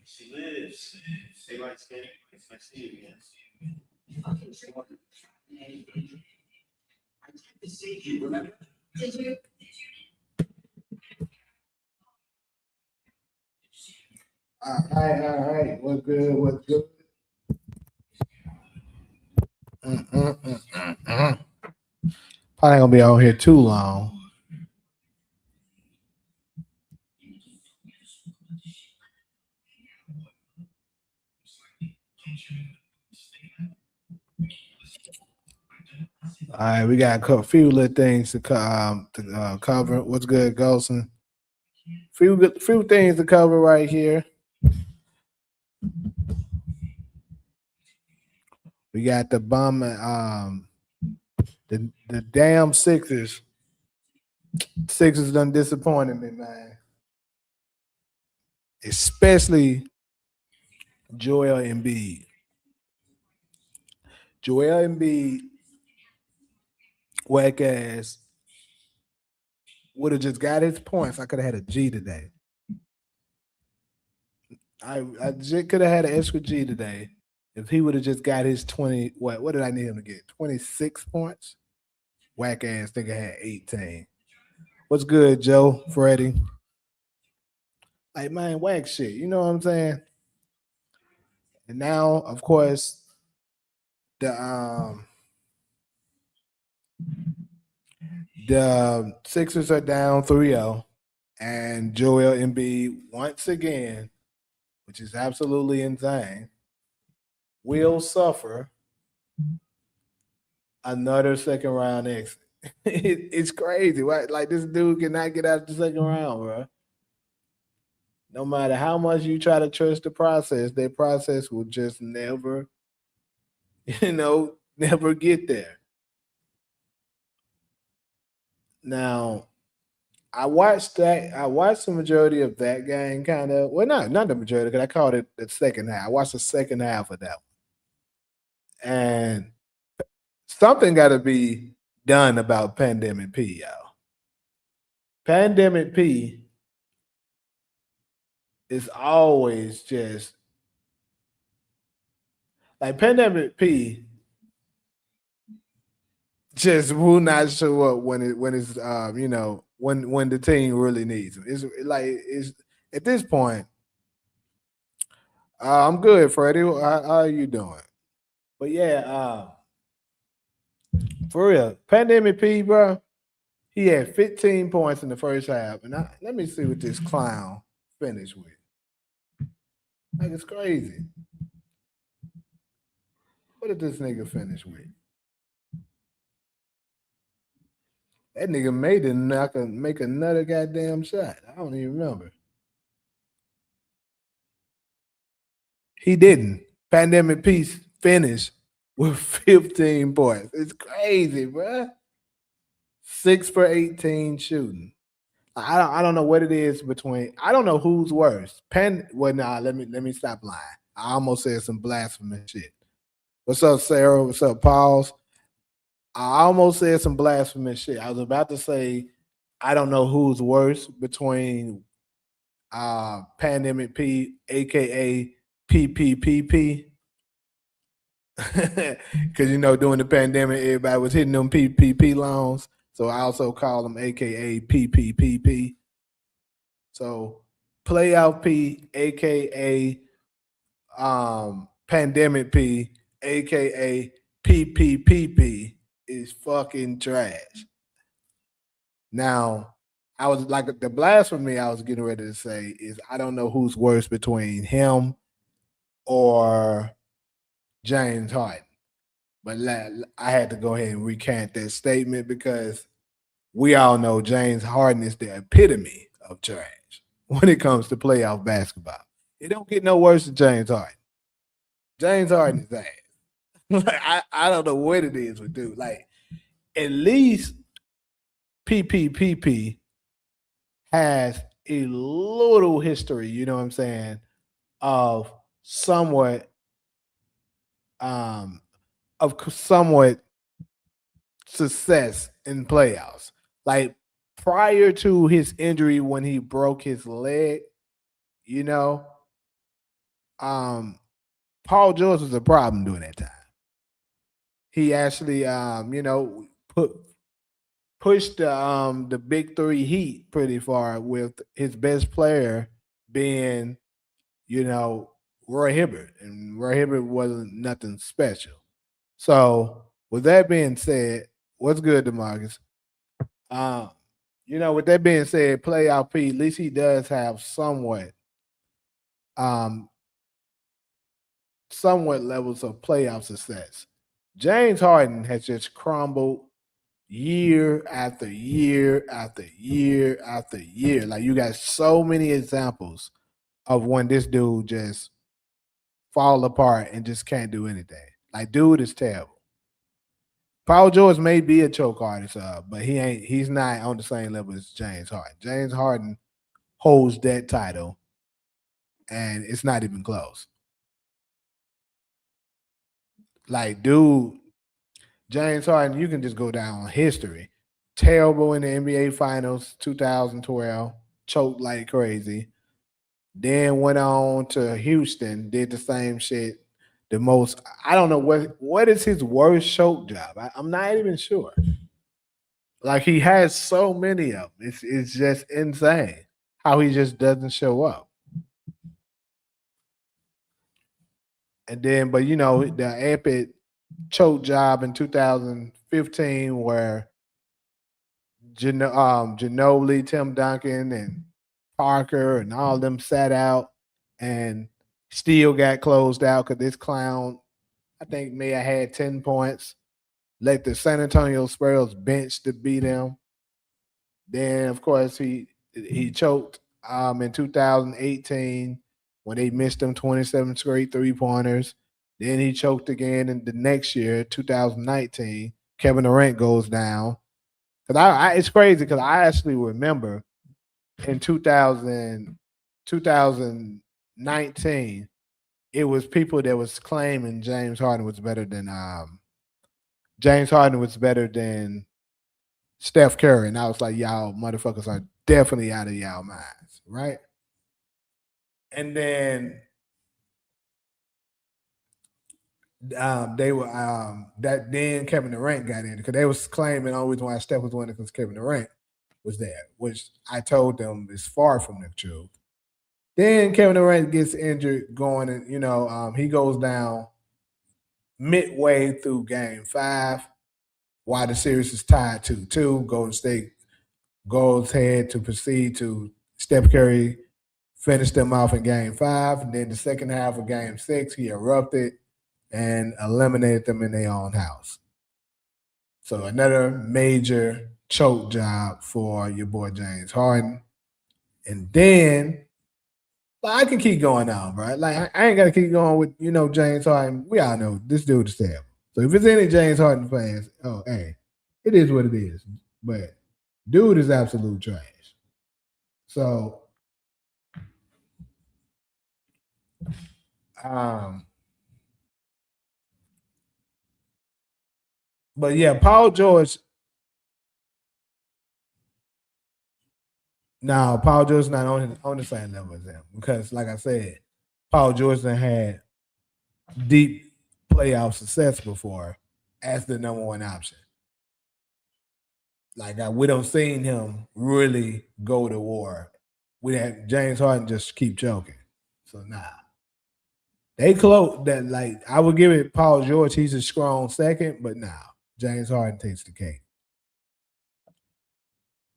She lives. They like skating. I see you again. Did you? All right. What's good? What's good? Probably gonna be out here too long. All right, we got a few little things to cover. What's good, Golson? Few things to cover right here. We got the the damn Sixers. Sixers done disappointed me, man. Especially Joel Embiid. Joel Embiid, whack ass, would have just got his points. I could have had a G today. I just could have had an extra G today if he would have just got his 20. What did I need him to get? 26 points? Whack ass nigga had 18. What's good, Joe, Freddie? Like, man, whack shit. You know what I'm saying? And now, of course, the Sixers are down 3-0, and Joel Embiid once again, which is absolutely insane, will suffer another second round exit. It's crazy, right? Like, this dude cannot get out the second round, bro. No matter how much you try to trust the process, their process will just never, never get there. Now, I watched the majority of that game, kind of. Well, not the majority, because I called it the second half. I watched the second half of that one, and something got to be done about Pandemic P, y'all. Pandemic P is always just like Pandemic P. Just will not show up when it's when the team really needs him. It's at this point. I'm good, Freddie. How are you doing? But yeah, for real, Pandemic P, bro. He had 15 points in the first half, and let me see what this clown finished with. Like, it's crazy. What did this nigga finish with? That nigga made it make another goddamn shot. I don't even remember. He didn't. Pandemic Peace finished with 15 points. It's crazy, bro. 6 for 18 shooting. I don't know what it is between. I don't know who's worse. Let me stop lying. I almost said some blasphemous shit. What's up, Sarah? What's up, Pauls? I almost said some blasphemous shit. I was about to say I don't know who's worse between Pandemic P, aka PPPP. Because during the pandemic, everybody was hitting them PPP loans. So I also call them aka PPPP. So Playoff P, aka Pandemic P, aka PPPP, is fucking trash. Now, I was like, the blasphemy I was getting ready to say is I don't know who's worse between him or James Harden. But I had to go ahead and recant that statement because we all know James Harden is the epitome of trash when it comes to playoff basketball. It don't get no worse than James Harden. James Harden is ass. I don't know what it is with dude. Like, at least PPPP has a little history, you know what I'm saying, of somewhat success in playoffs. Like, prior to his injury when he broke his leg, you know, Paul George was a problem during that time. He actually, put pushed the big three Heat pretty far with his best player being, you know, Roy Hibbert, and Roy Hibbert wasn't nothing special. So, with that being said, what's good, DeMarcus? Um, with that being said, playoff P, at least he does have um, somewhat levels of playoff success. James Harden has just crumbled year after year after year after year. Like you got so many examples of when this dude just fall apart and just can't do anything. Like dude is terrible. Paul George may be a choke artist, but he's not on the same level as James Harden. James Harden holds that title and it's not even close. Like, dude, James Harden, you can just go down history. Terrible in the NBA Finals 2012, choked like crazy. Then went on to Houston, did the same shit. The most, I don't know what is his worst choke job. I'm not even sure. Like he has so many of them. It's just insane how he just doesn't show up. And then, but the epic choke job in 2015 where Ginobili, Tim Duncan, and Parker and all of them sat out and still got closed out because this clown, I think, may have had 10 points. Let the San Antonio Spurs bench to beat him. Then, of course, he choked in 2018 when they missed him 27 straight three-pointers. Then he choked again in the next year, 2019. Kevin Durant goes down. Because it's crazy because I actually remember in 2019, it was people that was claiming James Harden was better than Steph Curry. And I was like, y'all motherfuckers are definitely out of y'all minds, right? And then they were that then Kevin Durant got in because they was claiming the only reason why Steph was winning because Kevin Durant was there, which I told them is far from the truth. Then Kevin Durant gets injured going, and he goes down midway through Game 5, while the series is tied 2-2. Golden State goes ahead to proceed to Steph Curry finish them off in Game 5, and then the second half of Game 6, he erupted and eliminated them in their own house. So another major choke job for your boy James Harden. And then I can keep going on, bro. Like I ain't gotta keep going with James Harden. We all know this dude is terrible. So if it's any James Harden fans, oh hey, it is what it is. But dude is absolute trash. So but yeah, Paul George. No, Paul George is not on the same level as him because, like I said, Paul George had deep playoff success before as the number one option. Like we don't seen him really go to war. We had James Harden just keep choking. So they close that. Like I would give it Paul George. He's a strong second, but James Harden takes the cake.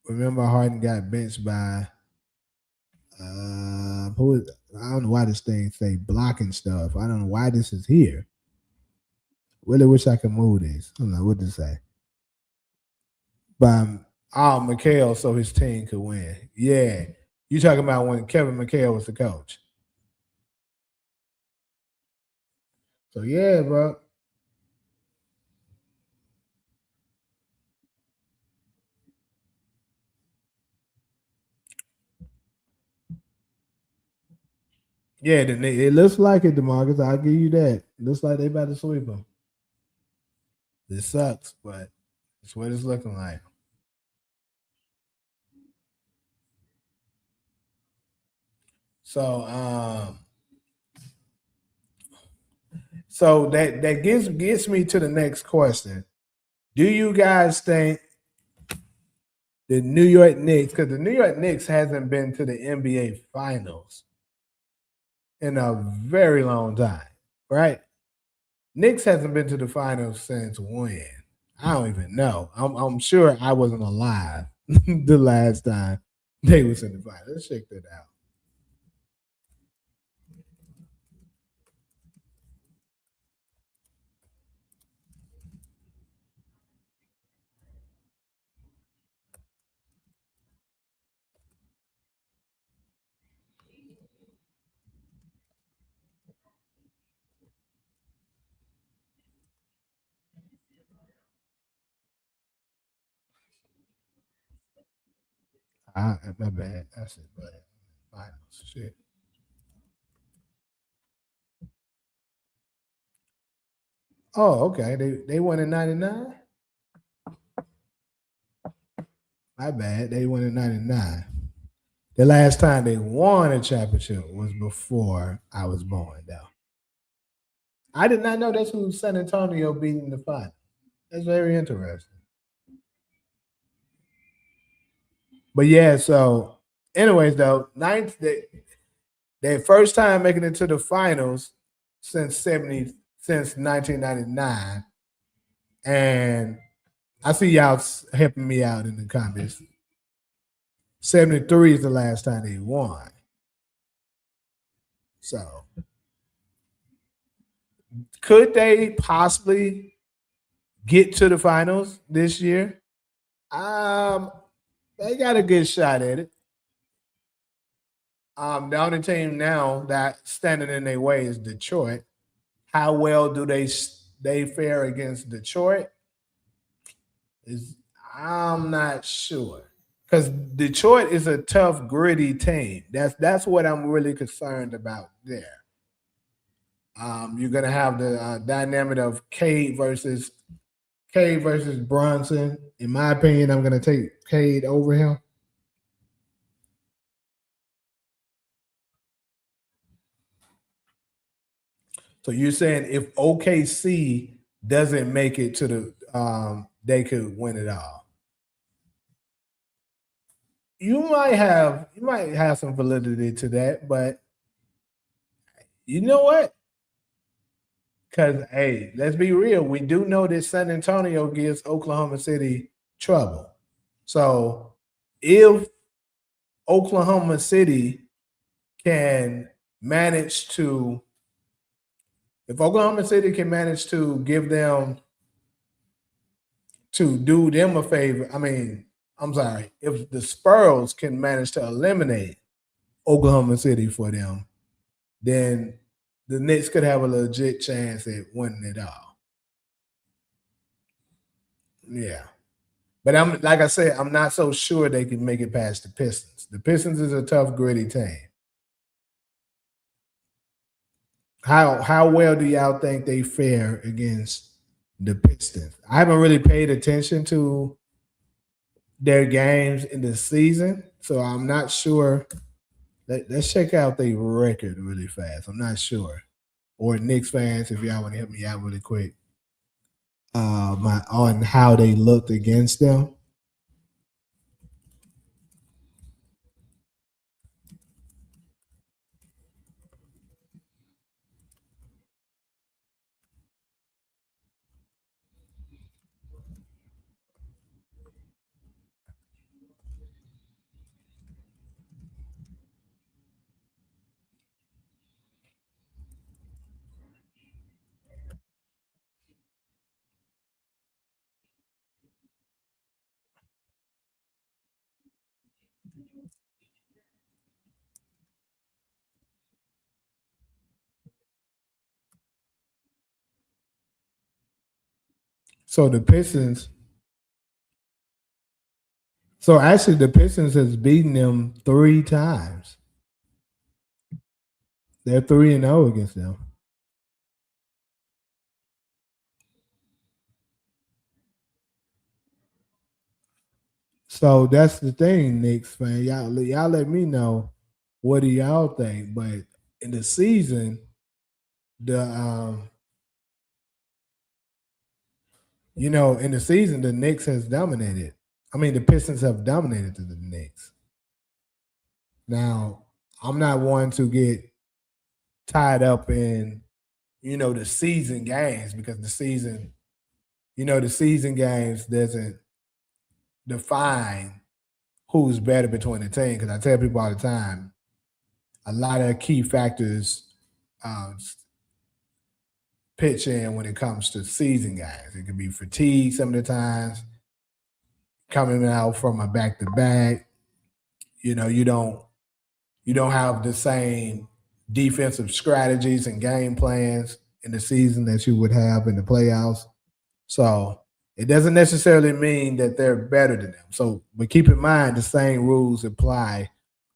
Remember, Harden got benched by who is? I don't know why this thing say blocking stuff. I don't know why this is here. Really wish I could move this. I don't know what to say. By McHale so his team could win. Yeah. You talking about when Kevin McHale was the coach. So yeah, bro. Yeah, it looks like it, DeMarcus. I'll give you that. It looks like they about to sweep them. This sucks, but it's what it's looking like. So so that gets me to the next question. Do you guys think the New York Knicks, because the New York Knicks hasn't been to the NBA Finals in a very long time, right? Knicks hasn't been to the finals since when? I don't even know. I'm sure I wasn't alive the last time they was in the finals. Let's check that out. My bad. That's it, but finals. Shit. Oh, okay. They won in '99. My bad. They won in '99. The last time they won a championship was before I was born, though. I did not know that's who San Antonio beat in the final. That's very interesting. But yeah, so anyways, though, their first time making it to the finals since 1999, and I see y'all helping me out in the comments. 73 is the last time they won. So could they possibly get to the finals this year? They got a good shot at it. The only team now that standing in their way is Detroit. How well do they fare against Detroit? Is I'm not sure because Detroit is a tough, gritty team. That's what I'm really concerned about there. You're gonna have the dynamic of Cade versus Bronson. In my opinion, I'm gonna take Cade over him. So you're saying if OKC doesn't make it to the, they could win it all. You might have some validity to that, but you know what? Because hey, let's be real. We do know that San Antonio gives Oklahoma City trouble. So if Oklahoma City can manage to, if Oklahoma City can manage to give them to do them a favor, I mean, I'm sorry, if the Spurs can manage to eliminate Oklahoma City for them, then the Knicks could have a legit chance at winning it all. Yeah. But I'm like I said, I'm not so sure they can make it past the Pistons. The Pistons is a tough, gritty team. How well do y'all think they fare against the Pistons? I haven't really paid attention to their games in the season, so I'm not sure. Let's check out their record really fast. I'm not sure. Or Knicks fans, if y'all want to help me out really quick, my on how they looked against them. So the Pistons. So actually, the Pistons has beaten them 3 times. They're 3-0 against them. So that's the thing, Knicks fan. Y'all let me know. what do y'all think? But in the season, the in the season, the Knicks has dominated. I mean, the Pistons have dominated the Knicks. Now, I'm not one to get tied up in, the season games because the season games doesn't define who's better between the team. Because I tell people all the time, a lot of key factors pitch in when it comes to season games. It can be fatigue some of the times, coming out from a back to back. You don't have the same defensive strategies and game plans in the season that you would have in the playoffs. So it doesn't necessarily mean that they're better than them. So, but keep in mind the same rules apply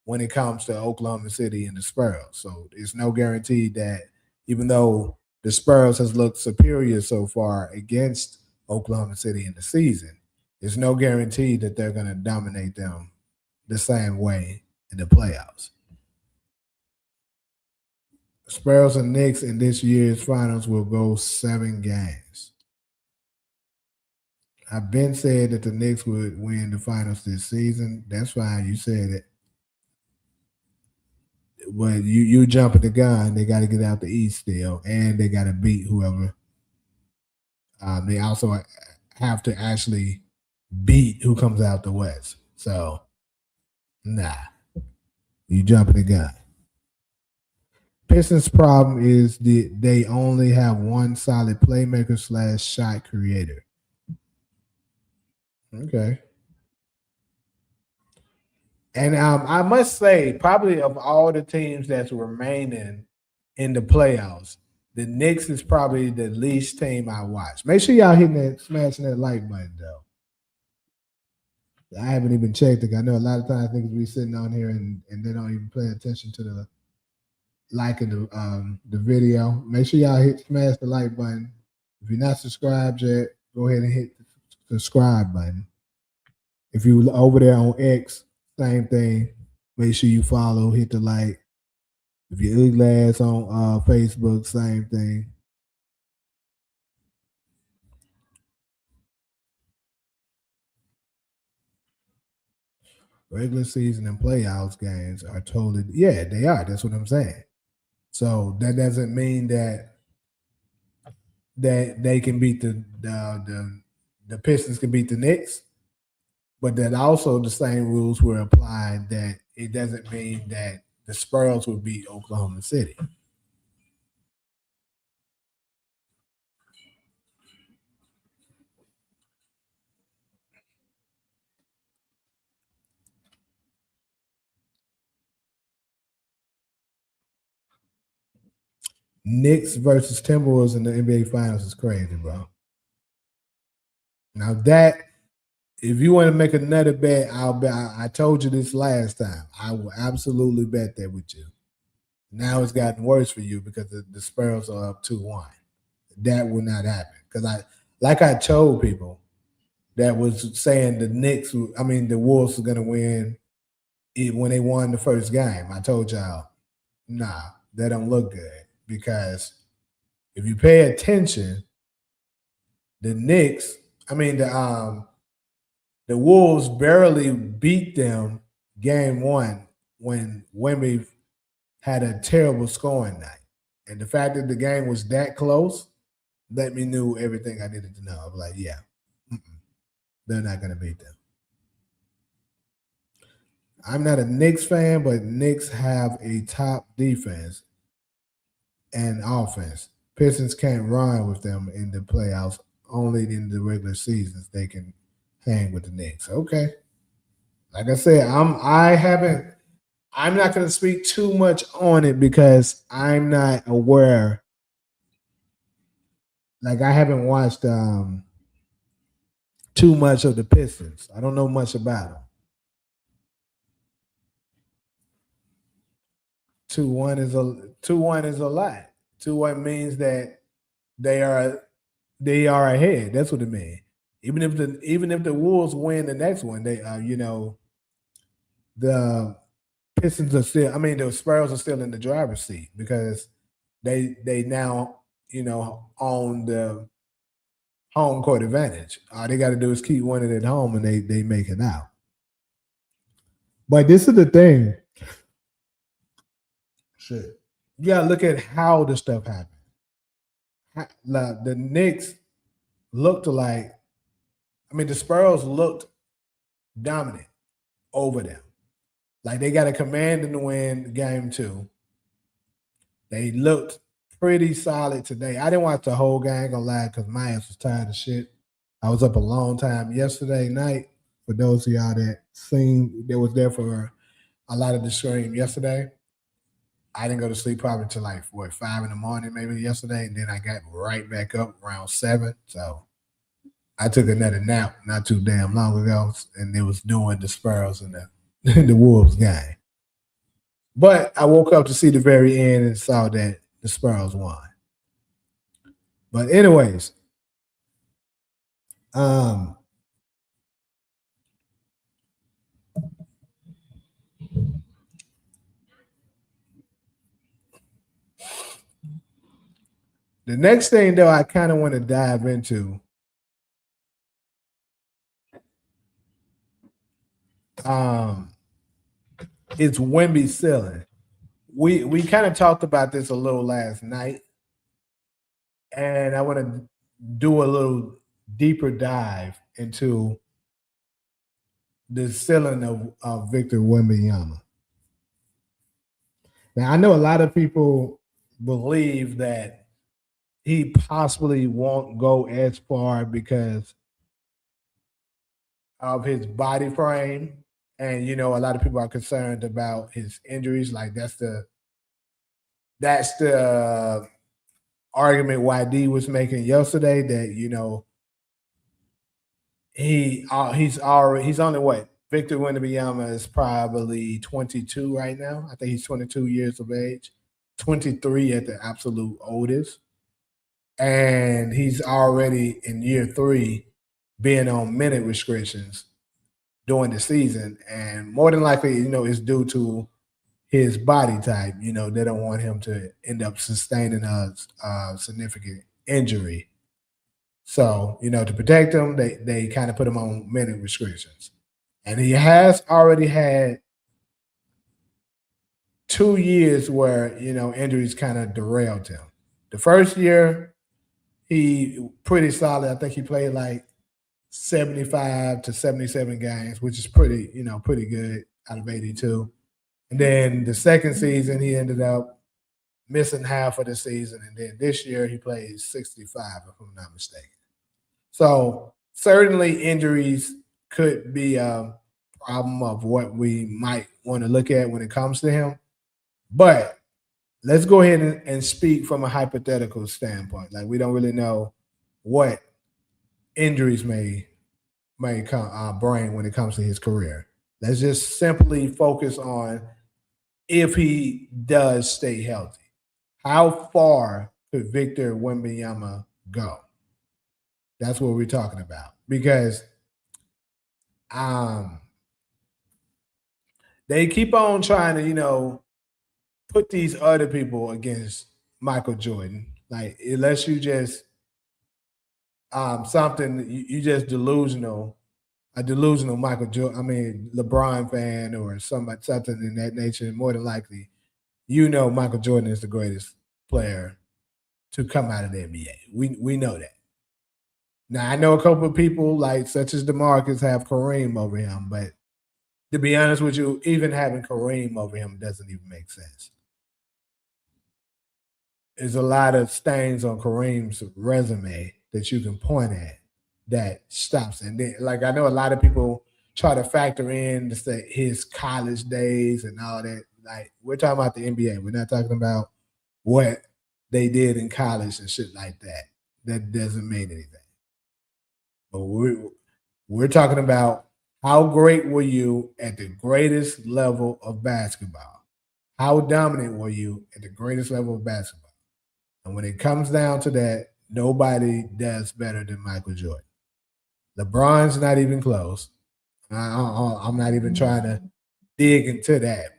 when it comes to Oklahoma City and the Spurs. So it's no guarantee that even though the Spurs has looked superior so far against Oklahoma City in the season, there's no guarantee that they're going to dominate them the same way in the playoffs. Spurs and Knicks in this year's finals will go 7 games. I've been said that the Knicks would win the finals this season. That's fine. You said it. But you jumping the gun. They got to get out the East still, and they got to beat whoever. They also have to actually beat who comes out the West. So, nah. You jumping the gun. Pistons' problem is they only have one solid playmaker / shot creator. Okay. And I must say, probably of all the teams that's remaining in the playoffs, the Knicks is probably the least team I watch. Make sure y'all smashing that like button, though. I haven't even checked it. I know a lot of times niggas be sitting on here and they don't even pay attention to the liking the video. Make sure y'all smash the like button. If you're not subscribed yet, go ahead and hit the subscribe button. If you over there on X, same thing. Make sure you follow, hit the like. If you're ugly ass on Facebook, same thing. Regular season and playoffs games are totally, they are. That's what I'm saying. So that doesn't mean that they can beat the Pistons can beat the Knicks, but that also the same rules were applied that it doesn't mean that the Spurs will beat Oklahoma City. Knicks versus Timberwolves in the NBA Finals is crazy, bro. Now that, if you want to make another bet, I'll bet. I told you this last time. I will absolutely bet that with you. Now it's gotten worse for you because the Spurs are up 2-1. That will not happen because I told people that was saying the Wolves are going to win when they won the first game. I told y'all, nah, that don't look good because if you pay attention, the Wolves barely beat them game 1 when Wemby had a terrible scoring night. And the fact that the game was that close let me know everything I needed to know. I was like, yeah, they're not going to beat them. I'm not a Knicks fan, but Knicks have a top defense and offense. Pistons can't run with them in the playoffs. Only in the regular seasons they can hang with the Knicks. Okay. Like I said, I'm not going to speak too much on it because I'm not aware. Like I haven't watched too much of the Pistons. I don't know much about them. 2-1 is a lot. 2-1 means that they are ahead. That's what it means. Even if the Wolves win the next one, they the Pistons are still. I mean, the Spurs are still in the driver's seat because they now own the home court advantage. All they got to do is keep winning at home, and they make it out. But this is the thing. Shit. You gotta look at how the stuff happened. The Knicks looked like, I mean, the Spurs looked dominant over them. Like they got a command in the win game 2. They looked pretty solid today. I didn't watch the whole game, gonna lie, because my ass was tired of shit. I was up a long time yesterday night. For those of y'all that was there for a lot of the stream yesterday, I didn't go to sleep probably until like 5 in the morning, maybe yesterday, and then I got right back up around 7. So I took another nap not too damn long ago, and it was doing the Spurs and the Wolves game. But I woke up to see the very end and saw that the Spurs won. But anyways, the next thing, though, I kind of want to dive into is Wemby's ceiling. We kind of talked about this a little last night, and I want to do a little deeper dive into the ceiling of Victor Wembanyama. Now, I know a lot of people believe that he possibly won't go as far because of his body frame. And, a lot of people are concerned about his injuries. Like that's the argument YD was making yesterday that, he's only what? Victor Wembanyama is probably 22 right now. I think he's 22 years of age, 23 at the absolute oldest. And he's already in year 3 being on minute restrictions during the season. And more than likely, it's due to his body type. They don't want him to end up sustaining a significant injury. So, to protect him, they kind of put him on minute restrictions. And he has already had 2 years where, injuries kind of derailed him. The first year, he pretty solid. I think he played like 75 to 77 games, which is pretty good out of 82. And then the second season, he ended up missing half of the season. And then this year, he played 65, if I'm not mistaken. So certainly injuries could be a problem of what we might want to look at when it comes to him. But let's go ahead and speak from a hypothetical standpoint. Like we don't really know what injuries may bring when it comes to his career. Let's just simply focus on if he does stay healthy. How far could Victor Wembanyama go? That's what we're talking about. Because they keep on trying to, put these other people against Michael Jordan. Like, unless you just you just delusional, a delusional Michael Jordan, LeBron fan or something in that nature, more than likely, Michael Jordan is the greatest player to come out of the NBA. We know that. Now, I know a couple of people, like such as DeMarcus, have Kareem over him, but to be honest with you, even having Kareem over him doesn't even make sense. There's a lot of stains on Kareem's resume that you can point at that stops. And then, like, I know a lot of people try to factor in to say his college days and all that. Like, we're talking about the NBA. We're not talking about what they did in college and shit like that. That doesn't mean anything. But we're talking about how great were you at the greatest level of basketball? How dominant were you at the greatest level of basketball? And when it comes down to that, nobody does better than Michael Jordan. LeBron's not even close. I'm not even trying to dig into that.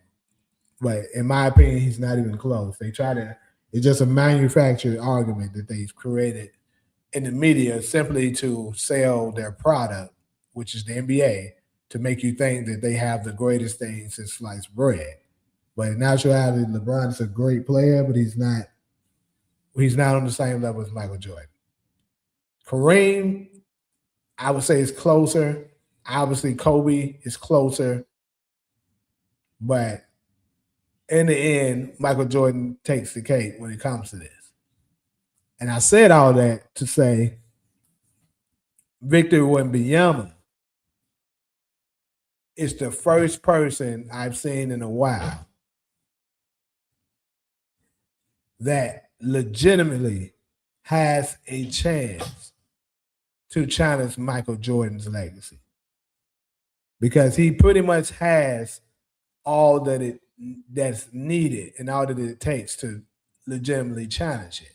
But in my opinion, he's not even close. It's just a manufactured argument that they've created in the media simply to sell their product, which is the NBA, to make you think that they have the greatest thing since sliced bread. But in actuality, LeBron is a great player, but he's not. He's not on the same level as Michael Jordan. Kareem, I would say, is closer. Obviously, Kobe is closer, but in the end, Michael Jordan takes the cake when it comes to this. And I said all that to say Victor Wembanyama is the first person I've seen in a while that legitimately has a chance to challenge Michael Jordan's legacy. Because he pretty much has all that's needed and all that it takes to legitimately challenge it.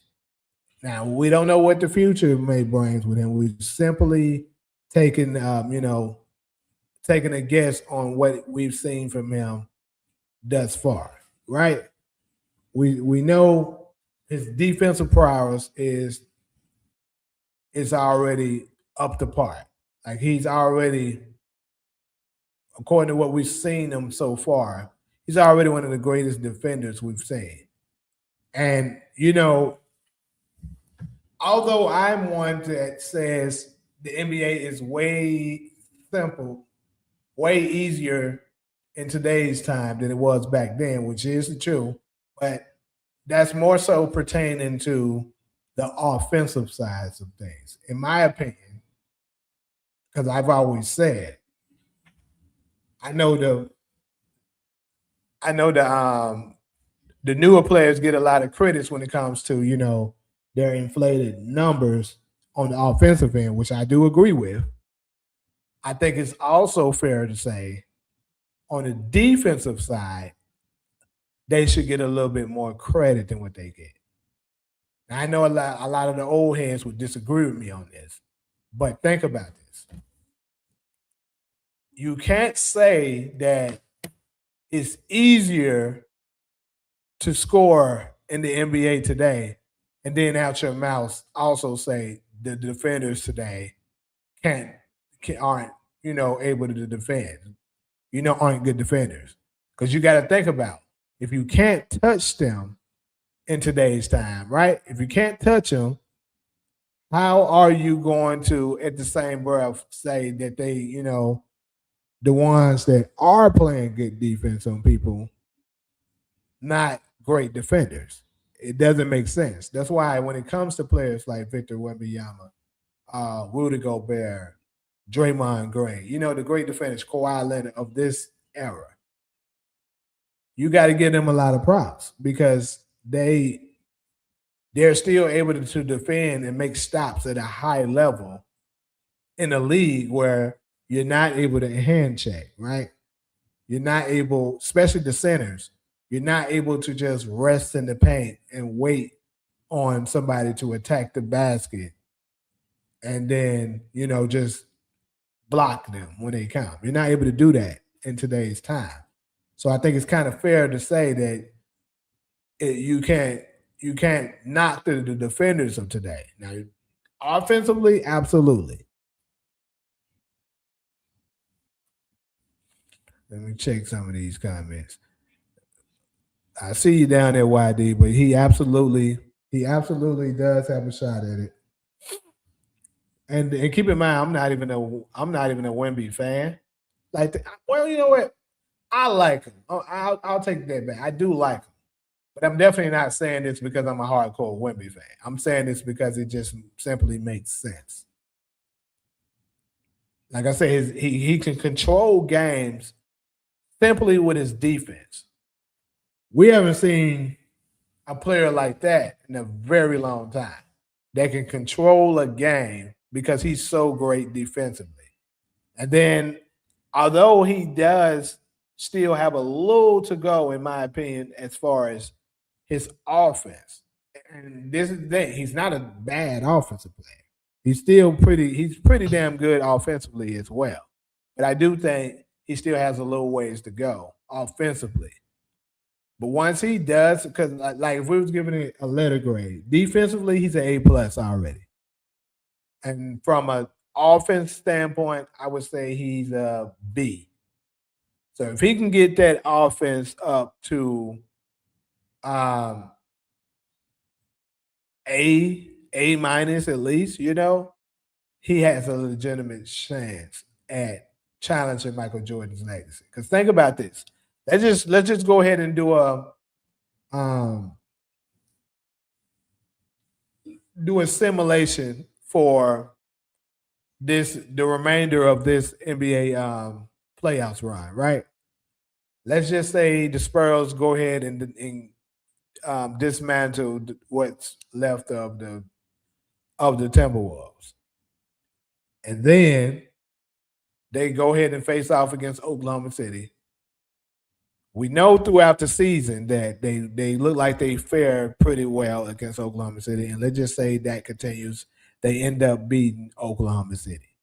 Now, we don't know what the future may bring with him. We've simply taken a guess on what we've seen from him thus far, right? We know his defensive prowess is already up to par. Like he's already, according to what we've seen him so far, he's already one of the greatest defenders we've seen. And although I'm one that says the NBA is way simple, way easier in today's time than it was back then, which is the truth, but that's more so pertaining to the offensive sides of things, in my opinion, because I've always said, I know the newer players get a lot of credits when it comes to their inflated numbers on the offensive end, which I do agree with. I think it's also fair to say on the defensive side, they should get a little bit more credit than what they get. Now, I know a lot of the old heads would disagree with me on this, but think about this. You can't say that it's easier to score in the NBA today and then out your mouth also say the defenders today aren't able to defend, aren't good defenders. Because you got to think about, if you can't touch them in today's time, right? If you can't touch them, how are you going to, at the same breath, say that they, the ones that are playing good defense on people, not great defenders? It doesn't make sense. That's why when it comes to players like Victor Wembanyama, Rudy Gobert, Draymond Green, the great defenders, Kawhi Leonard of this era, you got to give them a lot of props because they're still able to defend and make stops at a high level in a league where you're not able to hand check, right? You're not able, especially the centers, you're not able to just rest in the paint and wait on somebody to attack the basket and then, just block them when they come. You're not able to do that in today's time. So I think it's kind of fair to say that you can't knock the defenders of today. Now, offensively, absolutely. Let me check some of these comments. I see you down there, YD, but he absolutely does have a shot at it. And keep in mind, I'm not even a Wemby fan. Well, you know what? I like him. I'll take that back. I do like him, but I'm definitely not saying this because I'm a hardcore Wemby fan. I'm saying this because it just simply makes sense. Like I said, he can control games simply with his defense. We haven't seen a player like that in a very long time that can control a game because he's so great defensively. And then, although he does still have a little to go, in my opinion, as far as his offense, and this is the thing, he's not a bad offensive player. He's pretty damn good offensively as well. But I do think he still has a little ways to go offensively. But once he does, because like if we was giving it a letter grade, defensively he's an A+ already, and from an offense standpoint, I would say he's a B. So if he can get that offense up to um, A- at least, he has a legitimate chance at challenging Michael Jordan's legacy. Because think about this. Let's just go ahead and um do a simulation for the remainder of this NBA playoffs run, right? Let's just say the Spurs go ahead and dismantle what's left of the Timberwolves, and then they go ahead and face off against Oklahoma City. We know throughout the season that they look like they fare pretty well against Oklahoma City, and let's just say that continues. They end up beating Oklahoma City.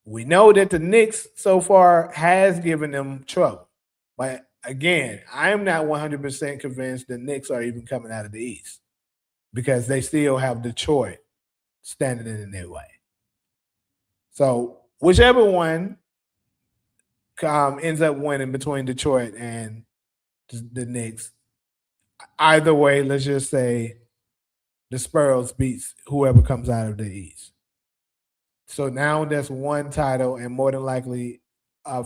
We know that the Knicks so far has given them trouble, but again, I am not 100% convinced the Knicks are even coming out of the East because they still have Detroit standing in their way. So whichever one ends up winning between Detroit and the Knicks, either way, let's just say the Spurs beats whoever comes out of the East. So now that's one title and more than likely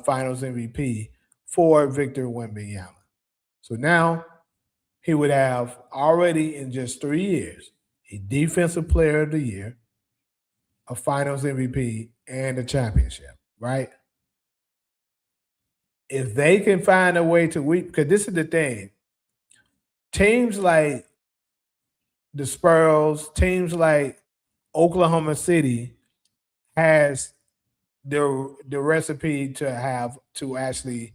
Finals MVP for Victor Wembanyama. So now he would have already in just 3 years a Defensive Player of the Year, a Finals MVP, and a championship, right? If they can find a way to win, because this is the thing, teams like the Spurs, teams like Oklahoma City has the recipe to actually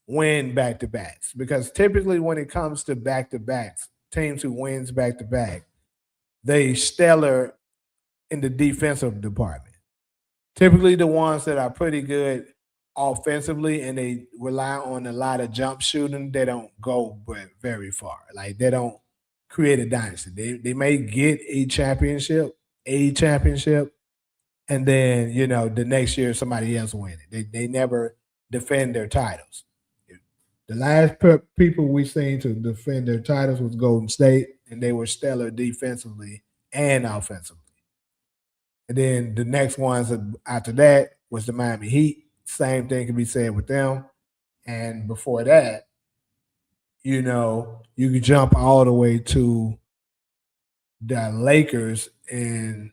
win back to backs. Because typically when it comes to back to backs, teams who wins back to back, they stellar in the defensive department. Typically the ones that are pretty good offensively and they rely on a lot of jump shooting, they don't go very far. Like they don't create a dynasty. They may get a championship, and then the next year somebody else win it. They never defend their titles. The last people we seen to defend their titles was Golden State, and they were stellar defensively and offensively. And then the next ones after that was the Miami Heat. Same thing can be said with them. And before that, you could jump all the way to the Lakers and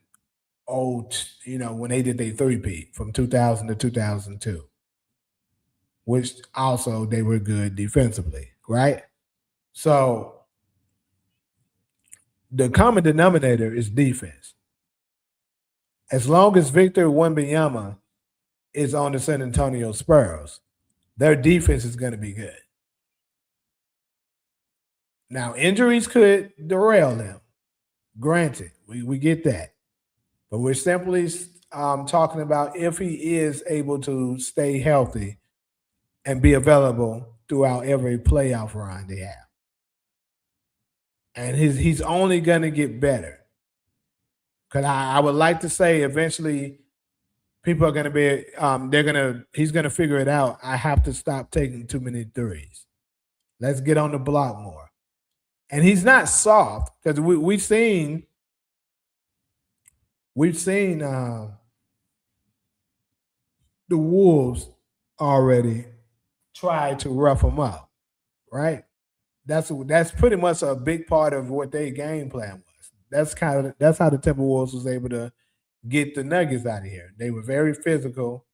when they did their three-peat from 2000 to 2002, which also they were good defensively, right? So the common denominator is defense. As long as Victor Wembanyama is on the San Antonio Spurs, their defense is going to be good. Now, injuries could derail them. Granted, we get that. But we're simply talking about if he is able to stay healthy and be available throughout every playoff run they have. And he's only going to get better. Because I would like to say eventually people are going to be, he's going to figure it out. I have to stop taking too many threes. Let's get on the block more. And he's not soft because we've seen the Wolves already try to rough him up, right? That's pretty much a big part of what their game plan was. That's how the Timberwolves was able to get the Nuggets out of here. They were very physical,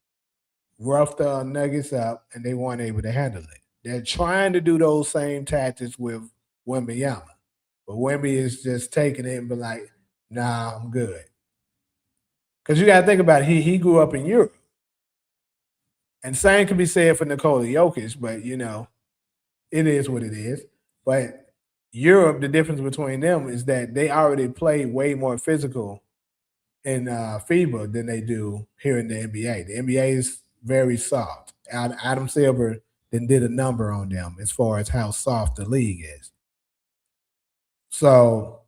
roughed the Nuggets up, and they weren't able to handle it. They're trying to do those same tactics with Wembanyama, but Wemby is just taking it and be like, "Nah, I'm good." Because you got to think about it. He grew up in Europe. And same can be said for Nikola Jokic, but it is what it is. But Europe, the difference between them is that they already play way more physical in FIBA than they do here in the NBA. The NBA is very soft. Adam Silver then did a number on them as far as how soft the league is. So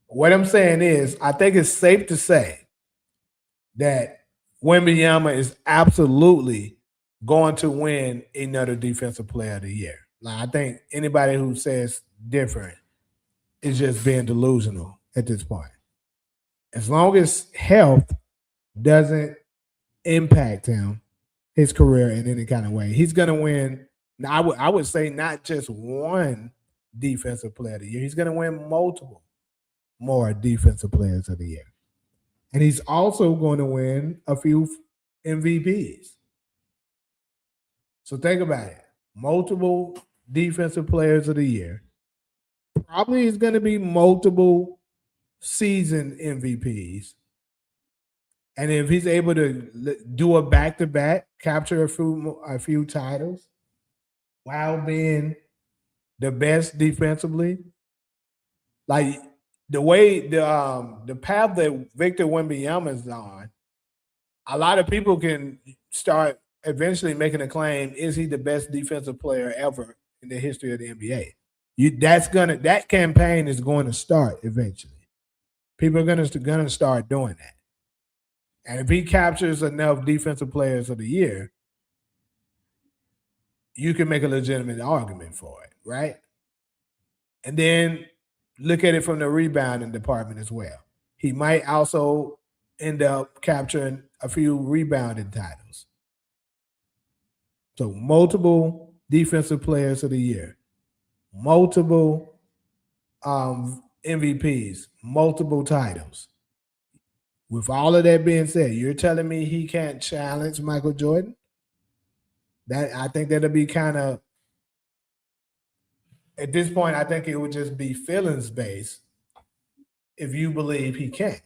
what I'm saying is, I think it's safe to say that Wemby is absolutely going to win another Defensive Player of the Year. Like, I think anybody who says different is just being delusional at this point. As long as health doesn't impact him, his career in any kind of way, he's going to win. Now, I would say not just one Defensive Player of the Year. He's going to win multiple more Defensive Players of the Year. And he's also going to win a few MVPs. So think about it. Multiple Defensive Players of the Year. Probably is going to be multiple season MVPs. And if he's able to do a back-to-back, capture a few titles while being the best defensively, like the way the path that Victor Wembanyama is on, a lot of people can start eventually making a claim: is he the best defensive player ever in the history of the NBA? That campaign is going to start eventually. People are going to start doing that. And if he captures enough Defensive Players of the Year, you can make a legitimate argument for it, right? And then look at it from the rebounding department as well. He might also end up capturing a few rebounding titles. So multiple Defensive Players of the Year, multiple MVPs, multiple titles. With all of that being said, you're telling me he can't challenge Michael Jordan? I think that'll be kind of, at this point, I think it would just be feelings based if you believe he can.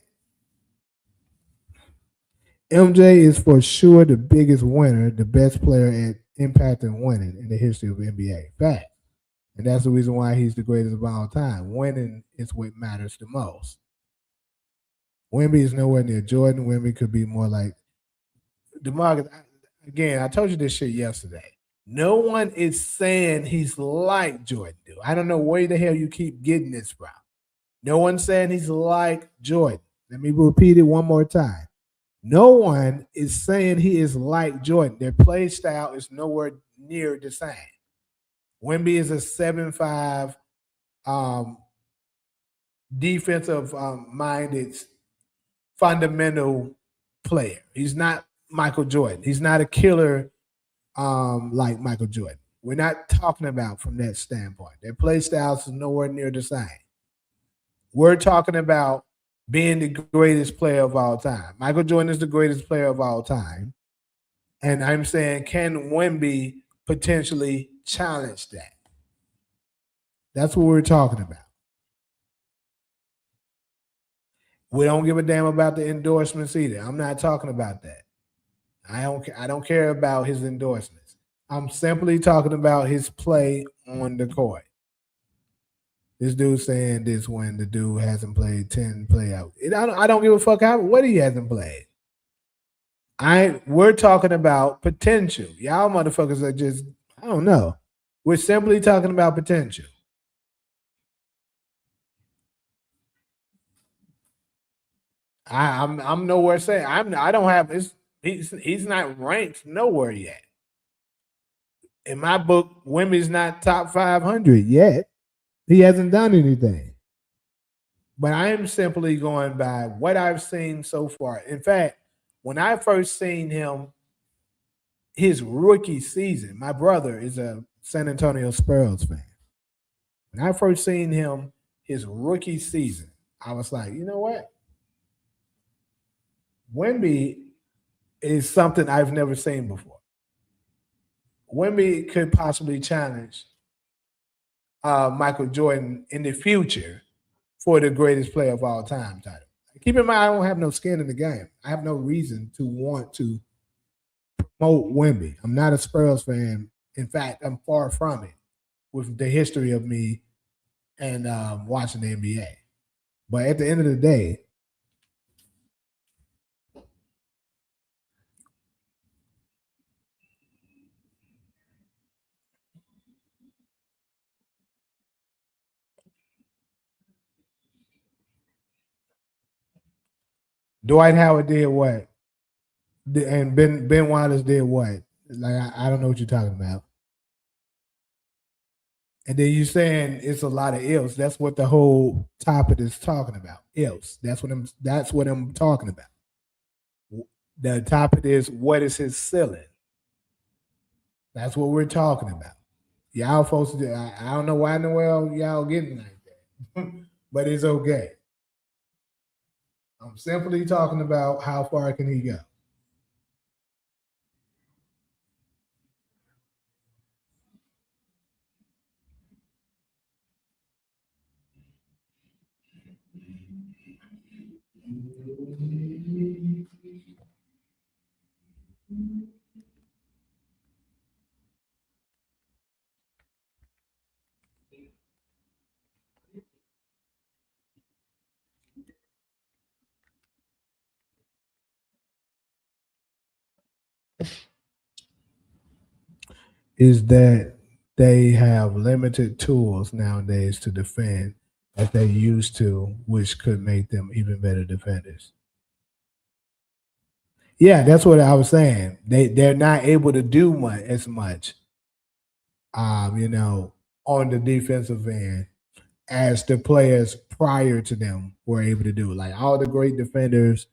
MJ is for sure the biggest winner, the best player at impact and winning in the history of NBA. Fact. And that's the reason why he's the greatest of all time. Winning is what matters the most. Wemby is nowhere near Jordan. Wemby could be more like DeMarcus. Again, I told you this shit yesterday. No one is saying he's like Jordan. I don't know where the hell you keep getting this from. No one's saying he's like Jordan. Let me repeat it one more time. No one is saying he is like Jordan. Their play style is nowhere near the same. Wemby is a 7'5", defensive minded, fundamental player. He's not Michael Jordan. He's not a killer like Michael Jordan. We're not talking about from that standpoint. Their play styles is nowhere near the same. We're talking about being the greatest player of all time. Michael Jordan is the greatest player of all time. And I'm saying, can Wemby potentially challenge that? That's what we're talking about. We don't give a damn about the endorsements either. I'm not talking about that. I don't care about his endorsements. I'm simply talking about his play on the court. This dude saying this when the dude hasn't played 10 playoffs. I don't give a fuck what he hasn't played. We're talking about potential. Y'all motherfuckers are just, I don't know. We're simply talking about potential. I'm nowhere saying I don't have this. He's not ranked nowhere yet. In my book, Wemby's not top 500 yet. He hasn't done anything. But I am simply going by what I've seen so far. In fact, when I first seen him, his rookie season, my brother is a San Antonio Spurs fan. When I first seen him, his rookie season, I was like, you know what? Wemby is something I've never seen before. Wemby could possibly challenge Michael Jordan in the future for the greatest player of all time title. Keep in mind, I don't have no skin in the game. I have no reason to want to promote Wemby. I'm not a Spurs fan. In fact, I'm far from it with the history of me and watching the NBA. But at the end of the day, Dwight Howard did what? And Ben Wallace did what? Like I don't know what you're talking about. And then you saying it's a lot of ifs. That's what the whole topic is talking about. Ifs. That's what I'm talking about. The topic is what is his ceiling? That's what we're talking about. Y'all folks, I don't know why in the world y'all getting like that, but it's okay. I'm simply talking about how far can he go. Is that they have limited tools nowadays to defend as they used to, which could make them even better defenders. Yeah, that's what I was saying. They're not able to do much as much, on the defensive end as the players prior to them were able to do. Like all the great defenders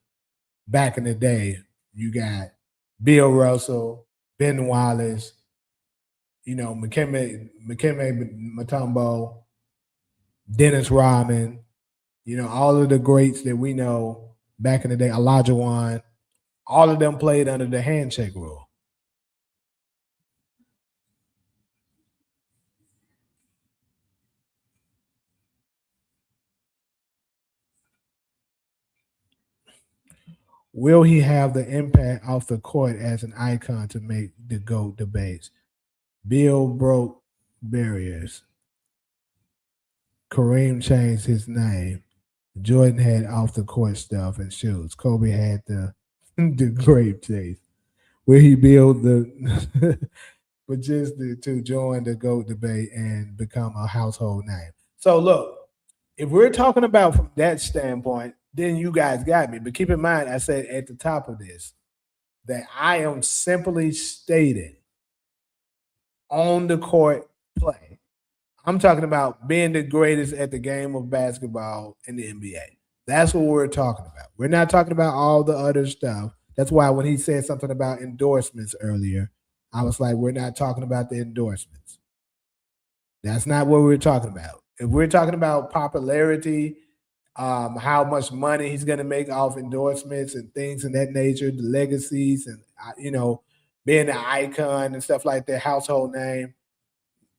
back in the day, you got Bill Russell, Ben Wallace, McKinley Mutombo, Dennis Rodman, all of the greats that we know back in the day, Elijah Wan, all of them played under the handshake rule. Will he have the impact off the court as an icon to make the GOAT debates? Bill broke barriers. Kareem changed his name. Jordan had off the court stuff and shoes. Kobe had the the grape chase. Will he build the but just to join the GOAT debate and become a household name? So look, if we're talking about from that standpoint, then you guys got me. But keep in mind, I said at the top of this that I am simply stating on the court play. I'm talking about being the greatest at the game of basketball in the NBA. That's what we're talking about. We're not talking about all the other stuff. That's why when he said something about endorsements earlier, I was like, we're not talking about the endorsements. That's not what we're talking about. If we're talking about popularity, how much money he's going to make off endorsements and things in that nature, the legacies, and being an icon and stuff like that, household name.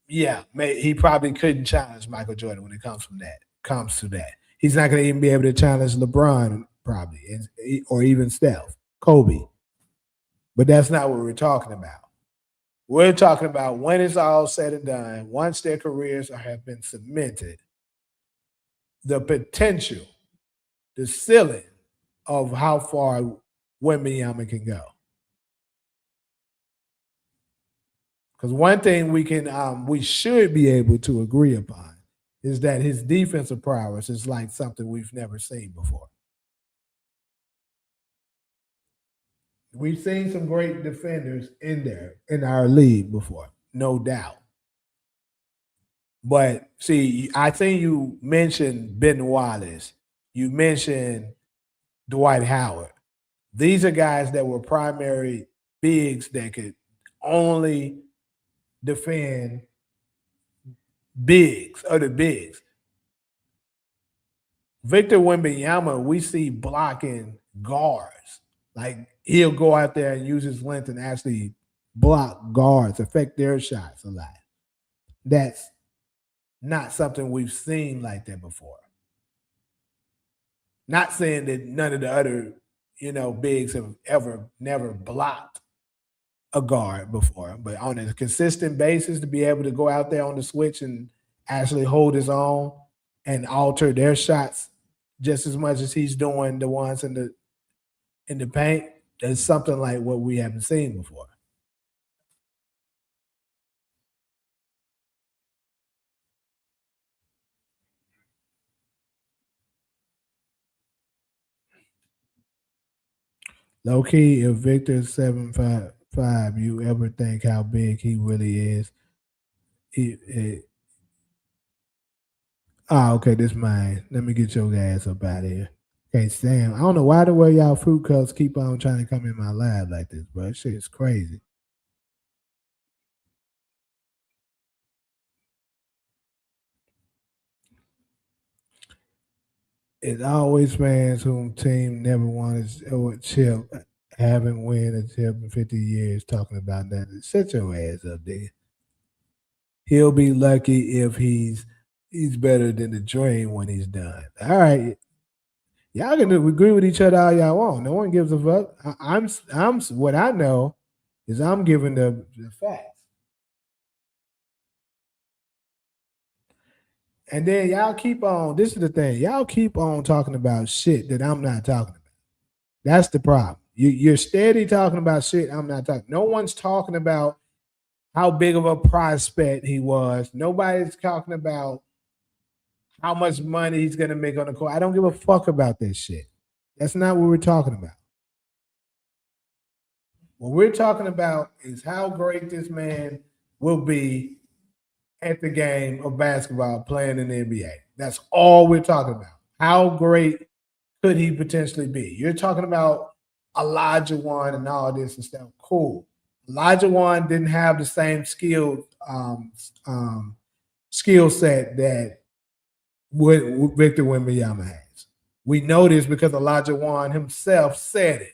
Yeah, he probably couldn't challenge Michael Jordan when it comes to that. He's not going to even be able to challenge LeBron probably, or even Steph, Kobe. But that's not what we're talking about. We're talking about when it's all said and done, once their careers have been cemented, the potential, the ceiling of how far Wemby can go. Because one thing we should be able to agree upon is that his defensive prowess is like something we've never seen before. We've seen some great defenders in our league before, no doubt. But see, I think you mentioned Ben Wallace. You mentioned Dwight Howard. These are guys that were primary bigs that could only defend other bigs. Victor Wembanyama, we see blocking guards. Like he'll go out there and use his length and actually block guards, affect their shots a lot. That's not something we've seen like that before. Not saying that none of the other, bigs have ever never blocked a guard before, but on a consistent basis to be able to go out there on the switch and actually hold his own and alter their shots just as much as he's doing the ones in the paint, is something like what we haven't seen before. Low key, if Victor's 7'5", you ever think how big he really is? Okay, this mine. Let me get your ass up out of here. Okay, Sam. I don't know why the way y'all fruit cups keep on trying to come in my lab like this, bro. Shit is crazy. It's always fans whom team never won a chip, haven't win a chip in 50 years talking about that. Shut your ass up, nigga. He'll be lucky if he's better than the dream when he's done. All right. Y'all can agree with each other all y'all want. No one gives a fuck. I'm what I know is I'm giving the facts. And then y'all keep on. This is the thing. Y'all keep on talking about shit that I'm not talking about. That's the problem. You're steady talking about shit I'm not talking. No one's talking about how big of a prospect he was. Nobody's talking about how much money he's gonna make on the court. I don't give a fuck about this shit. That's not what we're talking about. What we're talking about is how great this man will be at the game of basketball playing in the NBA. That's all we're talking about. How great could he potentially be? You're talking about Elijah Wan and all this and stuff. Cool. Elijah Wan didn't have the same skill set that what Victor Wembanyama has. We know this because Elijah Wan himself said it.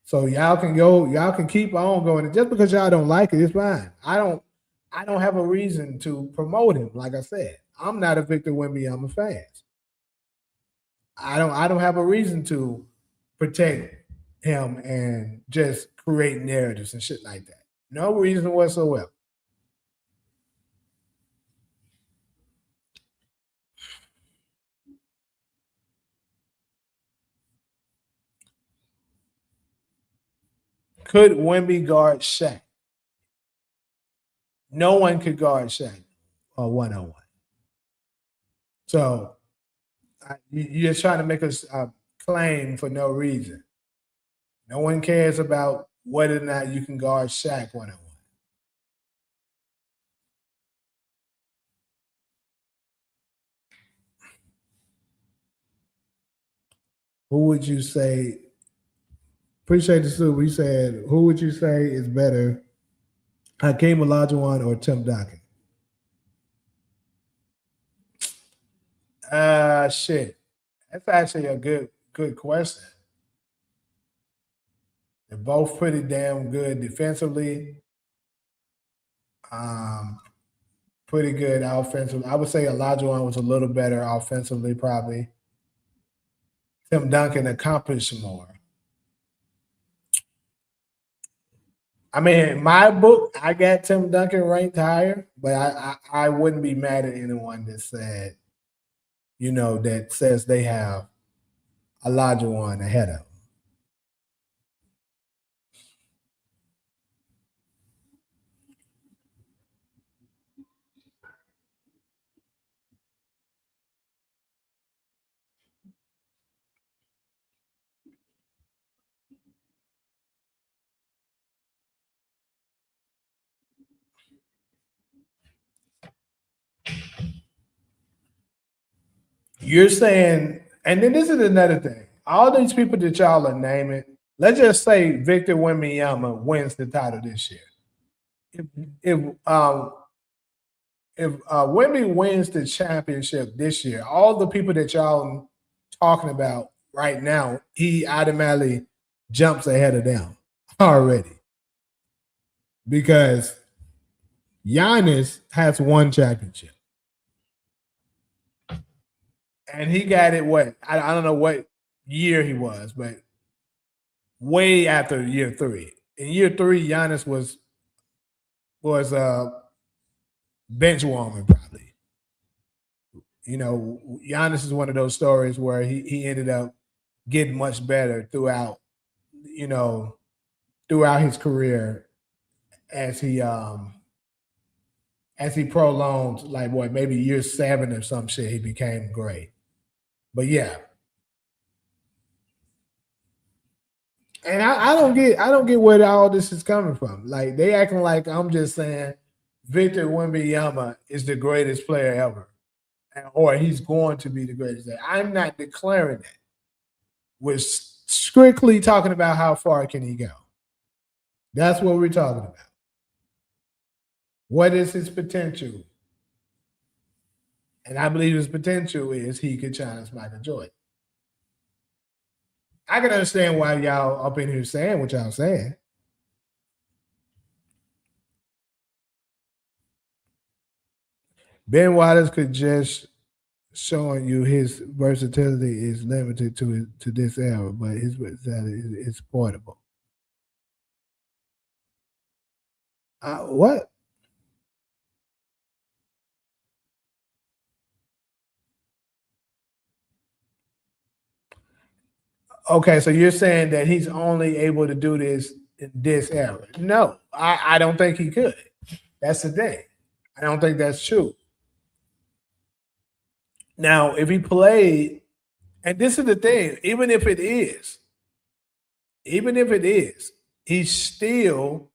So y'all can keep on going. Just because y'all don't like it, it's fine. I don't have a reason to promote him. Like I said, I'm not a Victor Wembanyama fan. I don't have a reason to protect him and just create narratives and shit like that. No reason whatsoever. Could Wemby guard Shaq? No one could guard Shaq one-on-one. So you're trying to make a claim for no reason. No one cares about whether or not you can guard Shaq one-on-one. Who would you say? Appreciate the soup. We said, who would you say is better, Hakeem Olajuwon or Tim Duncan? Shit. That's actually a good question. They're both pretty damn good defensively. Um, Pretty good offensively. I would say Olajuwon was a little better offensively, probably. Tim Duncan accomplished more. I mean, in my book, I got Tim Duncan ranked higher, but I wouldn't be mad at anyone that said, that says they have Olajuwon ahead of him. You're saying, and then this is another thing. All these people that y'all are naming, let's just say Victor Wembanyama wins the title this year. If if um, if Wemby wins the championship this year, all the people that y'all talking about right now, he automatically jumps ahead of them already because Giannis has one championship. And he got it what? I don't know what year he was, but way after year three. In year three, Giannis was bench warming probably. Giannis is one of those stories where he ended up getting much better you know, throughout his career as he prolonged, like what, maybe year seven or some shit, he became great. But yeah, And I don't get where all this is coming from. Like they acting like I'm just saying Victor Wembanyama is the greatest player ever, or he's going to be the greatest. I'm not declaring that. We're strictly talking about how far can he go. That's what we're talking about. What is his potential? And I believe his potential is he could challenge Michael Jordan. I can understand why y'all up in here saying what y'all saying. Ben Wallace could just showing you his versatility is limited to this era, but his versatility is portable. What? Okay, so you're saying that he's only able to do this in this era? No, I don't think he could. That's the thing. I don't think that's true. Now, if he played, and this is the thing, even if it is, he's still,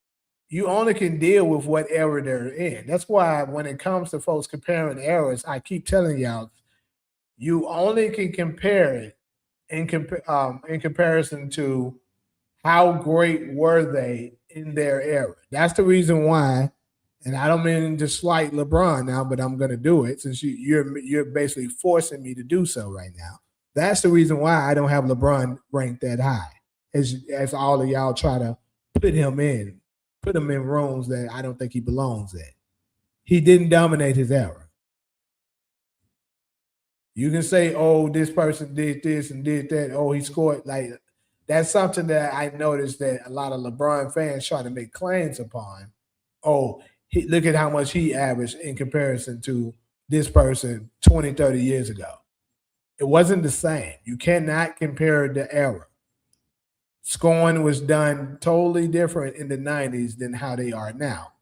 you only can deal with what era they're in. That's why when it comes to folks comparing eras, I keep telling y'all, you only can compare it in comparison to how great were they in their era. That's the reason why, and I don't mean to slight LeBron now, but I'm going to do it since you're basically forcing me to do so right now. That's the reason why I don't have LeBron ranked that high, as all of y'all try to put him in rooms that I don't think he belongs in. He didn't dominate his era. You can say, oh, this person did this and did that. Oh, he scored. Like, that's something that I noticed that a lot of LeBron fans try to make claims upon. Oh, look at how much he averaged in comparison to this person 20, 30 years ago. It wasn't the same. You cannot compare the era. Scoring was done totally different in the 90s than how they are now.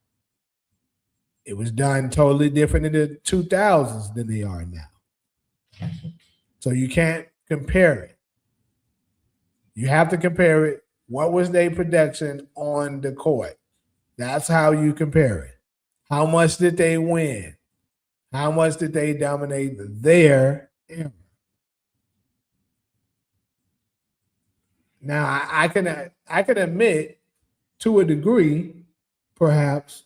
It was done totally different in the 2000s than they are now. So you can't compare it. You have to compare it. What was their production on the court? That's how you compare it. How much did they win? How much did they dominate their era? Now I can admit to a degree, perhaps,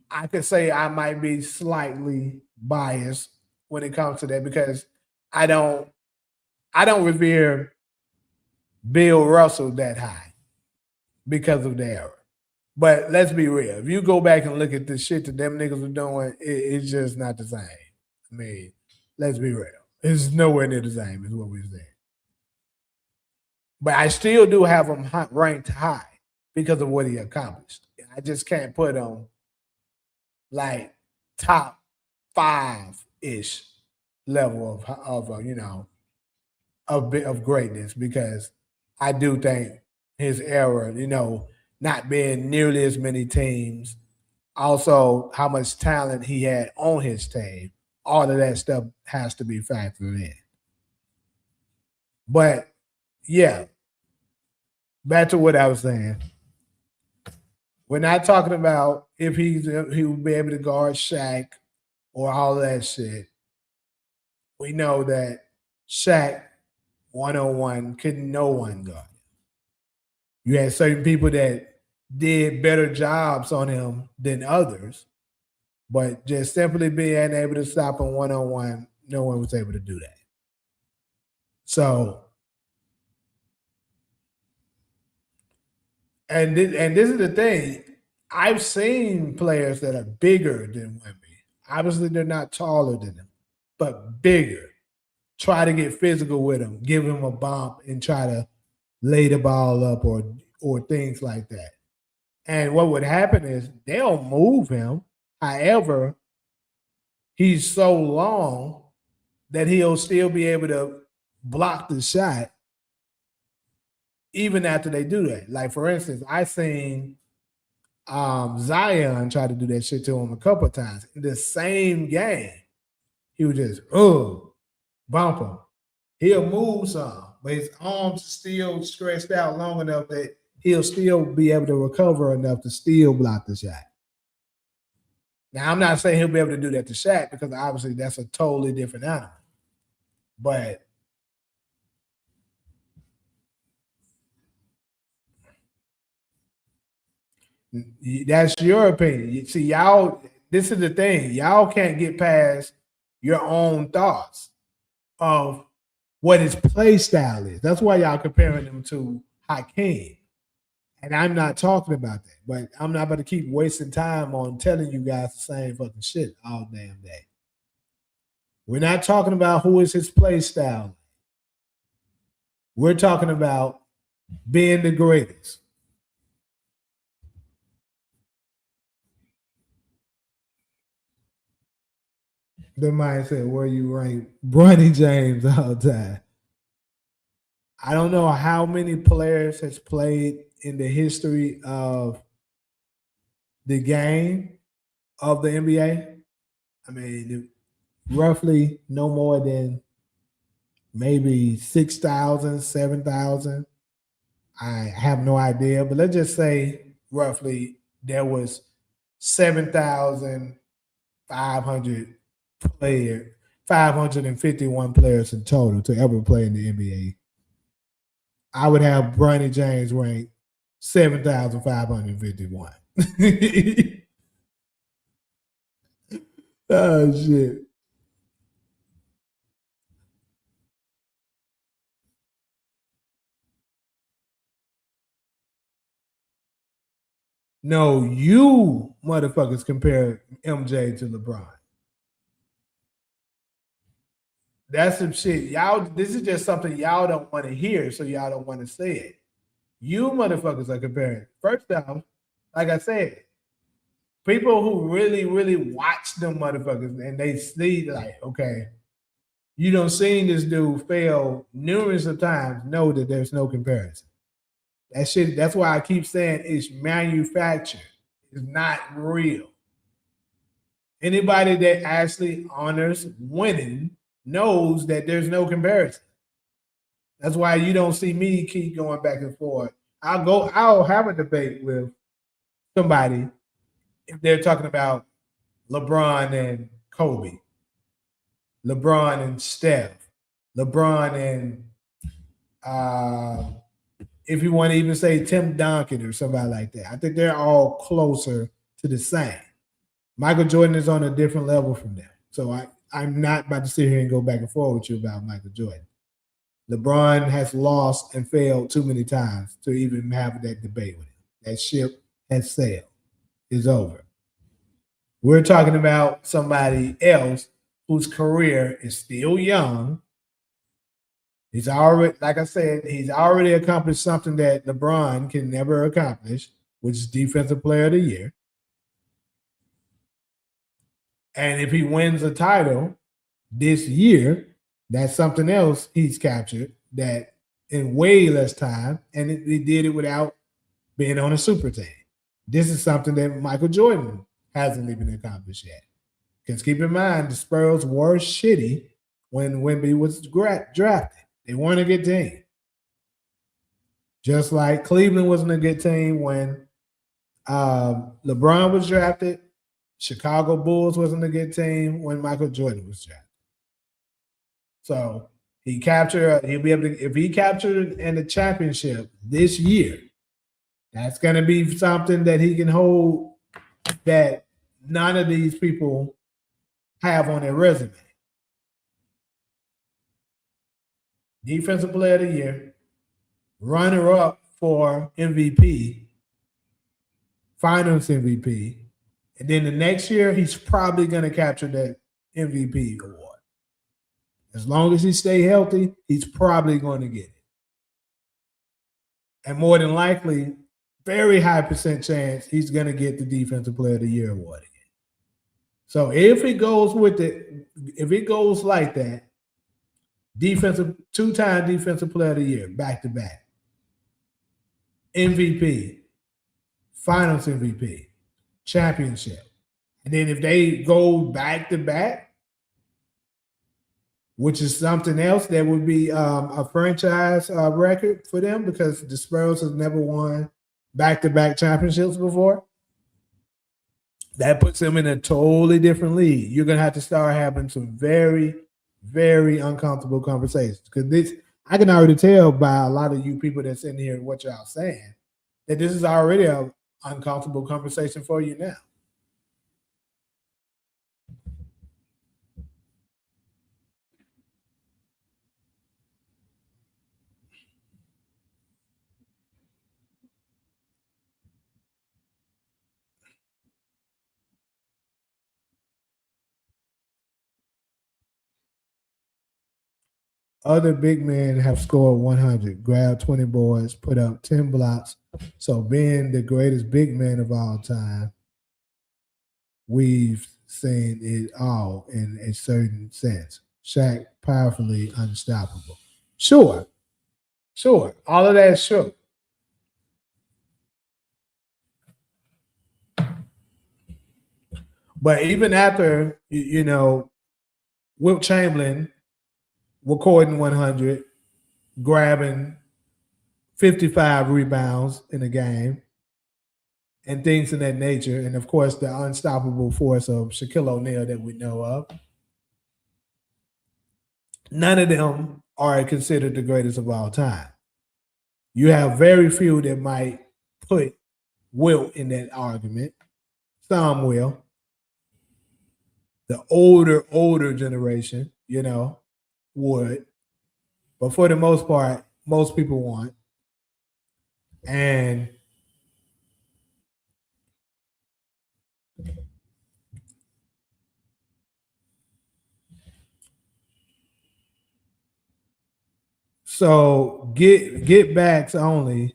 I could say I might be slightly biased when it comes to that because I don't revere Bill Russell that high because of the era. But let's be real. If you go back and look at the shit that them niggas were doing, it's just not the same. I mean, let's be real. It's nowhere near the same, is what we're saying. But I still do have him ranked high because of what he accomplished. I just can't put him like top 5-ish level of greatness because I do think his era, not being nearly as many teams, also how much talent he had on his team, all of that stuff has to be factored in. But yeah, back to what I was saying. We're not talking about if he will be able to guard Shaq or all that shit. We know that Shaq 101 couldn't no one guard him. You had certain people that did better jobs on him than others, but just simply being able to stop him 1-on-1, no one was able to do that. So, and this is the thing. I've seen players that are bigger than Wemby. Obviously, they're not taller than him, but bigger. Try to get physical with him, give him a bump, and try to lay the ball up or things like that. And what would happen is they'll move him. However, he's so long that he'll still be able to block the shot even after they do that. Like, for instance, I seen Zion try to do that shit to him a couple of times. In the same game, he would just, bump him. He'll move some, but his arms are still stretched out long enough that he'll still be able to recover enough to still block the shot. Now, I'm not saying he'll be able to do that to Shaq because obviously that's a totally different animal. But that's your opinion. See, y'all, this is the thing. Y'all can't get past your own thoughts of what his play style is. That's why y'all comparing him to Hakeem. And I'm not talking about that. But I'm not going to keep wasting time on telling you guys the same fucking shit all damn day. We're not talking about who is his play style. We're talking about being the greatest. The mindset where you rank Bronny James all the time. I don't know how many players has played in the history of the game of the NBA. I mean, roughly no more than maybe 6,000, 7,000. I have no idea, but let's just say roughly there was 7,500 players, 551 players in total to ever play in the NBA. I would have Bronny James ranked 7,551. Oh shit. No, you motherfuckers compare MJ to LeBron. That's some shit. Y'all, this is just something y'all don't want to hear, so y'all don't want to say it. You motherfuckers are comparing. First off, like I said, people who really, really watch them motherfuckers and they see like, okay, you don't seen this dude fail numerous of times, know that there's no comparison. That shit, that's why I keep saying it's manufactured. It's not real. Anybody that actually honors winning knows that there's no comparison. That's why you don't see me keep going back and forth. I'll have a debate with somebody if they're talking about LeBron and Kobe, LeBron and Steph, LeBron and if you want to even say Tim Duncan or somebody like that. I think they're all closer to the same. Michael Jordan is on a different level from them. So I'm not about to sit here and go back and forth with you about Michael Jordan. LeBron has lost and failed too many times to even have that debate with him. That ship has sailed. It's over. We're talking about somebody else whose career is still young. He's already, like I said, he's already accomplished something that LeBron can never accomplish, which is Defensive Player of the Year. And if he wins a title this year, that's something else he's captured that in way less time, and he did it without being on a super team. This is something that Michael Jordan hasn't even accomplished yet. Because keep in mind, the Spurs were shitty when Wemby was drafted. They weren't a good team. Just like Cleveland wasn't a good team when LeBron was drafted. Chicago Bulls wasn't a good team when Michael Jordan was drafted. So he'll be able to, if he captured in the championship this year, that's going to be something that he can hold that none of these people have on their resume. Defensive Player of the Year, runner-up for MVP, Finals MVP, and then the next year he's probably going to capture that MVP award. As long as he stay healthy, he's probably going to get it. And more than likely, very high percent chance he's going to get the Defensive Player of the Year award again. So if it goes with it, if it goes like that, two-time Defensive Player of the Year, back-to-back, MVP, Finals MVP, championship. And then if they go back-to-back, which is something else that would be a franchise record for them because the Spurs have never won back-to-back championships before. That puts them in a totally different league. You're going to have to start having some very, very uncomfortable conversations because this, I can already tell by a lot of you people that's in here what y'all saying that this is already an uncomfortable conversation for you now. Other big men have scored 100, grabbed 20 boards, put up 10 blocks. So being the greatest big man of all time, we've seen it all in a certain sense. Shaq, powerfully unstoppable. Sure. All of that, sure. But even after, Wilt Chamberlain recording 100, grabbing 55 rebounds in a game, and things of that nature, and of course the unstoppable force of Shaquille O'Neal that we know of, none of them are considered the greatest of all time. You have very few that might put Wilt in that argument. Some will. The older generation, would. But for the most part, most people want. And so get backs only.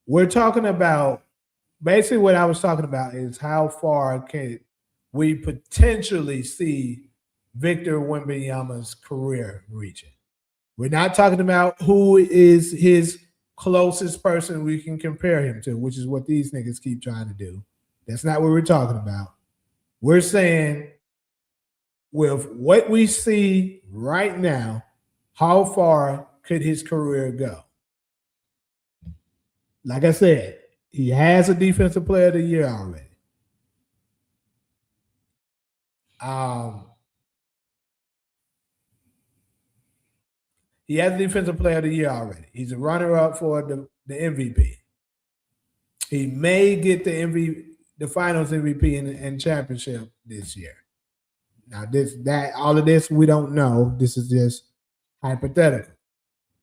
We're talking about basically what I was talking about is how far can we potentially see Victor Wembanyama's career reaching. We're not talking about who is his closest person we can compare him to, which is what these niggas keep trying to do. That's not what we're talking about. We're saying with what we see right now, how far could his career go? Like I said, he has a Defensive Player of the Year already. He has a Defensive Player of the Year already. He's a runner-up for the MVP. He may get the Finals MVP and championship this year. Now, all of this we don't know. This is just hypothetical.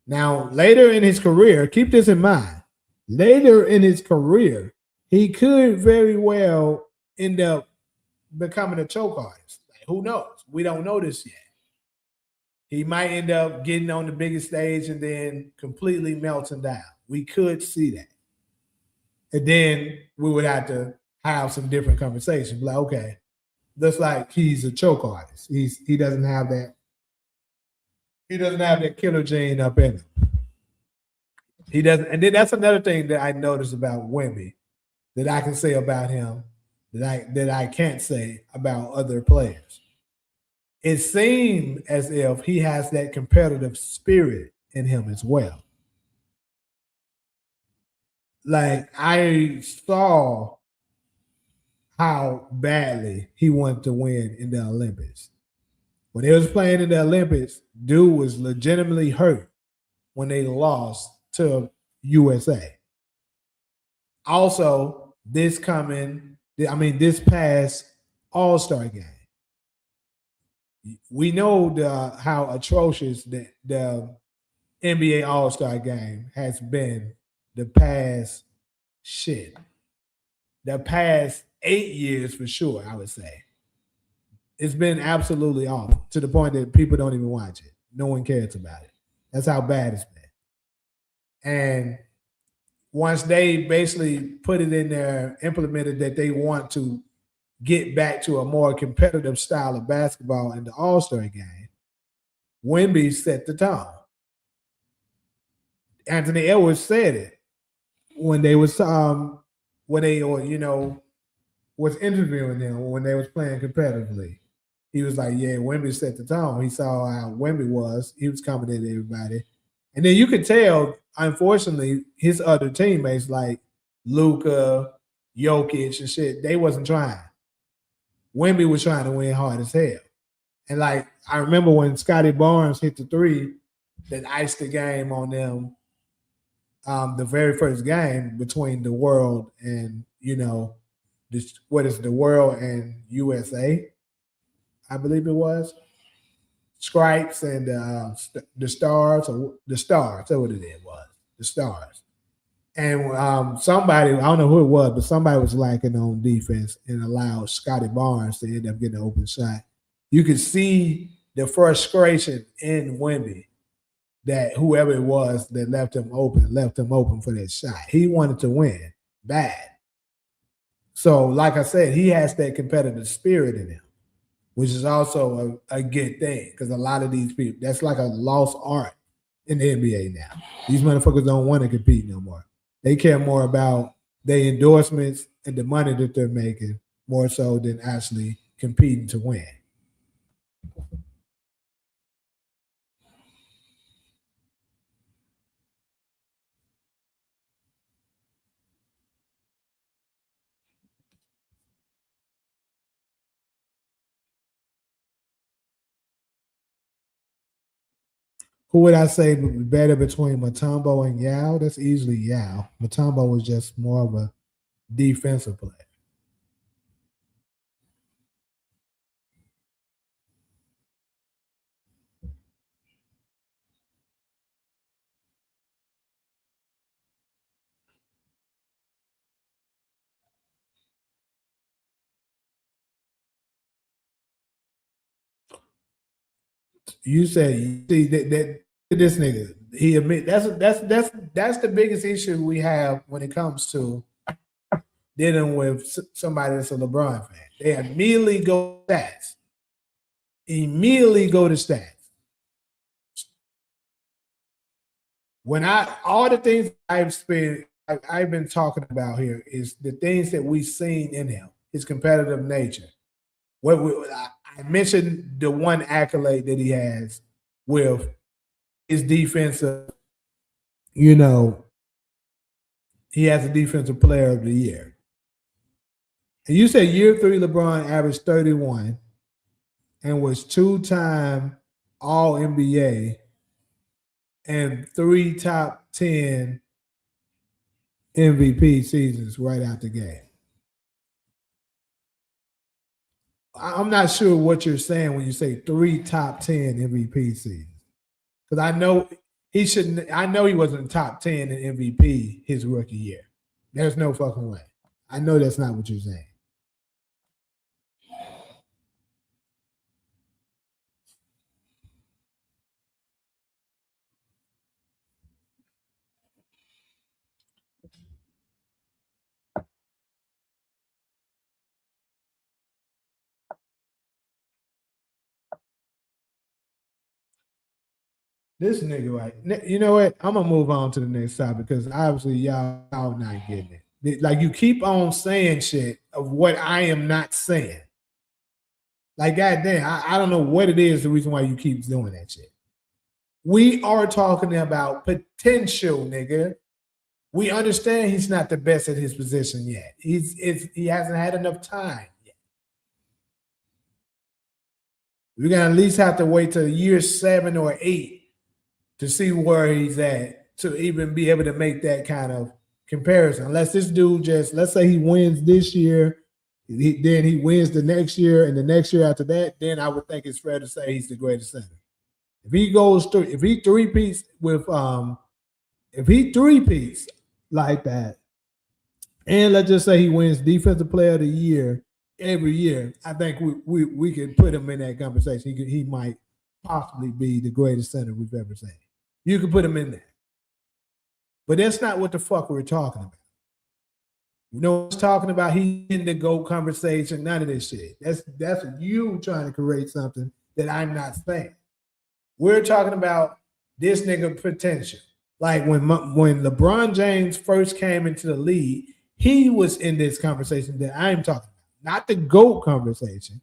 Now, later in his career, keep this in mind. Later in his career, he could very well end up becoming a choke artist. Like, who knows? We don't know this yet. He might end up getting on the biggest stage and then completely melting down. We could see that. And then we would have to have some different conversations. Like, okay, looks like he's a choke artist. He doesn't have that. He doesn't have that killer gene up in him. He doesn't. And then that's another thing that I noticed about Wemby that I can say about him that I can't say about other players. It seems as if he has that competitive spirit in him as well. Like, I saw how badly he wanted to win in the Olympics. When they was playing in the Olympics, dude was legitimately hurt when they lost to USA. Also, this past All-Star game, we know how atrocious the NBA All-Star game has been the past 8 years for sure, I would say. It's been absolutely awful to the point that people don't even watch it. No one cares about it. That's how bad it's been. And once they basically put it in there, implemented that they want to get back to a more competitive style of basketball in the All-Star game, Wemby set the tone. Anthony Edwards said it when they was was interviewing him when they was playing competitively. he was like, yeah, Wemby set the tone. He saw how Wemby was. He was coming at everybody. And then you could tell, unfortunately, his other teammates like Luka, Jokic and shit, they wasn't trying. Wemby was trying to win hard as hell. And like I remember when Scotty Barnes hit the three that iced the game on them, the very first game between the World and, what is the World and USA, I believe it was. Stripes and the Stars, or the Stars, that's what it was, the Stars. And somebody, I don't know who it was, but somebody was lacking on defense and allowed Scotty Barnes to end up getting an open shot. You could see the frustration in Wemby that whoever it was that left him open for that shot. He wanted to win bad. So, like I said, he has that competitive spirit in him, which is also a good thing because a lot of these people, that's like a lost art in the NBA now. These motherfuckers don't want to compete no more. They care more about their endorsements and the money that they're making more so than actually competing to win. Who would I say would be better between Mutombo and Yao? That's easily Yao. Mutombo was just more of a defensive player. You said you see that this nigga, he admit that's the biggest issue we have when it comes to dealing with somebody that's a LeBron fan. They immediately go to stats. Immediately go to stats. When all the things I've been talking about here is the things that we've seen in him, his competitive nature. I mentioned the one accolade that he has with his defensive, he has a defensive player of the year. And you said year 3 LeBron averaged 31 and was 2-time All NBA and 3 top 10 MVP seasons right out the gate. I'm not sure what you're saying when you say 3 top 10 MVP seasons. Because I know he wasn't top 10 in MVP his rookie year. There's no fucking way. I know that's not what you're saying. This nigga, right? You know what? I'm gonna move on to the next topic because obviously y'all not getting it. Like you keep on saying shit of what I am not saying. Like goddamn, I don't know what it is. The reason why you keep doing that shit. We are talking about potential, nigga. We understand he's not the best at his position yet. He hasn't had enough time yet. We're gonna at least have to wait till year 7 or 8 to see where he's at to even be able to make that kind of comparison. Unless this dude let's say he wins this year, then he wins the next year, and the next year after that, then I would think it's fair to say he's the greatest center. If he three-peats like that, and let's just say he wins Defensive Player of the Year every year, I think we could put him in that conversation. He might possibly be the greatest center we've ever seen. You could put him in there. But that's not what the fuck we're talking about. It's talking about he in the GOAT conversation, none of this shit. That's you trying to create something that I'm not saying. We're talking about this nigga potential. Like when LeBron James first came into the league, he was in this conversation that I'm talking about. Not the GOAT conversation,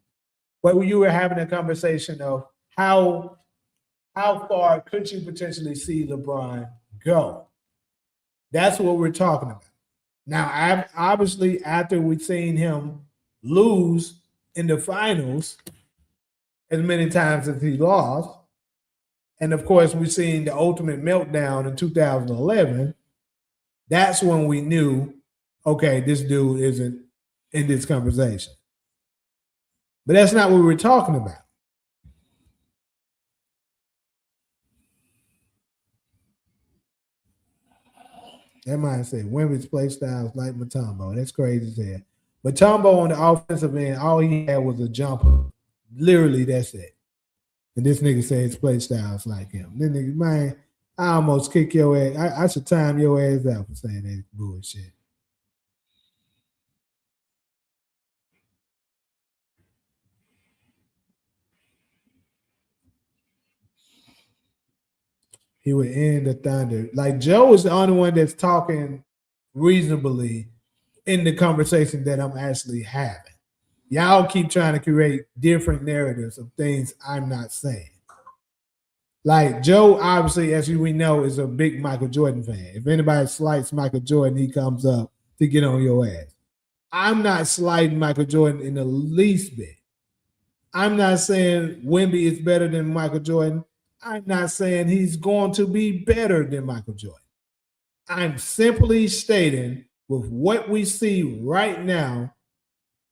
But you were having a conversation of how far could you potentially see LeBron go? That's what we're talking about. Now, obviously, after we've seen him lose in the finals as many times as he lost, and of course, we've seen the ultimate meltdown in 2011, that's when we knew, okay, this dude isn't in this conversation. But that's not what we're talking about. That might say Wemby's play styles like Mutombo. That's crazy as hell. Mutombo on the offensive end, all he had was a jumper. Literally, that's it. And this nigga said his play styles like him. Then nigga, man, I almost kick your ass. I should time your ass out for saying that bullshit. He would end the Thunder. Like Joe is the only one that's talking reasonably in the conversation that I'm actually having. Y'all keep trying to create different narratives of things I'm not saying. Like Joe, obviously, as we know, is a big Michael Jordan fan. If anybody slights Michael Jordan, he comes up to get on your ass. I'm not slighting Michael Jordan in the least bit. I'm not saying Wemby is better than Michael Jordan. I'm not saying he's going to be better than Michael Jordan. I'm simply stating with what we see right now,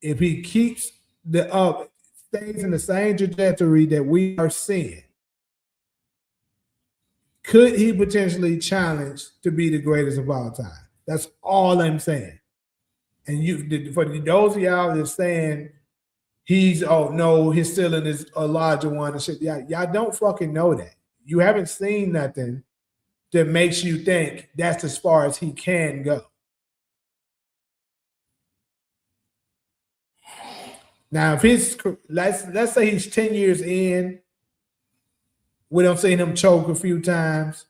if he keeps stays in the same trajectory that we are seeing, could he potentially challenge to be the greatest of all time? That's all I'm saying. And for those of y'all that's saying he's his ceiling is a larger one and shit, y'all don't fucking know that. You haven't seen nothing that makes you think that's as far as he can go. Now, if he's let's say he's 10 years in, we don't see him choke a few times.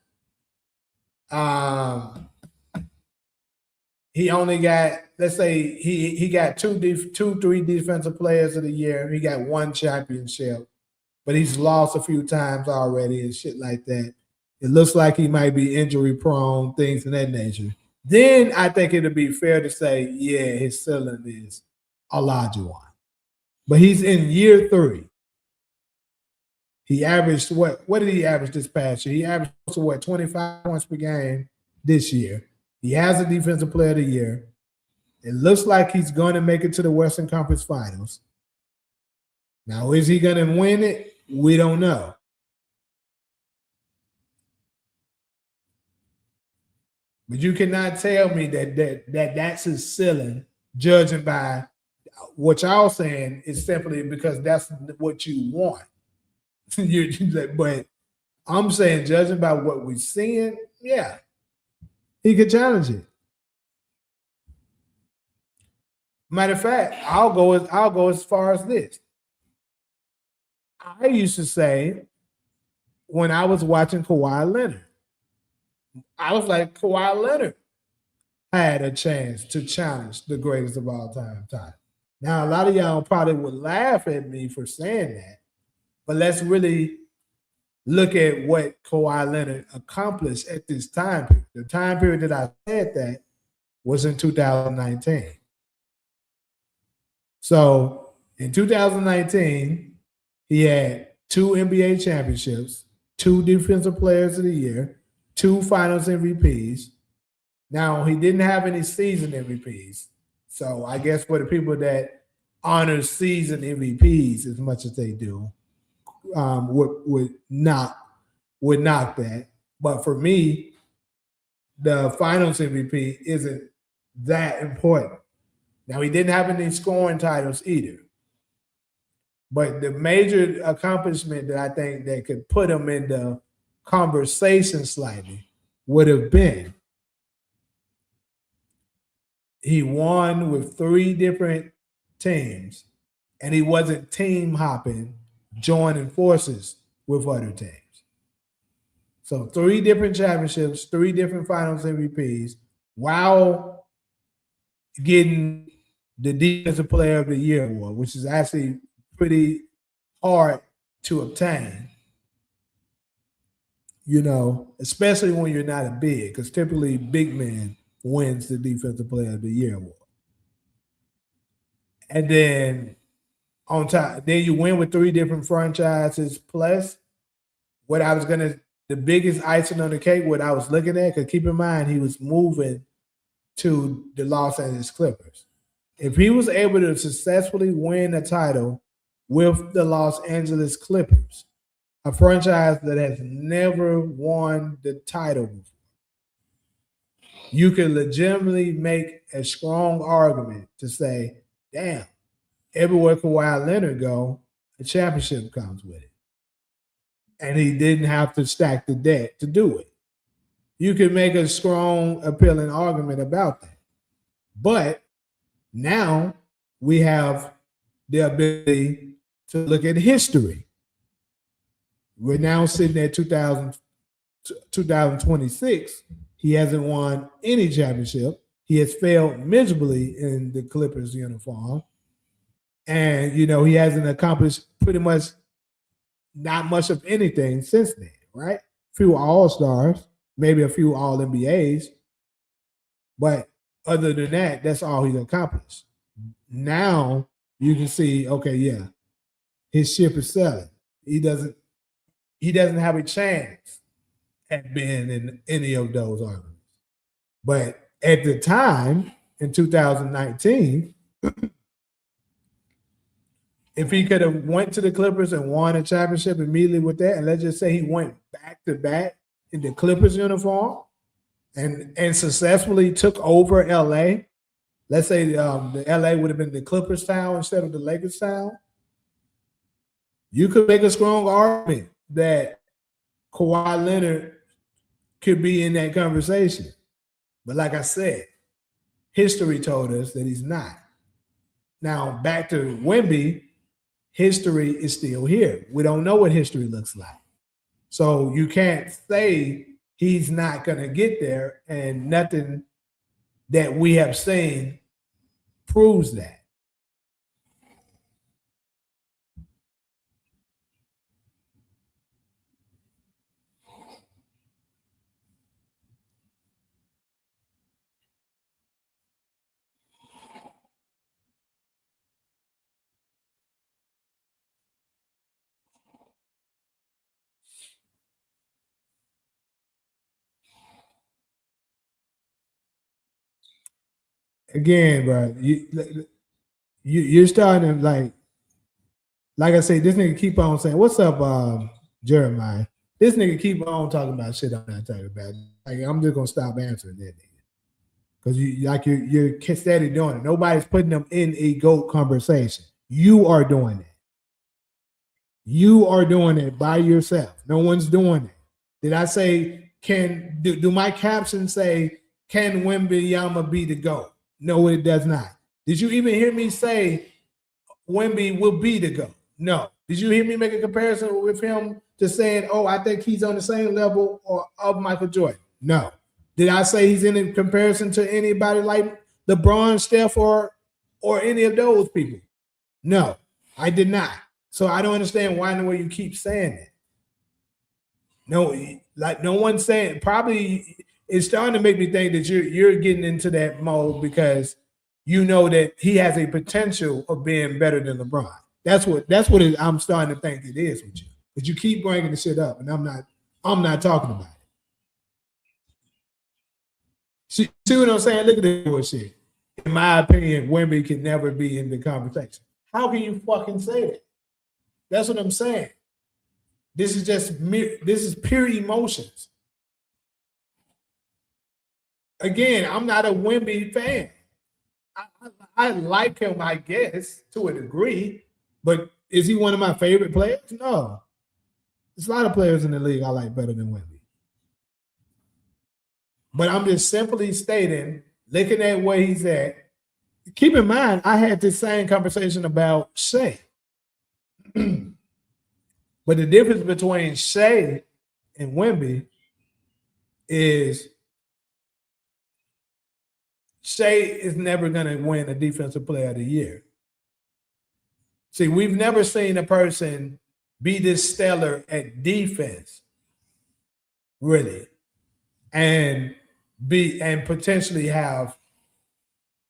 He only got, let's say he got three defensive players of the year. He got one championship, but he's lost a few times already and shit like that. It looks like he might be injury prone, things of that nature. Then I think it'd be fair to say, yeah, his ceiling is a larger one. But he's in year 3. He averaged what did he average this past year? He averaged 25 points per game this year. He has a defensive player of the year. It looks like he's going to make it to the Western Conference Finals. Now, is he going to win it? We don't know. But you cannot tell me that's his ceiling, judging by what y'all saying is simply because that's what you want. But I'm saying, judging by what we're seeing, yeah, he could challenge it. Matter of fact, I'll go as far as this. I used to say when I was watching Kawhi Leonard, I was like, Kawhi Leonard had a chance to challenge the greatest of all time. Now, a lot of y'all probably would laugh at me for saying that, but let's really look at what Kawhi Leonard accomplished at this time period. The time period that I said that was in 2019. So in 2019, he had 2 NBA championships, 2 defensive players of the year, 2 finals MVPs. Now, he didn't have any season MVPs. So I guess for the people that honor season MVPs as much as they do, would knock that. But for me, the finals MVP isn't that important. Now, he didn't have any scoring titles either. But the major accomplishment that I think that could put him in the conversation slightly would have been he won with 3 different teams, and he wasn't team hopping, joining forces with other teams. So 3 different championships, 3 different finals MVPs, while getting the defensive player of the year award, which is actually pretty hard to obtain. You know, especially when you're not a big, because typically big man wins the Defensive Player of the Year award. And then on top, then you win with 3 different franchises. Plus, what I was the biggest icing on the cake, what I was looking at, because keep in mind, he was moving to the Los Angeles Clippers. If he was able to successfully win a title with the Los Angeles Clippers, a franchise that has never won the title before, you can legitimately make a strong argument to say, damn, everywhere Kawhi Leonard go, a championship comes with it. And he didn't have to stack the deck to do it. You can make a strong, appealing argument about that. But now we have the ability to look at history. We're now sitting at 2026. He hasn't won any championship. He has failed miserably in the Clippers uniform. And, you know, he hasn't accomplished pretty much not much of anything since then, right? A few All-Stars, maybe a few All-NBAs. But other than that, that's all he's accomplished. Now you can see, okay, yeah, his ship is sailing. He doesn't have a chance at being in any of those arguments. But at the time, in 2019, if he could have went to the Clippers and won a championship immediately with that, and let's just say he went back to back in the Clippers uniform and successfully took over LA, let's say the LA would have been the Clippers town instead of the Lakers town, you could make a strong argument that Kawhi Leonard could be in that conversation. But like I said, history told us that he's not. Now, back to Wemby, history is still here. We don't know what history looks like. So you can't say he's not going to get there, and nothing that we have seen proves that. Again, bro, you're starting to like I say, this nigga keep on saying, "What's up, Jeremiah?" This nigga keep on talking about shit I'm not talking about. Like, I'm just gonna stop answering that nigga because you're steady doing it. Nobody's putting them in a GOAT conversation. You are doing it. You are doing it by yourself. No one's doing it. Did I say do my captions say can Wemby be the GOAT? No, it does not. Did you even hear me say Wemby will be the GOAT? No. Did you hear me make a comparison with him to saying, oh, I think he's on the same level of Michael Jordan? No. Did I say he's in a comparison to anybody like LeBron, Steph, or any of those people? No, I did not. So I don't understand why in the way you keep saying it. No, like no one's saying. Probably it's starting to make me think that you're getting into that mode because you know that he has a potential of being better than LeBron. That's what I'm starting to think it is with you. But you keep bringing the shit up, and I'm not talking about it. See what I'm saying? Look at this bullshit. In my opinion, Wemby can never be in the conversation. How can you fucking say that? That's what I'm saying. This is pure emotions. Again, I'm not a Wemby fan. I like him, I guess, to a degree, but is he one of my favorite players? No. There's a lot of players in the league I like better than Wemby. But I'm just simply stating, looking at where he's at. Keep in mind, I had this same conversation about Shea. But the difference between Shea and Wemby is Shea is never going to win a Defensive Player of the Year. See, we've never seen a person be this stellar at defense, really, and potentially have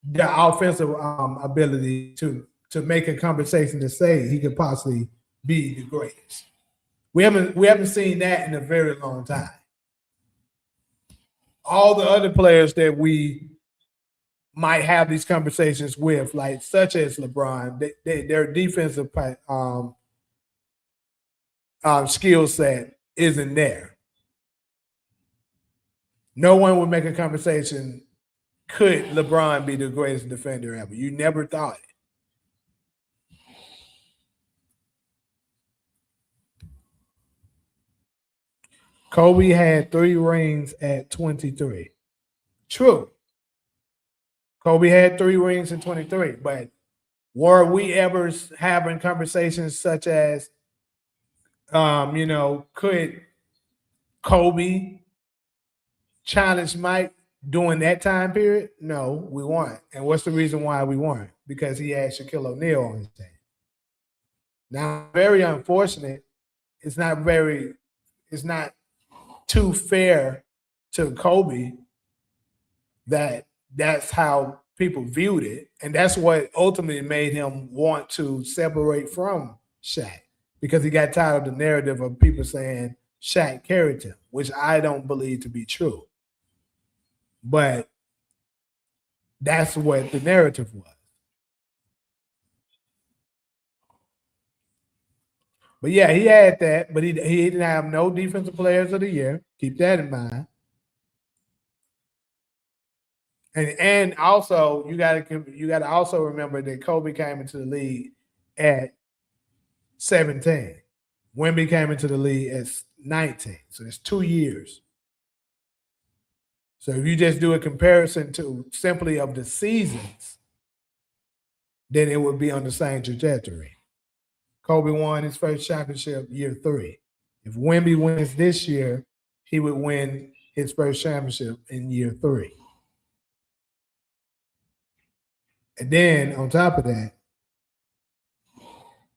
the offensive ability to make a conversation to say he could possibly be the greatest. We haven't seen that in a very long time. All the other players that we might have these conversations with, like such as LeBron, their defensive skill set isn't there. No one would make a conversation, could LeBron be the greatest defender ever? You never thought it. Kobe had 3 rings at 23. True. Kobe had 3 rings at 23, but were we ever having conversations such as, could Kobe challenge Mike during that time period? No, we weren't. And what's the reason why we weren't? Because he had Shaquille O'Neal on his team. Now, very unfortunate. It's not too fair to Kobe that that's how people viewed it. And that's what ultimately made him want to separate from Shaq, because he got tired of the narrative of people saying Shaq carried him, which I don't believe to be true. But that's what the narrative was. But yeah, he had that, but he didn't have no defensive players of the year. Keep that in mind. And also you gotta also remember that Kobe came into the league at 17. Wemby came into the league at 19. So it's 2 years. So if you just do a comparison to simply of the seasons, then it would be on the same trajectory. Kobe won his first championship year 3. If Wemby wins this year, he would win his first championship in year 3. And then on top of that,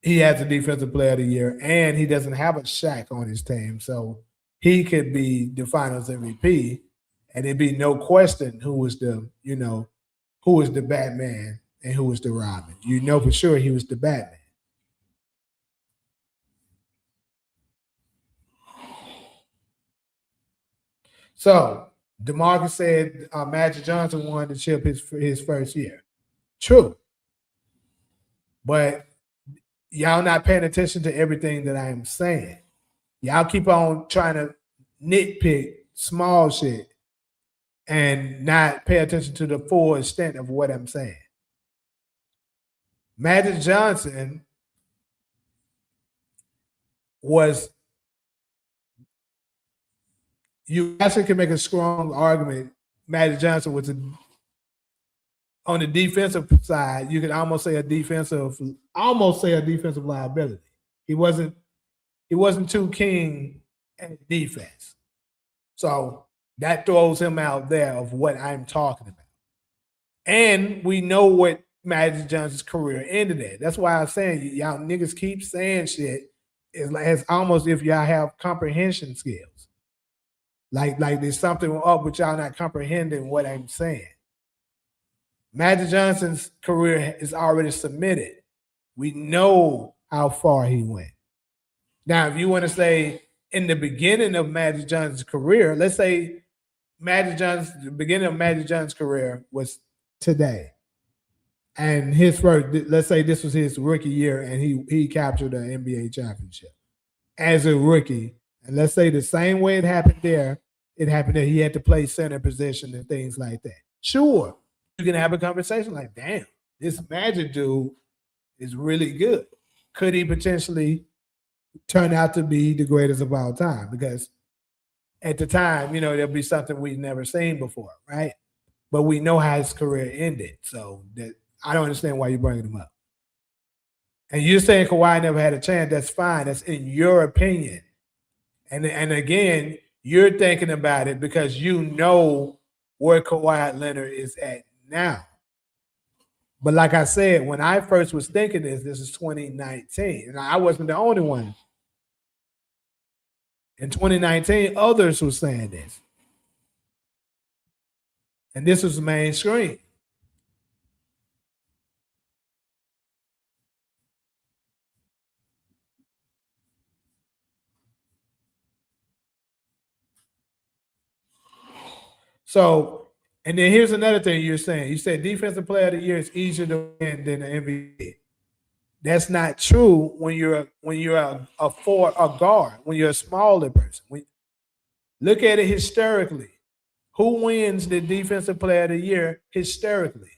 he has a defensive player of the year, and he doesn't have a Shaq on his team. So he could be the finals MVP, and it'd be no question who was the Batman and who was the Robin. You know for sure he was the Batman. So DeMarcus said Magic Johnson won the chip his first year. True. But y'all not paying attention to everything that I am saying. Y'all keep on trying to nitpick small shit and not pay attention to the full extent of what I'm saying. Magic Johnson was, you actually can make a strong argument. Magic Johnson was on the defensive side, you could almost say a defensive liability. He wasn't too keen at defense. So that throws him out there of what I'm talking about. And we know what Magic Johnson's career ended at. That's why I'm saying y'all niggas keep saying shit. It's almost if y'all have comprehension skills. Like there's something up with y'all not comprehending what I'm saying. Magic Johnson's career is already submitted. We know how far he went. Now, if you want to say in the beginning of Magic Johnson's career, let's say the beginning of Magic Johnson's career was today. And let's say this was his rookie year and he captured an NBA championship as a rookie. And let's say the same way it happened there, he had to play center position and things like that. Sure. You can have a conversation like, damn, this Magic dude is really good. Could he potentially turn out to be the greatest of all time? Because at the time, there'll be something we've never seen before, right? But we know how his career ended. So that I don't understand why you're bringing him up. And you're saying Kawhi never had a chance. That's fine. That's in your opinion. And again, you're thinking about it because you know where Kawhi Leonard is at now. But like I said, when I first was thinking this is 2019, and I wasn't the only one. In 2019, others were saying this. And this was mainstream. So, and then here's another thing you're saying. You said defensive player of the year is easier to win than the MVP. That's not true when you're a guard, when you're a smaller person. Look at it historically. Who wins the defensive player of the year historically?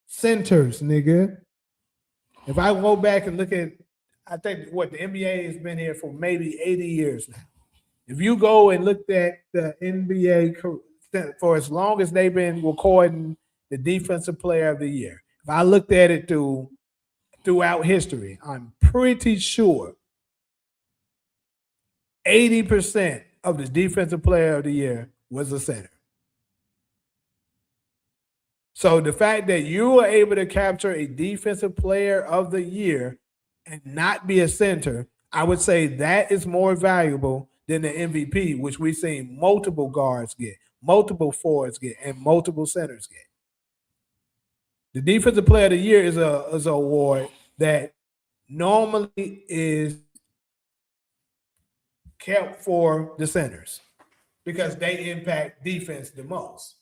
Centers, nigga. If I go back and look at, I think what the NBA has been here for maybe 80 years now. If you go and look at the NBA for as long as they've been recording the defensive player of the year, if I looked at it throughout history, I'm pretty sure 80% of the defensive player of the year was a center. So the fact that you were able to capture a defensive player of the year and not be a center, I would say that is more valuable than the MVP, which we've seen multiple guards get, multiple forwards get, and multiple centers get. The defensive player of the year is an award that normally is kept for the centers because they impact defense the most.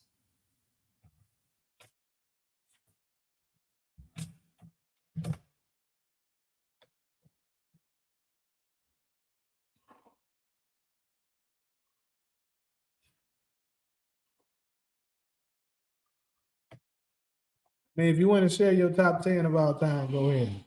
Man, if you want to share your top 10 of all time, go ahead.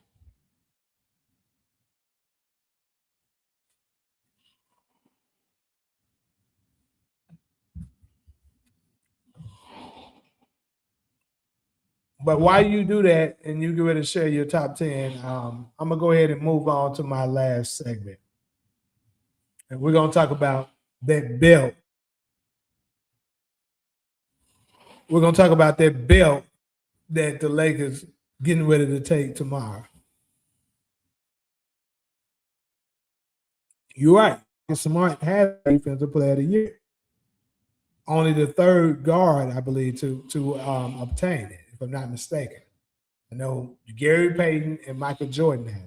But while you do that and you get ready to share your top 10, I'm going to go ahead and move on to my last segment. And we're going to talk about that belt. We're going to talk about that belt that the Lakers getting ready to take tomorrow. You're right. Smart has defensive player of the year. Only the third guard, I believe, to obtain it, if I'm not mistaken. I know Gary Payton and Michael Jordan have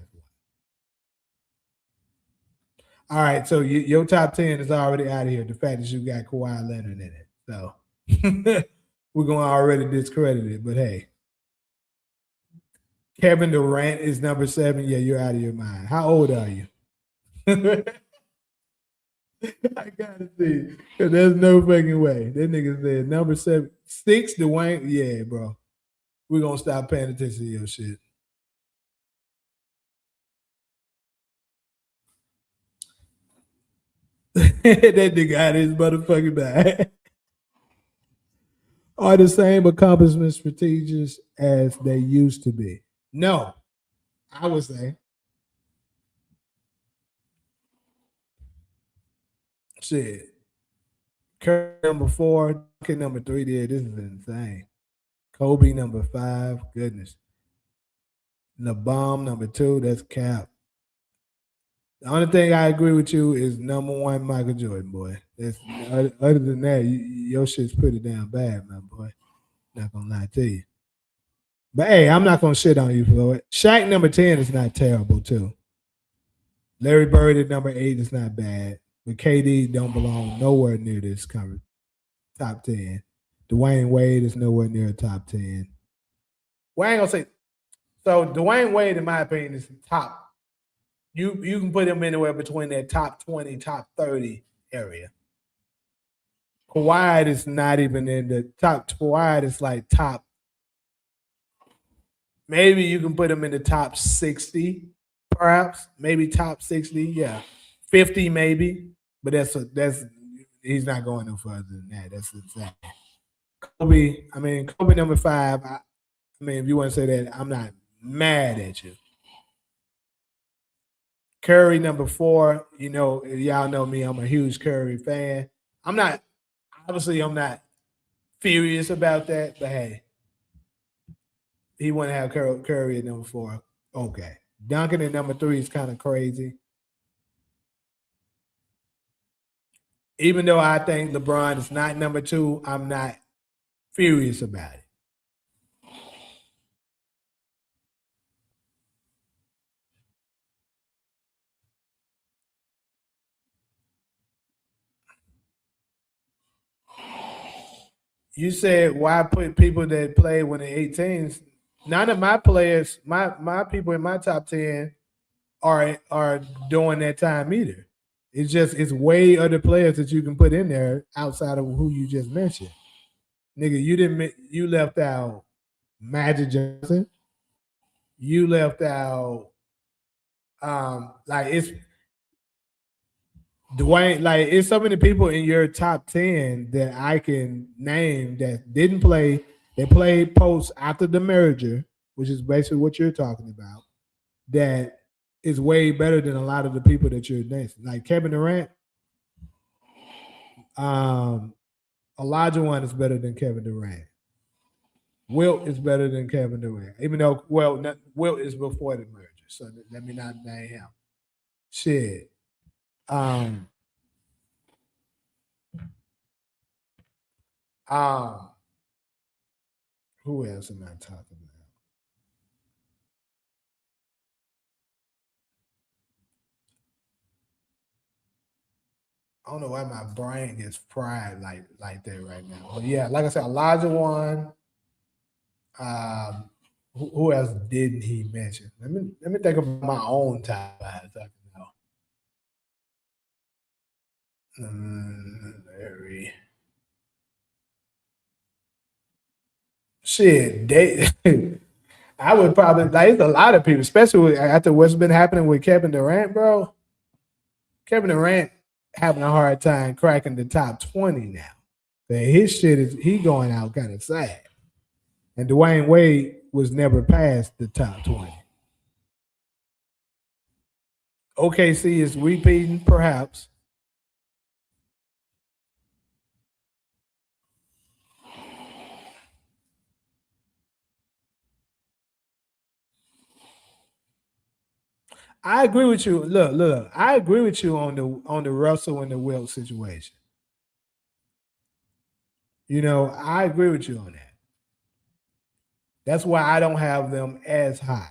one. All right, so your top 10 is already out of here. The fact that you got Kawhi Leonard in it. So we're going to already discredit it, but hey. Kevin Durant is number 7. Yeah, you're out of your mind. How old are you? I gotta see. Cause there's no fucking way. That nigga said number 7. 6, Dwayne. Yeah, bro. We're gonna stop paying attention to your shit. That nigga out of his motherfucking mind. Are the same accomplishments prestigious as they used to be? No, I would say. Shit. Curry number 4, Duncan number 3. Yeah, this is insane. Kobe number 5. Goodness. LeBron number 2. That's cap. The only thing I agree with you is number 1, Michael Jordan, boy. That's other than that, your shit's pretty damn bad, my boy. Not gonna lie to you. But hey, I'm not gonna shit on you for it. Shaq number 10 is not terrible too. Larry Bird at number 8 is not bad. But KD don't belong nowhere near this top 10. Dwayne Wade is nowhere near top 10. Well, I ain't gonna say so. Dwayne Wade, in my opinion, is top. You can put him anywhere between that top 20, top 30 area. Kawhi is not even in the top. Kawhi is like top. Maybe you can put him in the top 60, perhaps. Maybe top 60, yeah. 50 maybe. But that's he's not going no further than that. That's insane. Kobe number 5. I mean, if you want to say that, I'm not mad at you. Curry number 4. You know, y'all know me. I'm a huge Curry fan. I'm not furious about that, but hey, he wouldn't have Curry at number 4. Okay. Duncan at number 3 is kind of crazy. Even though I think LeBron is not number 2, I'm not furious about it. You said why put people that play when they're 18s? None of my players, my people in my top 10 are doing that time either. It's way other players that you can put in there outside of who you just mentioned. Nigga, you left out Magic Johnson. You left out like it's Dwayne, like it's so many people in your top 10 that I can name that didn't play. They played post after the merger, which is basically what you're talking about. That is way better than a lot of the people that you're naming. Like Kevin Durant, Elijah One is better than Kevin Durant. Wilt is better than Kevin Durant, even though Wilt is before the merger, so let me not name him. Shit. Um, who else am I talking about? I don't know why my brain gets fried like that right now. But yeah, like I said, Elijah One. Who else didn't he mention? Let me think of my own top five. So I can know. Shit, they. I would probably like it's a lot of people, especially after what's been happening with Kevin Durant, bro. Kevin Durant having a hard time cracking the top 20 now. His shit is he going out kind of sad. And Dwayne Wade was never past the top 20. OKC is repeating, perhaps. I agree with you. Look. I agree with you on the Russell and the Wilt situation. You know, I agree with you on that. That's why I don't have them as high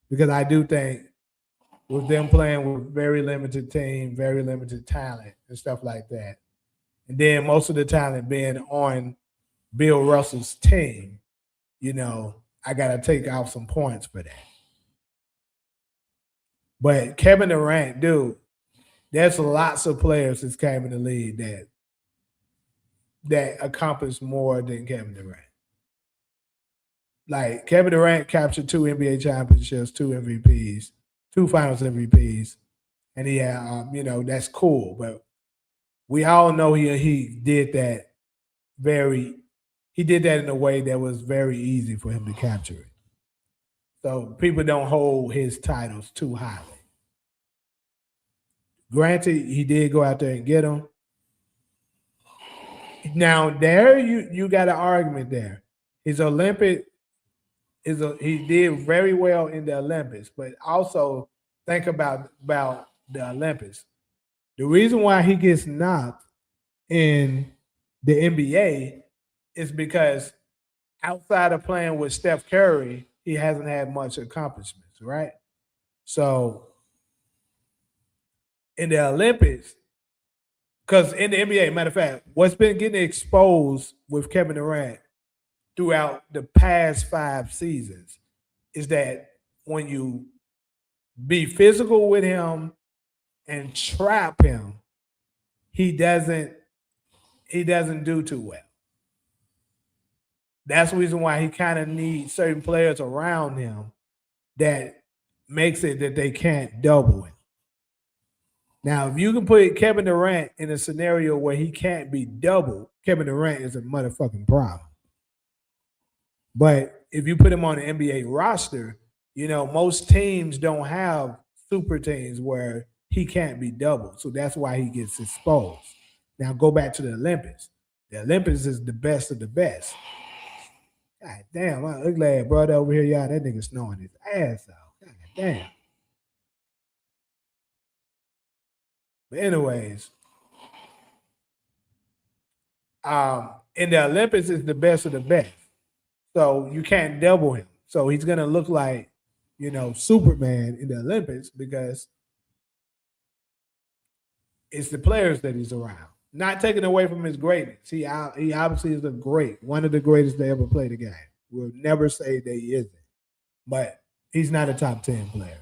because I do think with them playing with very limited team, very limited talent, and stuff like that, and then most of the talent being on Bill Russell's team, you know, I got to take out some points for that. But Kevin Durant, dude, there's lots of players that came in the league that accomplished more than Kevin Durant. Like Kevin Durant captured 2 NBA championships, 2 MVPs, 2 Finals MVPs, and he had, you know, that's cool. But we all know he did that he did that in a way that was very easy for him to capture it. So people don't hold his titles too highly. Granted, he did go out there and get them. Now there you got an argument there. His Olympic he did very well in the Olympics, but also think about the Olympics. The reason why he gets knocked in the NBA is because outside of playing with Steph Curry, he hasn't had much accomplishments, right? So in the Olympics, because in the NBA, matter of fact, what's been getting exposed with Kevin Durant throughout the past 5 seasons is that when you be physical with him and trap him, he doesn't do too well. That's the reason why he kind of needs certain players around him that makes it that they can't double him. Now, if you can put Kevin Durant in a scenario where he can't be doubled, Kevin Durant is a motherfucking problem. But if you put him on the NBA roster, you know, most teams don't have super teams where he can't be doubled. So that's why he gets exposed. Now go back to the Olympics. The Olympics is the best of the best. God damn, my ugly ass brother over here, y'all. That nigga snoring his ass off. God damn. But anyways, in the Olympics, it's the best of the best. So you can't double him. So he's gonna look like, Superman in the Olympics because it's the players that he's around. Not taking away from his greatness. He obviously is one of the greatest to ever play the game. We'll never say that he isn't, but he's not a top 10 player.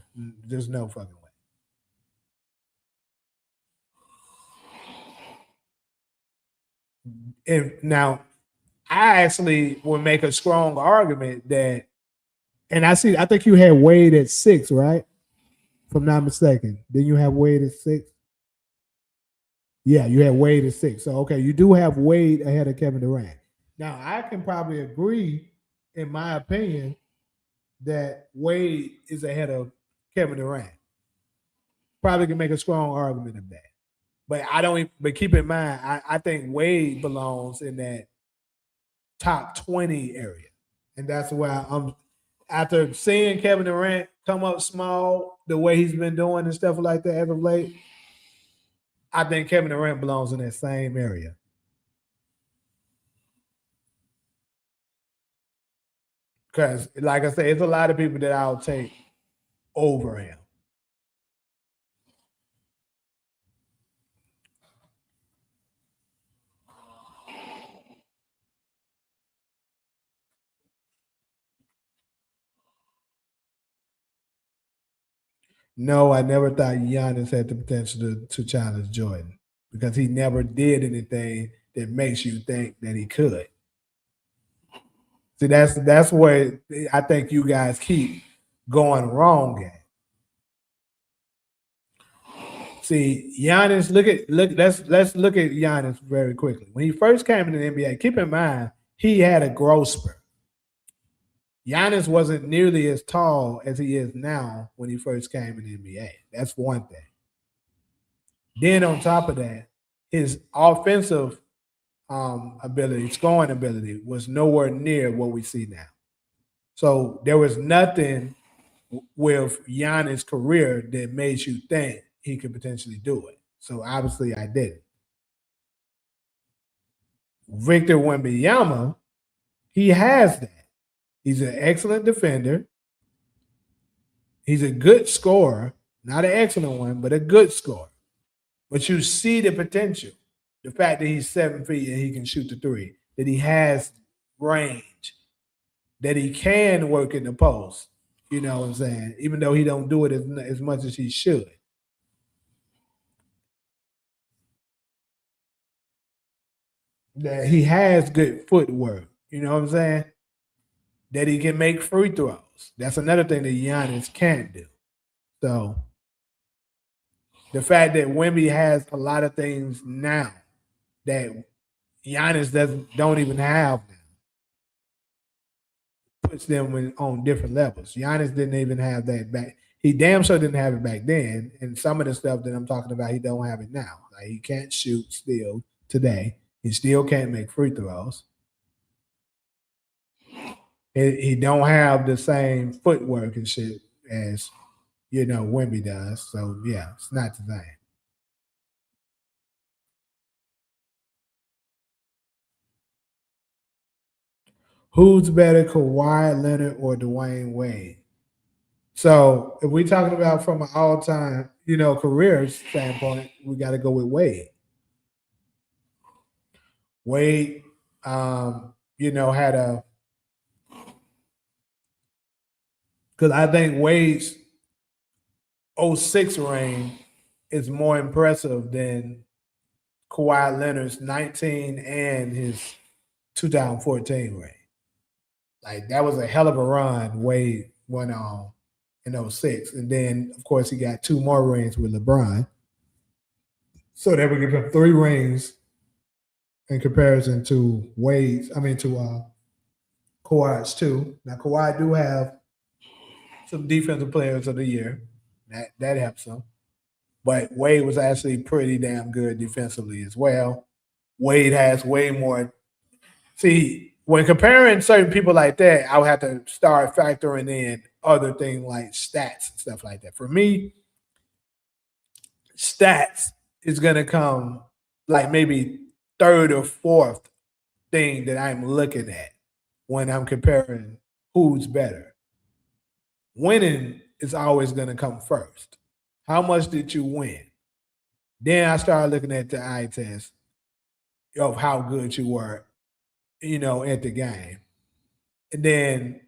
There's no fucking way. And now, I actually would make a strong argument that, and I think you had Wade at 6, right? If I'm not mistaken. Didn't you have Wade at 6? Yeah, you had Wade at 6. So, okay, you do have Wade ahead of Kevin Durant. Now, I can probably agree, in my opinion, that Wade is ahead of Kevin Durant. Probably can make a strong argument of that. But keep in mind, I think Wade belongs in that top 20 area. And that's why after seeing Kevin Durant come up small the way he's been doing and stuff like that as of late, I think Kevin Durant belongs in that same area. Because, like I said, it's a lot of people that I'll take over him. No, I never thought Giannis had the potential to challenge Jordan because he never did anything that makes you think that he could. See, that's where I think you guys keep going wrong at. See, Giannis, let's look at Giannis very quickly. When he first came into the NBA, keep in mind he had a growth spurt. Giannis wasn't nearly as tall as he is now when he first came in the NBA. That's one thing. Then on top of that, his offensive ability, scoring ability, was nowhere near what we see now. So there was nothing with Giannis' career that made you think he could potentially do it. So obviously I didn't. Victor Wembanyama, he has that. He's an excellent defender. He's a good scorer, not an excellent one, but a good scorer. But you see the potential. The fact that he's 7 feet and he can shoot the three, that he has range, that he can work in the post. You know what I'm saying? Even though he don't do it as much as he should. That he has good footwork. You know what I'm saying? That he can make free throws. That's another thing that Giannis can't do. So the fact that Wemby has a lot of things now that Giannis don't even have now puts them on different levels. Giannis didn't even have that back. He damn sure didn't have it back then. And some of the stuff that I'm talking about, he don't have it now. Like he can't shoot still today. He still can't make free throws. He don't have the same footwork and shit as Wemby does. So yeah, it's not the same. Who's better, Kawhi Leonard or Dwayne Wade? So if we're talking about from an all-time, career standpoint, we got to go with Wade. Wade, had a because I think Wade's 06 reign is more impressive than Kawhi Leonard's 19 and his 2014 reign. Like that was a hell of a run Wade went on in 06. And then, of course, he got 2 more rings with LeBron. So that would give him 3 rings in comparison to Kawhi's 2. Now, Kawhi do have some defensive players of the year. That helps him. But Wade was actually pretty damn good defensively as well. Wade has way more. See, when comparing certain people like that, I would have to start factoring in other things like stats and stuff like that. For me, stats is gonna come like maybe third or fourth thing that I'm looking at when I'm comparing who's better. Winning is always gonna come first. How much did you win? Then I started looking at the eye test of how good you were, at the game. And then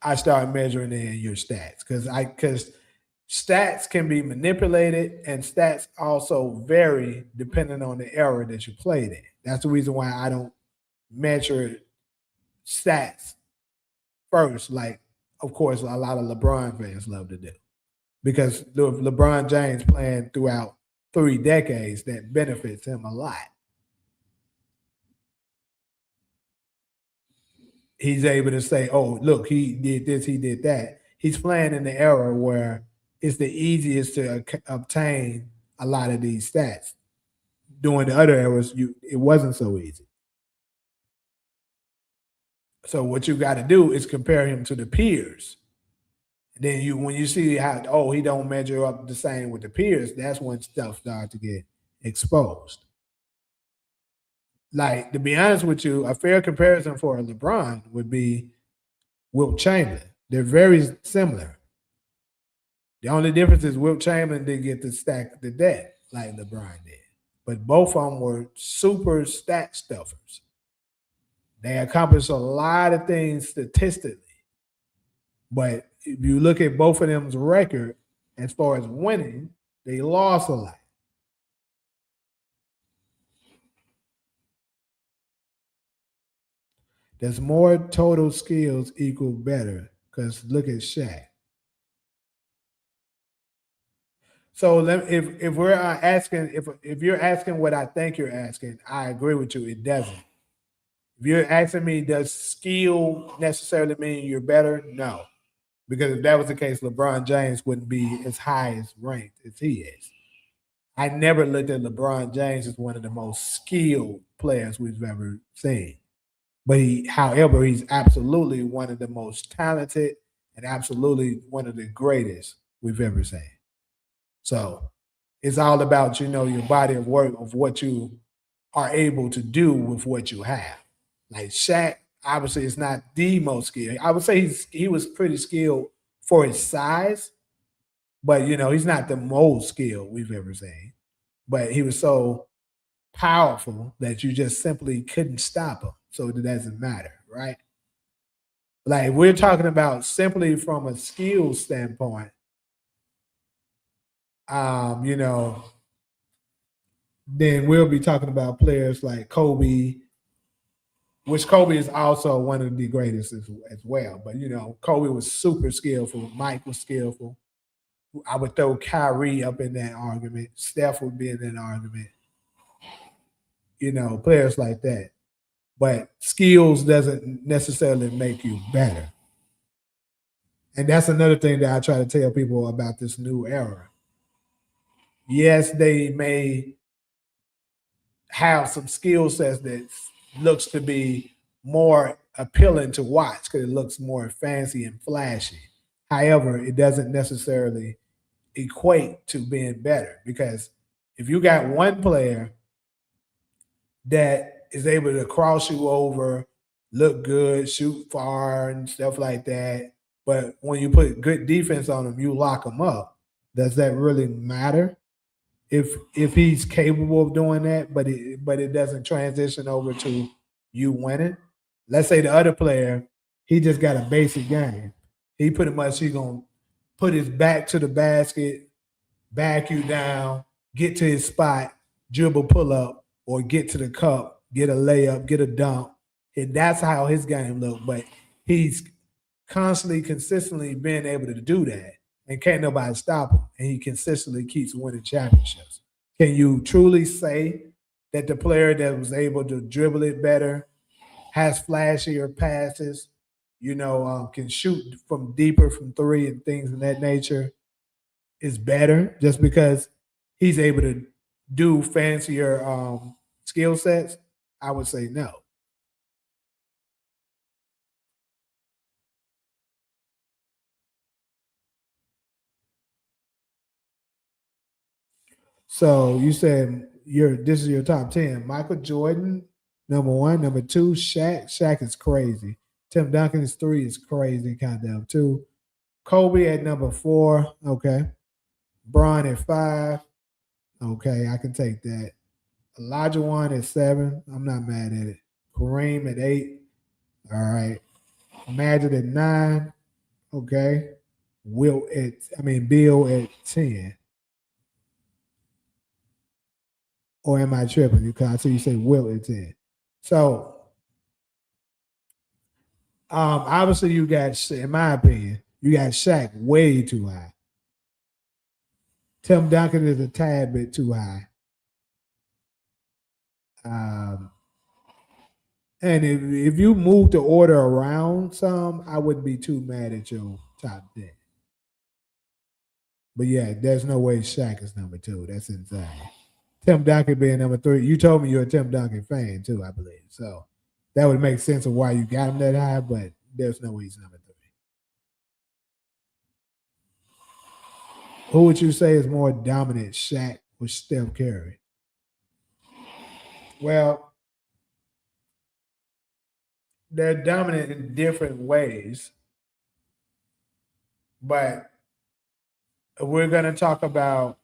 I started measuring in your stats because stats can be manipulated and stats also vary depending on the era that you played in. That's the reason why I don't measure stats first, like of course a lot of LeBron fans love to do. Because LeBron James playing throughout 3 decades, that benefits him a lot. He's able to say, oh, look, he did this, he did that. He's playing in the era where it's the easiest to obtain a lot of these stats. During the other eras, it wasn't so easy. So what you got to do is compare him to the peers. Then when you see how he don't measure up the same with the peers, that's when stuff starts to get exposed. Like, to be honest with you, a fair comparison for LeBron would be Wilt Chamberlain. They're very similar. The only difference is Wilt Chamberlain didn't get to stack the deck like LeBron did. But both of them were super stat stuffers. They accomplished a lot of things statistically. But if you look at both of them's record, as far as winning, they lost a lot. Does more total skills equal better? Because look at Shaq. So if we're asking, if you're asking what I think you're asking, I agree with you. It doesn't. If you're asking me, does skill necessarily mean you're better? No, because if that was the case, LeBron James wouldn't be as high as ranked as he is. I never looked at LeBron James as one of the most skilled players we've ever seen. But however, he's absolutely one of the most talented and absolutely one of the greatest we've ever seen. So it's all about, your body of work of what you are able to do with what you have. Like Shaq, obviously, is not the most skilled. I would say he was pretty skilled for his size, but he's not the most skilled we've ever seen. But he was so powerful that you just simply couldn't stop him. So it doesn't matter, right? Like, we're talking about simply from a skill standpoint. Then we'll be talking about players like Kobe, which Kobe is also one of the greatest as well. But Kobe was super skillful. Mike was skillful. I would throw Kyrie up in that argument. Steph would be in that argument. Players like that. But skills doesn't necessarily make you better. And that's another thing that I try to tell people about this new era. Yes, they may have some skill sets that looks to be more appealing to watch because it looks more fancy and flashy. However, it doesn't necessarily equate to being better, because if you got one player that is able to cross you over, look good, shoot far, and stuff like that, but when you put good defense on him, you lock him up, does that really matter? If he's capable of doing that, but it doesn't transition over to you winning. Let's say the other player, he just got a basic game. He pretty much, he's gonna put his back to the basket, back you down, get to his spot, dribble, pull up, or get to the cup, get a layup, get a dunk. And that's how his game looked. But he's constantly, consistently being able to do that. And can't nobody stop him. And he consistently keeps winning championships. Can you truly say that the player that was able to dribble it better, has flashier passes, can shoot from deeper from 3 and things of that nature, is better just because he's able to do fancier skill sets? I would say no. So you said this is your top 10. Michael Jordan, number 1. Number 2, Shaq. Shaq is crazy. Tim Duncan is 3, is crazy, kind of too. Kobe at number 4. Okay. Bron at 5. Okay, I can take that. Elijah Wan at 7. I'm not mad at it. Kareem at 8. All right. Magic at 9. Okay. Bill at 10. Or am I tripping? Because I see you say Will at 10. So obviously you got, in my opinion, you got Shaq way too high. Tim Duncan is a tad bit too high. And if you move the order around some, I wouldn't be too mad at your top 10. But yeah, there's no way Shaq is number 2. That's insane. Tim Duncan being number 3. You told me you're a Tim Duncan fan too, I believe. So that would make sense of why you got him that high, but there's no way he's number 3. Who would you say is more dominant, Shaq or Steph Curry? Well, they're dominant in different ways. But we're going to talk about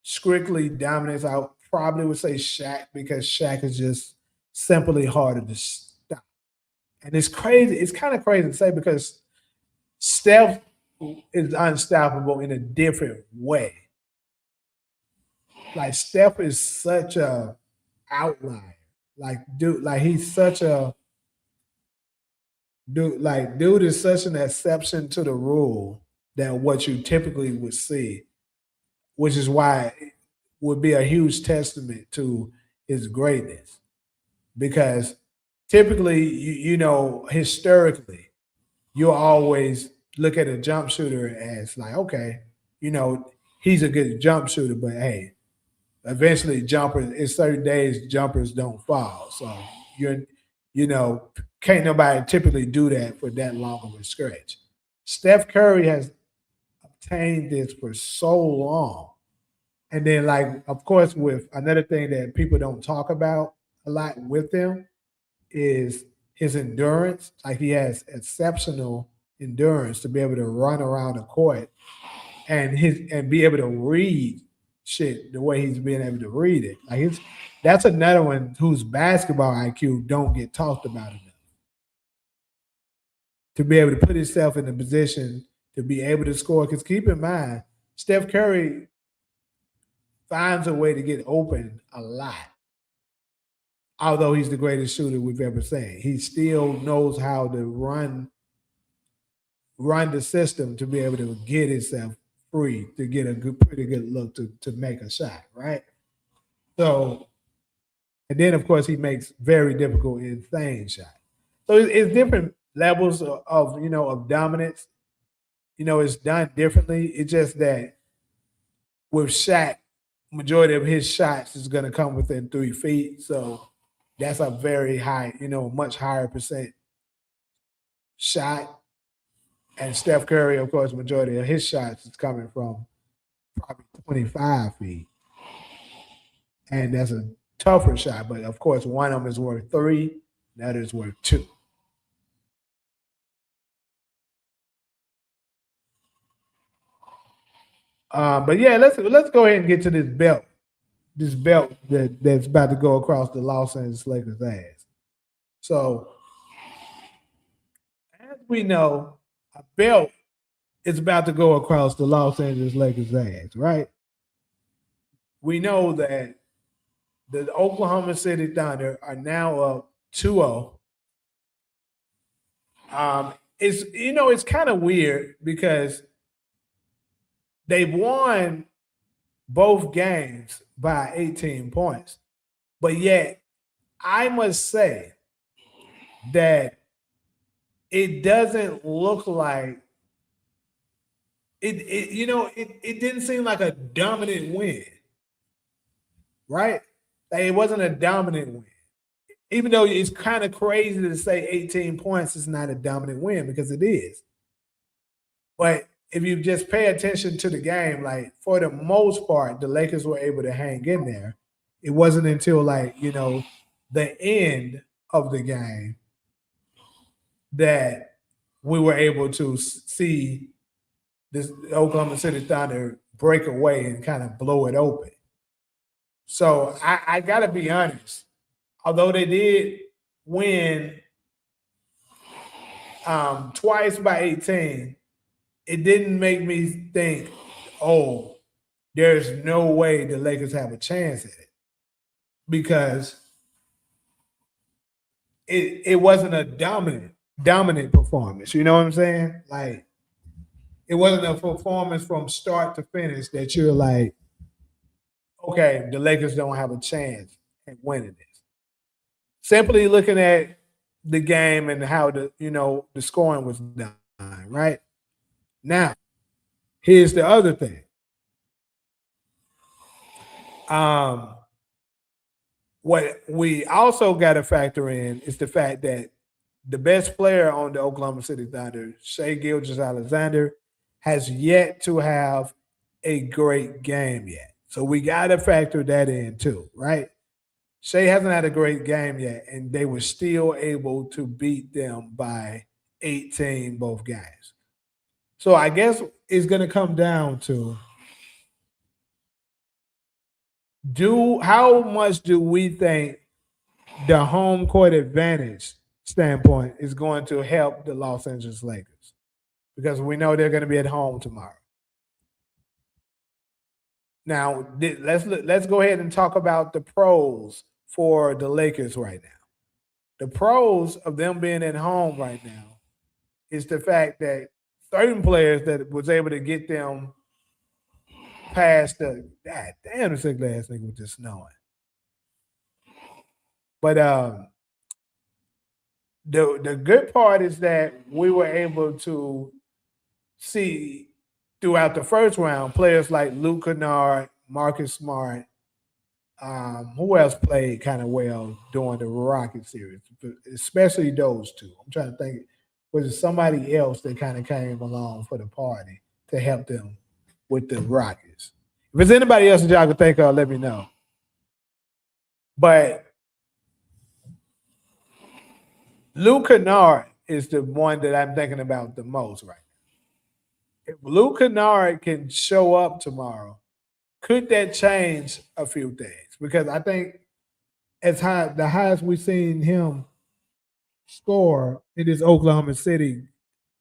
strictly dominance. I probably would say Shaq because Shaq is just simply harder to stop. And it's crazy. It's kind of crazy to say because Steph is unstoppable in a different way. Like Steph is such a outlier. He's such a dude is such an exception to the rule that what you typically would see, which is why it would be a huge testament to his greatness. Because typically, historically, you'll always look at a jump shooter as like, okay, he's a good jump shooter, but hey, eventually in certain days, jumpers don't fall. So can't nobody typically do that for that long of a stretch. Steph Curry has obtained this for so long. And then, of course, with another thing that people don't talk about a lot with him is his endurance. Like he has exceptional endurance to be able to run around the court and be able to read shit the way he's being able to read it. That's another one whose basketball IQ don't get talked about enough. To be able to put himself in a position to be able to score. Because keep in mind, Steph Curry finds a way to get open a lot. Although he's the greatest shooter we've ever seen, he still knows how to run the system to be able to get himself free to get a pretty good look to make a shot, right? So, and then of course he makes very difficult, insane shots. So it's different levels of dominance. It's done differently. It's just that with Shaq, majority of his shots is going to come within 3 feet. So that's a very high, much higher percent shot. And Steph Curry, of course, majority of his shots is coming from probably 25 feet. And that's a tougher shot. But of course, one of them is worth 3, the other is worth 2. But yeah, let's go ahead and get to this belt. This belt that's about to go across the Los Angeles Lakers' ass. So, as we know, a belt is about to go across the Los Angeles Lakers' ass, right? We know that the Oklahoma City Thunder are now up 2-0. It's kind of weird because they've won both games by 18 points. But yet, I must say that it doesn't look like it didn't seem like a dominant win. Right? Like it wasn't a dominant win. Even though it's kind of crazy to say 18 points is not a dominant win because it is. But if you just pay attention to the game, like for the most part, the Lakers were able to hang in there. It wasn't until the end of the game that we were able to see this Oklahoma City Thunder break away and kind of blow it open. So I got to be honest. Although they did win twice by 18, it didn't make me think, oh, there's no way the Lakers have a chance at it, because it wasn't a dominant performance. You know what I'm saying? Like, it wasn't a performance from start to finish that you're like, okay, the Lakers don't have a chance at winning this. Simply looking at the game and how the scoring was done, right? Now, here's the other thing. What we also got to factor in is the fact that the best player on the Oklahoma City Thunder, Shai Gilgeous-Alexander, has yet to have a great game yet. So we got to factor that in too, right? Shai hasn't had a great game yet, and they were still able to beat them by 18 both games. So I guess it's going to come down to how much do we think the home court advantage standpoint is going to help the Los Angeles Lakers, because we know they're going to be at home tomorrow. Now, let's go ahead and talk about the pros for the Lakers right now. The pros of them being at home right now is the fact that certain players that was able to get them past the damn, this ugly ass nigga was just snowing. But the good part is that we were able to see throughout the first round players like Luke Kennard, Marcus Smart. Who else played kind of well during the Rocket series, especially those two? I'm trying to think. Was it somebody else that kind of came along for the party to help them with the Rockets? If there's anybody else that y'all can think of, let me know. But Luke Kennard is the one that I'm thinking about the most right now. If Luke Kennard can show up tomorrow, could that change a few things? Because I think the highest we've seen him score in this Oklahoma City,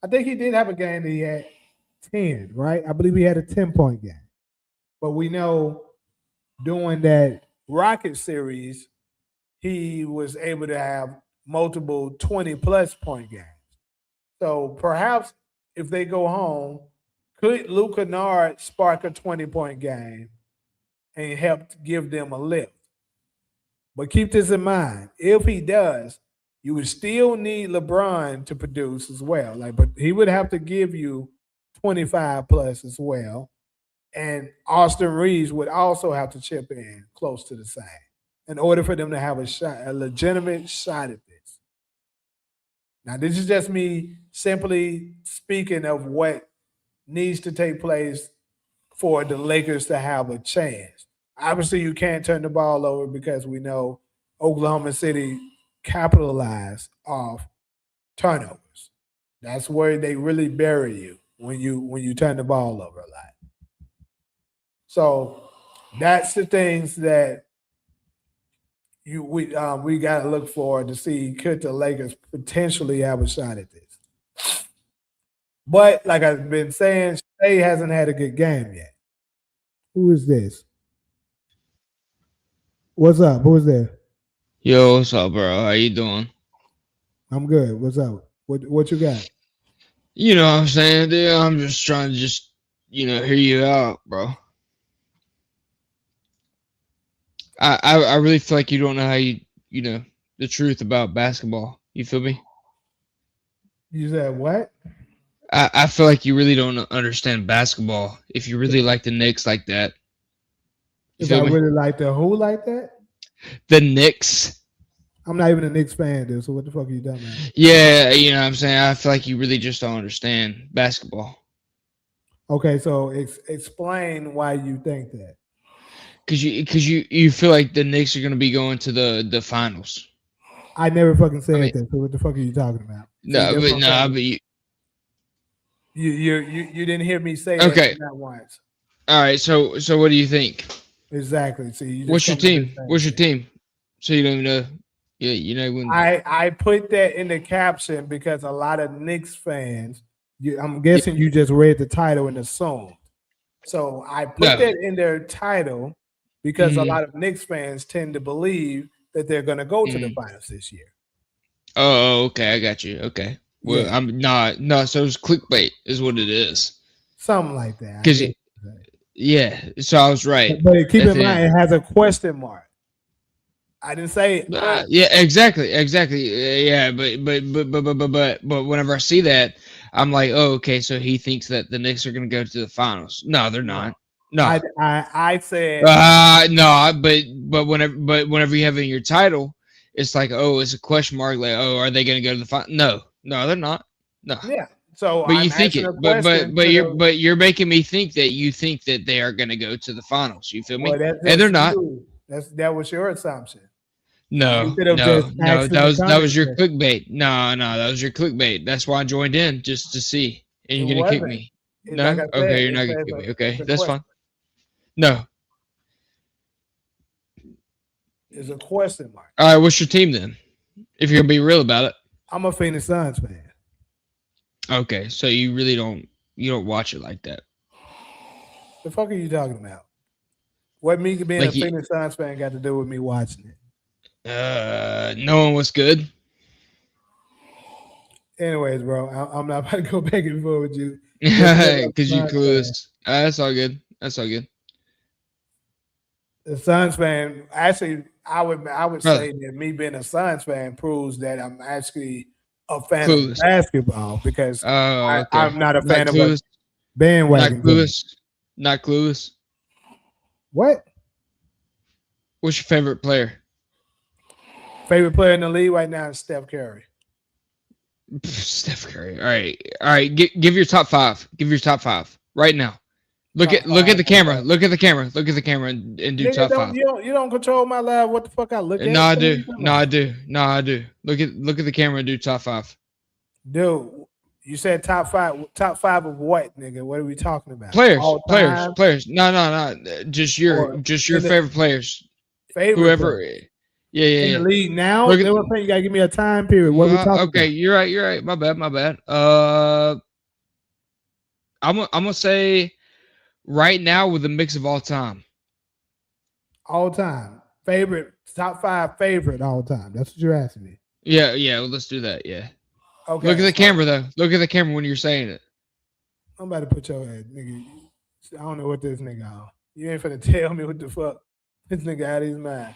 I think he did have a game that he had 10, right? I believe he had a 10-point game. But we know during that Rocket series, he was able to have multiple 20-plus point games. So perhaps if they go home, could Luke Kennard spark a 20-point game and help give them a lift? But keep this in mind. If he does, you would still need LeBron to produce as well. But he would have to give you 25 plus as well. And Austin Reeves would also have to chip in close to the same in order for them to have a legitimate shot at this. Now, this is just me simply speaking of what needs to take place for the Lakers to have a chance. Obviously, you can't turn the ball over because we know Oklahoma City capitalize off turnovers. That's where they really bury you when you turn the ball over a lot. So that's the things that we got to look for to see could the Lakers potentially have a shot at this. But like I've been saying, Shai hasn't had a good game yet. Who is this? What's up? Who's there? Yo, what's up, bro? How you doing? I'm good. What's up? What you got? You know what I'm saying, dude? I'm just trying to hear you out, bro. I really feel like you don't know how the truth about basketball. You feel me? You said what? I feel like you really don't understand basketball if you really like the Knicks like that. If I really like the who like that? The Knicks. I'm not even a Knicks fan, dude. So what the fuck are you talking about? Yeah, you know what I'm saying? I feel like you really just don't understand basketball. Okay, so explain why you think that. Because you feel like the Knicks are going to be going to the finals. I never fucking I said mean, that. So what the fuck are you talking about? See, no, that's but what I'm no, saying. but You didn't hear me say that okay. not once. All right. So what do you think? Exactly. See, you just What's your come to the team? same What's your thing. team? So you don't even know. Yeah, you know when. I put that in the caption because a lot of Knicks fans, I'm Yeah, guessing you just read the title and assumed. So I put no. that in their title because a Mm-hmm, lot of Knicks fans tend to believe that they're going to go to the mm-hmm. finals this year. Oh, okay. I got you. Okay. Well, Yeah, I'm not. No, so it's clickbait, is what it is. something like that. I Because guess. yeah, so I was right But keep at in the mind, end. it has a question mark. I didn't say Yeah, exactly. Yeah, but whenever I see that, I'm like, oh, okay. So he thinks that the Knicks are going to go to the finals. No, they're no. not. No, I said no. But whenever you have it in your title, it's like, oh, it's a question mark. Like, oh, are they going to go to the final? No, no, they're not. No, yeah. So but you I'm think asking it. a question But to you're the making me think that you think that they are going to go to the finals. You feel well, me? that's And they're just not. you. That was your assumption. You No, could have no, just no. asked in the That comment was your section. clickbait. No, no, that was your clickbait. That's why I joined in just to see. And It you're gonna kick wasn't. me. It, like No? I said, Okay, you're it not gonna says kick me. it's Okay, a that's question. fine. No. It's a question mark. All right, what's your team then? If you're gonna be real about it. I'm a Phoenix Suns fan. Okay, so you really don't watch it like that. The fuck are you talking about? What me being a Like you Phoenix Suns fan got to do with me watching it? knowing what's good. Anyways, bro, I'm not about to go back and forth with you. Just because I'm Cause a you Suns fan. clueless. That's all good. That's all good. The Suns fan, actually, I would Brother, say that me being a Suns fan proves that I'm actually a fan of clueless. basketball because Oh, I'm okay. not a Not fan of a clueless. Not bandwagon team. clueless. Not clueless. What? What's your favorite player? Favorite player in the league right now is Steph Curry. Steph Curry. All right. Give your top five. Give your top five right now. Top Look at five the of camera. what? Look at the camera. Look at the camera and do Nigga, top five. you don't control my life. What the fuck I look No, at? I What are do. you talking No, I about? do. No, I do. Look at the camera and do top five. Dude, you said top five. Top five of what, nigga? What are we talking about? Players, All time players. No. Just or your in the favorite players. favorite Whoever. player in the Yeah. league now? Look They at. were saying you gotta give me a time period. What are we talking Okay, about? you're right. You're right. My bad. I'm gonna say right now with a mix of all time. All time. Favorite, top five favorite all time. That's what you're asking me. Yeah. Well, let's do that. Yeah. Look at Okay, the so camera though. Look at the camera when you're saying it. I'm about to put your head, nigga. I don't know what this nigga on. You ain't finna tell me what the fuck. This nigga out of his mind.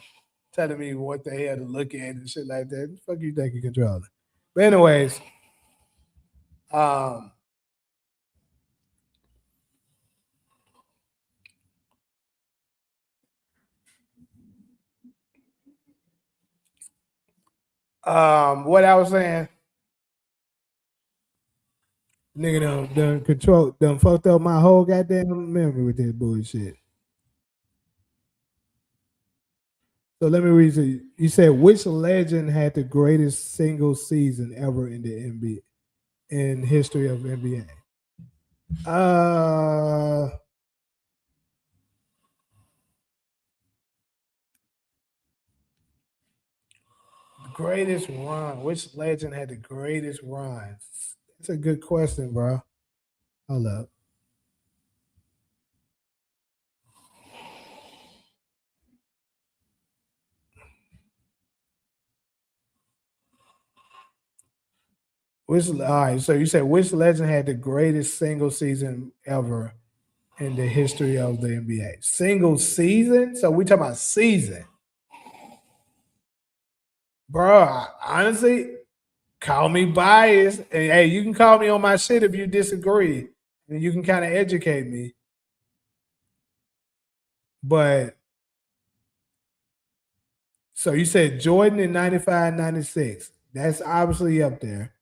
Telling me what the hell to look at and shit like that. The fuck you think you controlling? But anyways, um, what I was saying, nigga done fucked up my whole goddamn memory with this bullshit. So let me read you. You said which legend had the greatest single season ever in the NBA in history of NBA? Greatest run. Which legend had the greatest runs? That's a good question, bro. Hold up. All right, so you said which legend had the greatest single season ever in the history of the NBA? Single season? So we talking about season. Bro, honestly, call me biased. And hey, you can call me on my shit if you disagree. And you can kind of educate me. But so you said Jordan in 95, 96. That's obviously up there.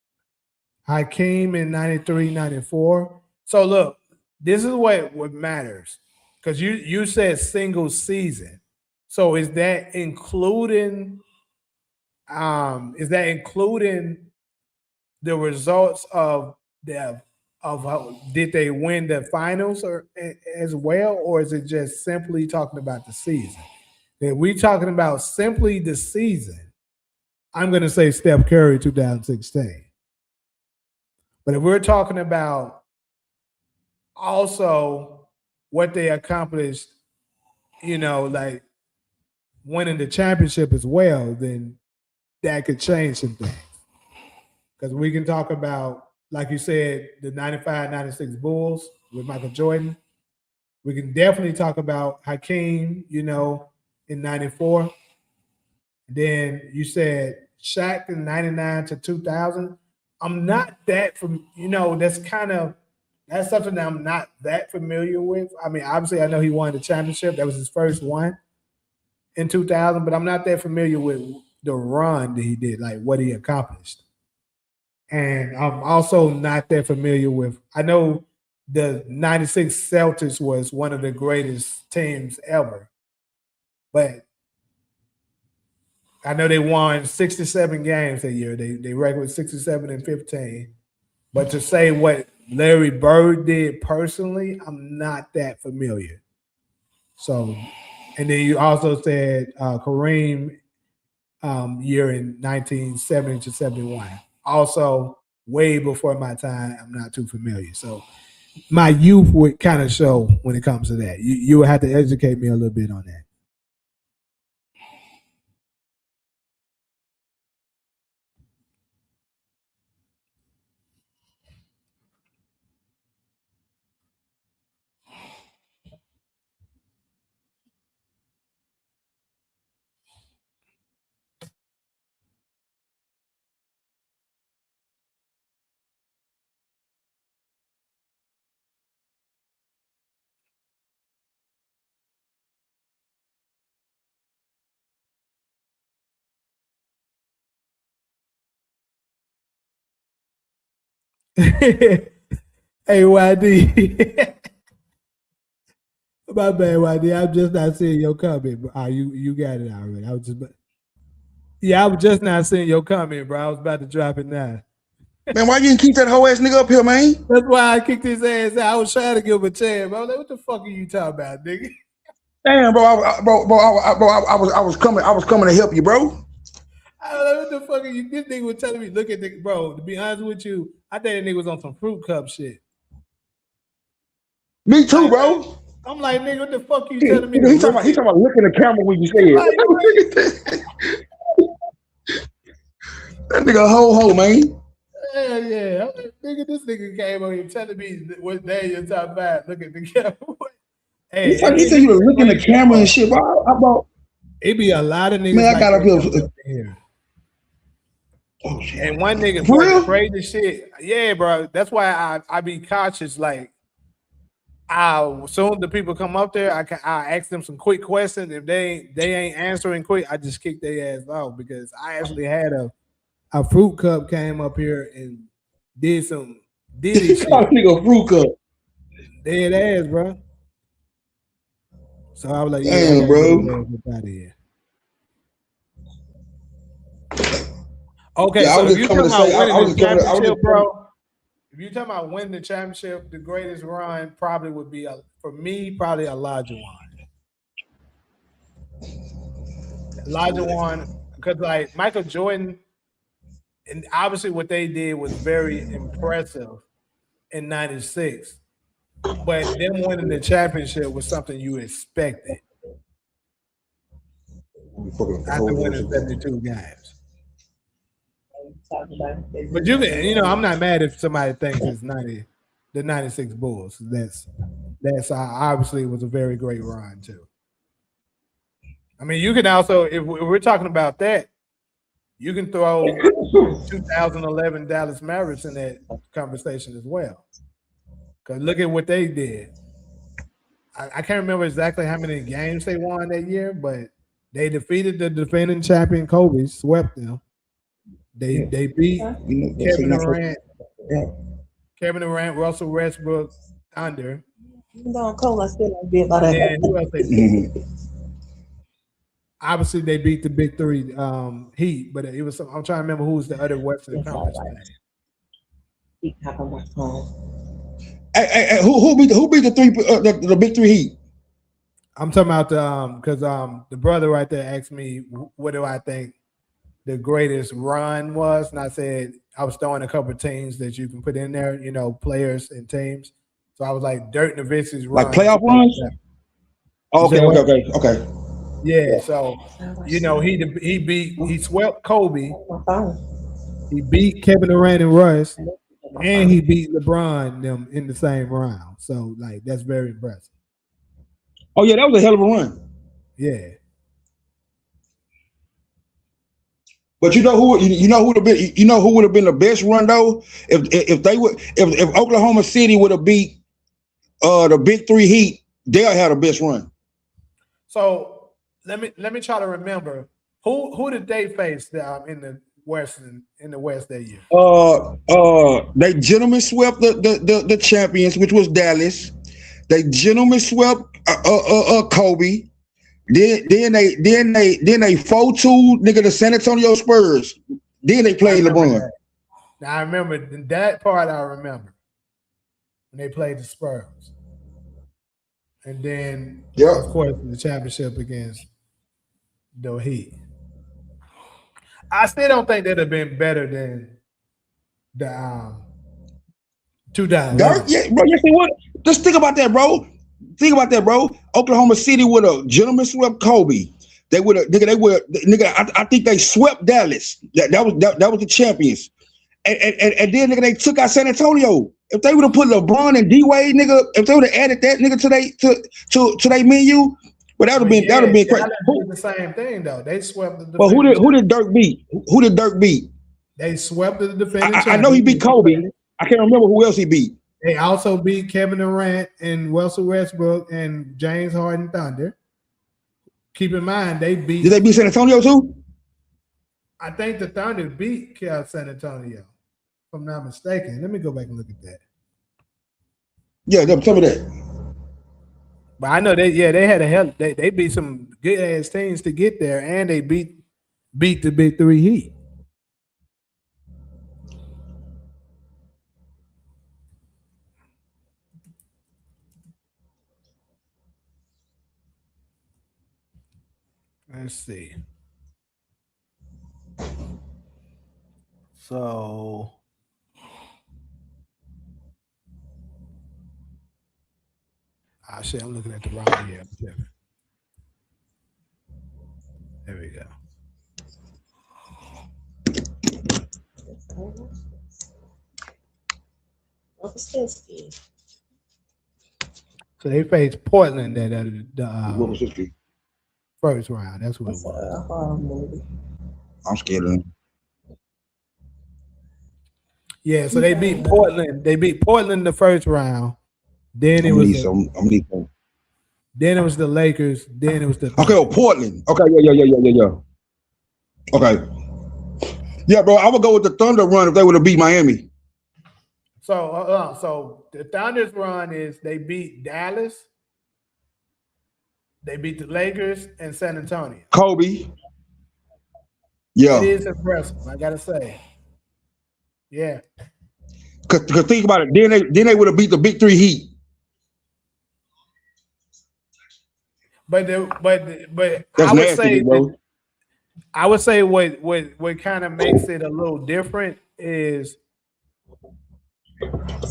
Hakeem in 93, 94. So look, this is what matters. Because you said single season. So is that including the results of how did they win the finals or as well, or is it just simply talking about the season? If we talking about simply the season, I'm going to say Steph Curry 2016. But if we're talking about also what they accomplished, like winning the championship as well, then that could change some things. Because we can talk about, like you said, the 95-96 Bulls with Michael Jordan. We can definitely talk about Hakeem, in 94. Then you said Shaq in 99 to 2000. I'm not that from, that's something that I'm not that familiar with. I mean, obviously I know he won the championship. That was his first one in 2000, but I'm not that familiar with the run that he did, like what he accomplished. And I'm also not that familiar with, I know the 96 Celtics was one of the greatest teams ever, but I know they won 67 games that year. They record with 67 and 15. But to say what Larry Bird did personally, I'm not that familiar. So, and then you also said Kareem year in 1970 to 71. Also, way before my time, I'm not too familiar. So my youth would kind of show when it comes to that. You would have to educate me a little bit on that. Hey, YD. My bad, YD. I'm just not seeing your comment, bro. You got it already. I was just not seeing your comment, bro. I was about to drop it now. Man, why you didn't keep that whole ass nigga up here, man? That's why I kicked his ass out. I was trying to give him a chance, bro. Like, what the fuck are you talking about, nigga? Damn, bro, I was coming to help you, bro. I was like, what the fuck are you? This nigga was telling me, look at the bro. To be honest with you, I think that nigga was on some fruit cup shit. Me too, bro. I'm like, nigga, what the fuck are you telling me? He talking about looking at the camera when you say it. That nigga a ho, man. Yeah. I'm like, nigga, this nigga came over here telling me what day you're talking about. Look at the camera. Hey, he said you were looking at the camera and shit, bro. It be a lot of niggas. Man, I got up here. Oh, shit. And one nigga for crazy shit. Yeah, bro. That's why I be cautious. Like, as soon as the people come up there, I ask them some quick questions. If they ain't answering quick, I just kick their ass off because I actually had a fruit cup came up here and did some diddy shit. Nigga, fruit cup. Dead ass, bro. So I was like, damn, bro. Out of here. Okay, so if you're talking about winning the championship, bro. If you're talking about winning the championship, the greatest run probably would be for me, probably Olajuwon. Olajuwon, because like Michael Jordan, and obviously what they did was very impressive in '96. But them winning the championship was something you expected after winning 72 games. But I'm not mad if somebody thinks it's the 96 Bulls. That's obviously was a very great run too. I mean, you can also, if we're talking about that, you can throw 2011 Dallas Mavericks in that conversation as well. Because look at what they did. I can't remember exactly how many games they won that year, but they defeated the defending champion Kobe, swept them. They beat Kevin Durant, Russell Westbrook, Thunder. Even though I'm cold, I still like being by that. And who else they beat? Obviously, they beat the big three Heat, but it was. I'm trying to remember who was the other Western Conference team. Keep having my phone. Hey, who beat the big three Heat? I'm talking about because the brother right there asked me what do I think the greatest run was, and I said I was throwing a couple of teams that you can put in there, you know, players and teams. So I was like Dirk Nowitzki's run, Like playoff runs. Oh, okay. Yeah, so you know he swept Kobe, he beat Kevin Durant and Russ, and he beat LeBron them in the same round. So like that's very impressive. Oh yeah, that was a hell of a run. Yeah. But you know who would have been the best run though if Oklahoma City would have beat the big three Heat, they'll have the best run. So let me try to remember who did they face in the West that year. They gentlemen swept the champions, which was Dallas. They gentlemen swept Kobe. Then they 4-2 nigga the San Antonio Spurs. Then they played LeBron. Now I remember that part. I remember when they played the Spurs, and then of course the championship against the Heat. I still don't think they'd have been better than the 2000. Yeah, bro. You see what? Just think about that, bro. Oklahoma City would have gentlemen swept Kobe. They would have, nigga. I think they swept Dallas. That was the champions. And then nigga, they took out San Antonio. If they would have put LeBron and D Wade, nigga, if they would have added that nigga to their menu, well, that would have been crazy. The same thing though. They swept the. Well, who did Dirk beat? Who did Dirk beat? They swept the defending. I know he beat Kobe. I can't remember who else he beat. They also beat Kevin Durant and Russell Westbrook and James Harden Thunder. Keep in mind, they beat. Did they beat San Antonio too? I think the Thunder beat San Antonio, if I'm not mistaken. Let me go back and look at that. Yeah, tell me that. But I know they had a hell. They beat some good ass teams to get there, and they beat the big three Heat. Let's see. So shit, I'm looking at the wrong here. There we go. So they faced Portland what was history? First round. That's what it was. I'm scared of them. Yeah, so they beat Portland. They beat Portland in the first round. Then it was the Lakers. Then it was the Portland. Okay, yeah. Okay. Yeah, bro, I would go with the Thunder run if they would have beat Miami. So the Thunder's run is they beat Dallas, they beat the Lakers and San Antonio. Kobe. Yeah. It is impressive, I gotta say. Yeah. Cause think about it, then they would have beat the big three Heat. But that's nasty, bro. I would say what kind of makes it a little different is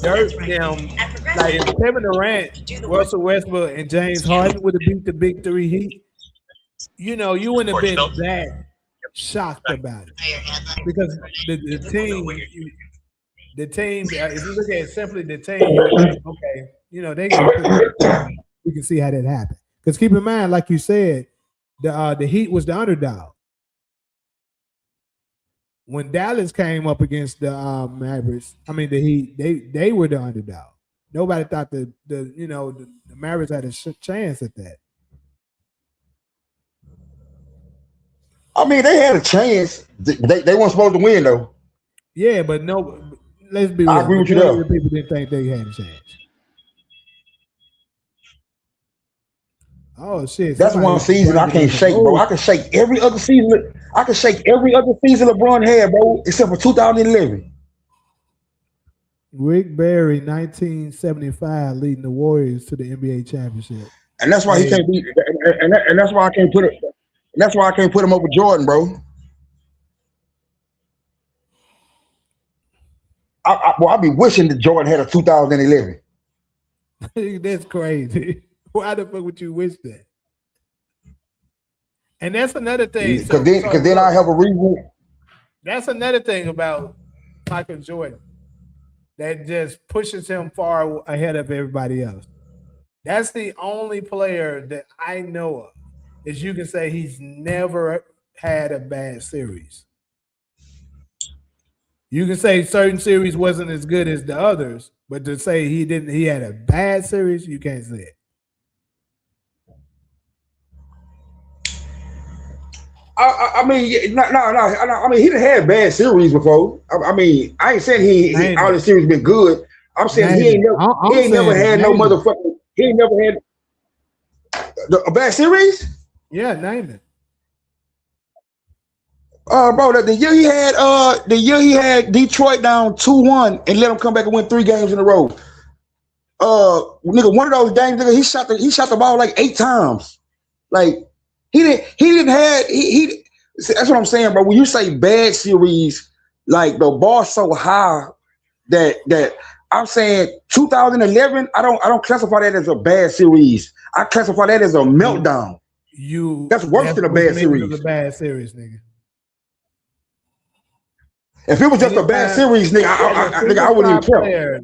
Dirk them, like if Kevin Durant, Russell Westbrook, and James Harden would have beat the big three Heat, you know, you wouldn't have been that shocked about it because the team, if you look at simply the team, you're like, okay, you know, we can see how that happened. Because keep in mind, like you said, the Heat was the underdog. When Dallas came up against the the Heat, they were the underdog. Nobody thought the Mavericks had a chance at that. I mean, they had a chance. They weren't supposed to win though. Yeah, but no. Let's be real. I agree with you there. People didn't think they had a chance. Oh shit! That's somebody one season I burned it in can't the shake, bro. road. I can shake every other season. I can shake every other season LeBron had, bro, except for 2011. Rick Barry, 1975, leading the Warriors to the NBA championship. And that's why he Hey, can't be. And that's why I can't put it. That's why I can't put him over Jordan, bro. I'd be wishing that Jordan had a 2011. that's crazy. Why the fuck would you wish that? And that's another thing. Because then I have a reason. That's another thing about Michael Jordan that just pushes him far ahead of everybody else. That's the only player that I know of that you can say he's never had a bad series. You can say certain series wasn't as good as the others, but to say he had a bad series, you can't say it. I mean, no. I mean, he done had bad series before. I mean, I ain't saying all the series been good. I'm saying he ain't never had no motherfucking. He ain't never had a bad series. Yeah, name it. Bro, the year he had Detroit down 2-1 and let him come back and win 3 games in a row. Nigga, one of those games, nigga, he shot the ball like 8 times. Like that's what I'm saying, bro. When you say bad series, like the bar's so high that I'm saying 2011, I don't classify that as a bad series. I classify that as a meltdown. That's worse than a bad series. A bad series, nigga. If it was just a bad series, nigga, I wouldn't even care.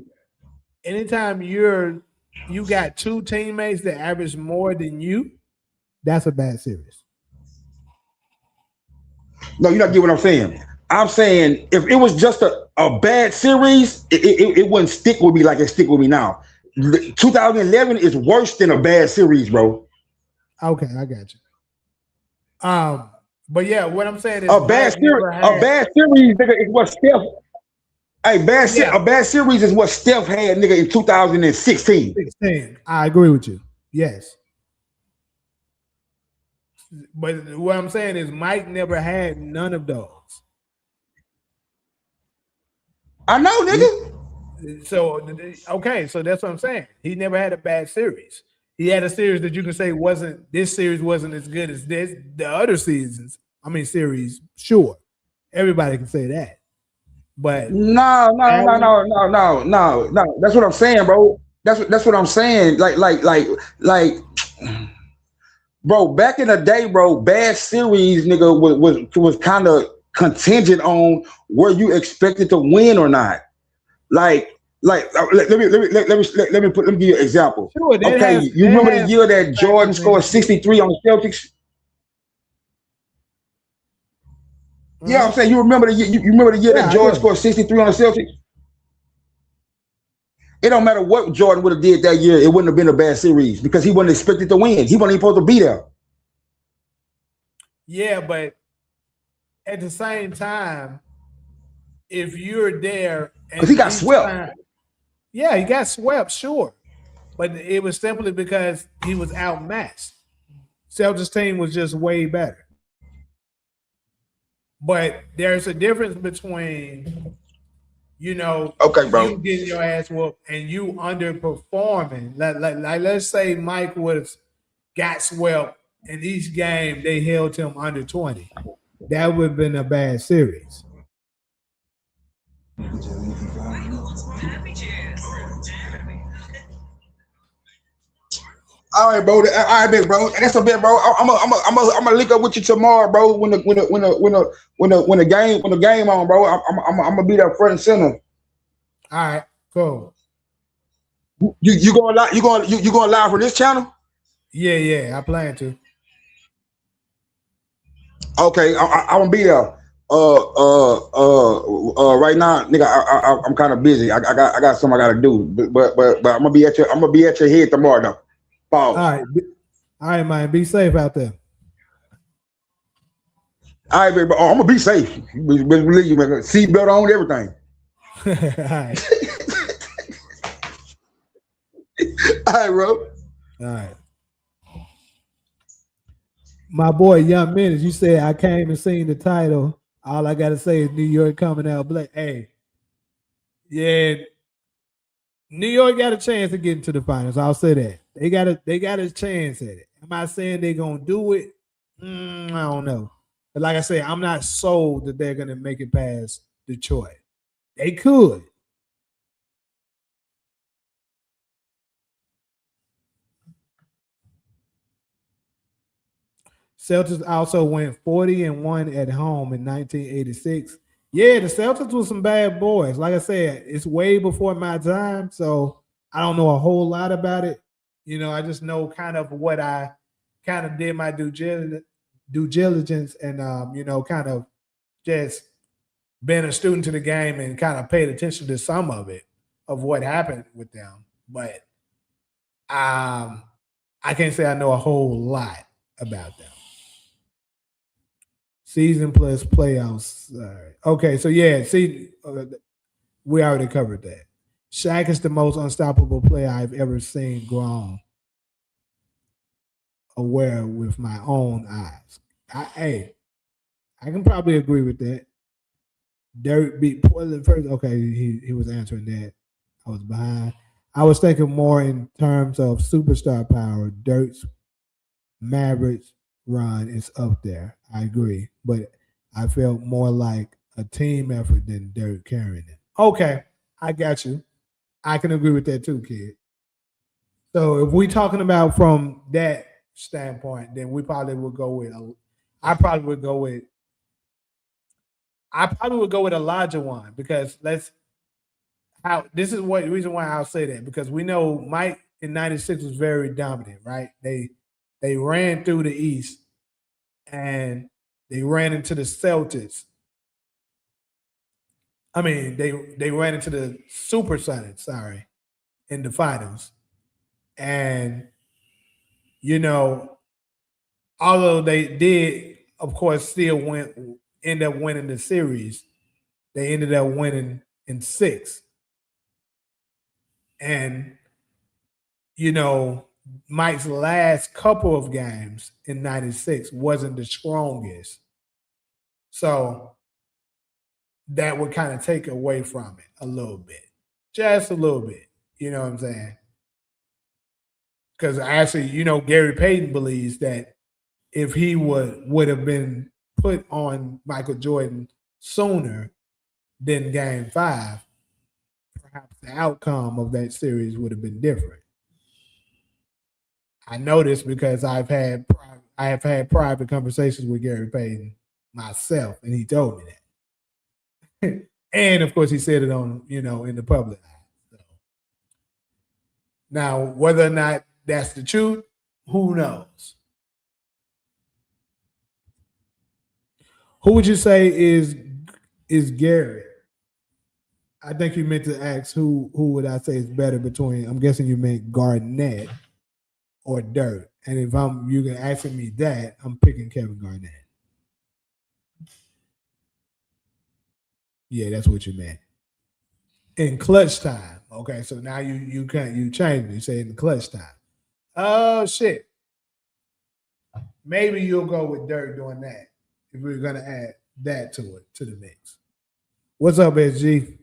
Anytime you got 2 teammates that average more than you, that's a bad series. No, you're not getting what I'm saying. I'm saying if it was just a bad series, it wouldn't stick with me like it stick with me now. 2011 is worse than a bad series, bro. Okay, I got you. But yeah, what I'm saying is a bad series, nigga, is what Steph. A bad series is what Steph had, nigga, in 2016. I agree with you. Yes. But what I'm saying is Mike never had none of those. I know, nigga. So okay, so that's what I'm saying. He never had a bad series. He had a series that you can say this series wasn't as good as the other seasons. I mean series, sure. Everybody can say that. But no. That's what I'm saying, bro. That's what I'm saying. Like bro, back in the day, bro, bad series, nigga, was kind of contingent on were you expected to win or not. Let me give you an example. Sure, okay, you remember the year that Jordan scored 63 on the Celtics? Yeah, I'm saying you remember the year that Jordan scored 63 on the Celtics? It don't matter what Jordan would have did that year, it wouldn't have been a bad series because he wasn't expected to win. He wasn't even supposed to be there. Yeah, but at the same time, if you're there, because he got swept. Yeah, he got swept, sure, but it was simply because he was outmatched. Celtics team was just way better. But there's a difference between, okay, bro, you getting your ass whooped and you underperforming. Like let's say Mike got swept in each game, they held him under 20. That would have been a bad series. All right, bro. All right, big bro. That's a bit, bro. I'm gonna link up with you tomorrow, bro. When the game on, bro. I'm gonna be there front and center. All right, cool. You going live? You going live for this channel? Yeah. I plan to. Okay, I'm gonna be there. Right now, nigga, I'm kind of busy. I got something I gotta do, but I'm gonna be at your head tomorrow, though. All right, man. Be safe out there. All right, baby. I'm gonna be safe. Believe you, man. Seatbelt on, everything. All right. All right, bro. All right. My boy Young Menace, you said I came and seen the title. All I gotta say is New York coming out black. Hey, yeah, New York got a chance to get into the finals. I'll say that. They got a chance at it. Am I saying they're gonna do it? I don't know. But like I said, I'm not sold that they're gonna make it past Detroit. They could. Celtics also went 40-1 at home in 1986. Yeah, the Celtics were some bad boys. Like I said, it's way before my time, so I don't know a whole lot about it. You know, I just know kind of what I kind of did my due diligence and you know, kind of just been a student to the game and kind of paid attention to some of it of what happened with them. But I can't say I know a whole lot about them. Season plus playoffs. Okay, so yeah, see, we already covered that. Shaq is the most unstoppable player I've ever seen grown aware with my own eyes. I can probably agree with that. Dirk beat Portland first. Okay, he was answering that. I was behind. I was thinking more in terms of superstar power. Dirk's Mavericks run is up there. I agree, but I felt more like a team effort than Dirk carrying it. Okay, I got you. I can agree with that too, kid. So if we're talking about from that standpoint, then we probably would go with. I probably would go with. I probably would go with Elijah one because how this is what reason why I'll say that because we know Mike in '96 was very dominant, right? They ran through the East and they ran into the Celtics. I mean, they ran into the Supersonics, sorry, in the finals. And you know, although they did, of course, end up winning the series, they ended up winning in six. And you know, Mike's last couple of games in '96 wasn't the strongest. So that would kind of take away from it a little bit. Just a little bit. You know what I'm saying? Because actually, you know, Gary Payton believes that if he would have been put on Michael Jordan sooner than game five, perhaps the outcome of that series would have been different. I know this because I have had private conversations with Gary Payton myself, and he told me that. And of course, he said it on in the public eye. So. Now, whether or not that's the truth, who knows? Who would you say is Gary? I think you meant to ask who would I say is better between. I'm guessing you meant Garnett or Dirk. And if you're asking me that, I'm picking Kevin Garnett. Yeah, that's what you meant. In clutch time. Okay, so now you changed it. You say in the clutch time. Oh shit. Maybe you'll go with Dirk doing that if we're gonna add that to the mix. What's up, SG?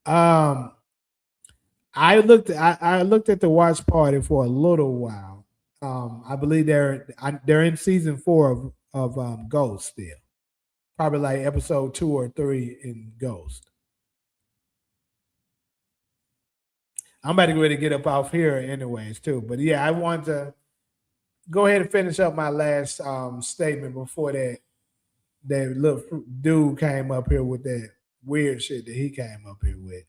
Um, I looked at the watch party for a little while. I believe they're in season 4 of Ghost still, probably like episode 2 or 3 in Ghost. I'm about to go ahead and get up off here anyways too, but yeah, I want to go ahead and finish up my last statement before that little dude came up here with that weird shit that he came up here with.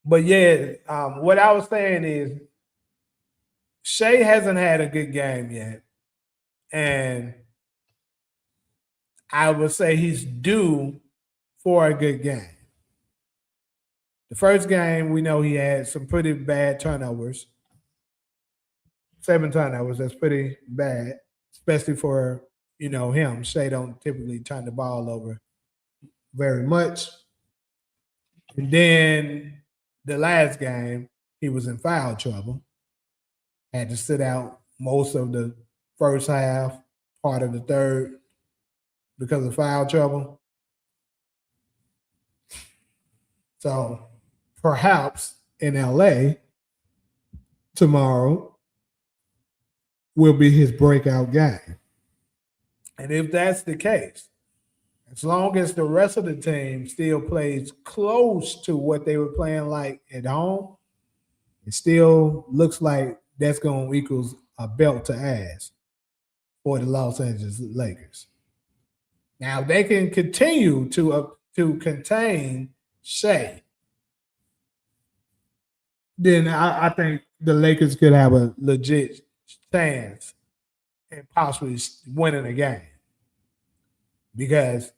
But yeah, what I was saying is Shea hasn't had a good game yet, and I would say he's due for a good game. The first game, we know he had some pretty bad turnovers. 7 turnovers, that's pretty bad, especially for, him. Shea don't typically turn the ball over very much. And then the last game, he was in foul trouble. Had to sit out most of the first half, part of the third, because of foul trouble. So perhaps in LA tomorrow will be his breakout game. And if that's the case, as long as the rest of the team still plays close to what they were playing like at home, it still looks like that's going to equals a belt to ass for the Los Angeles Lakers. Now, if they can continue to contain Shea, then I think the Lakers could have a legit chance and possibly winning a game. Because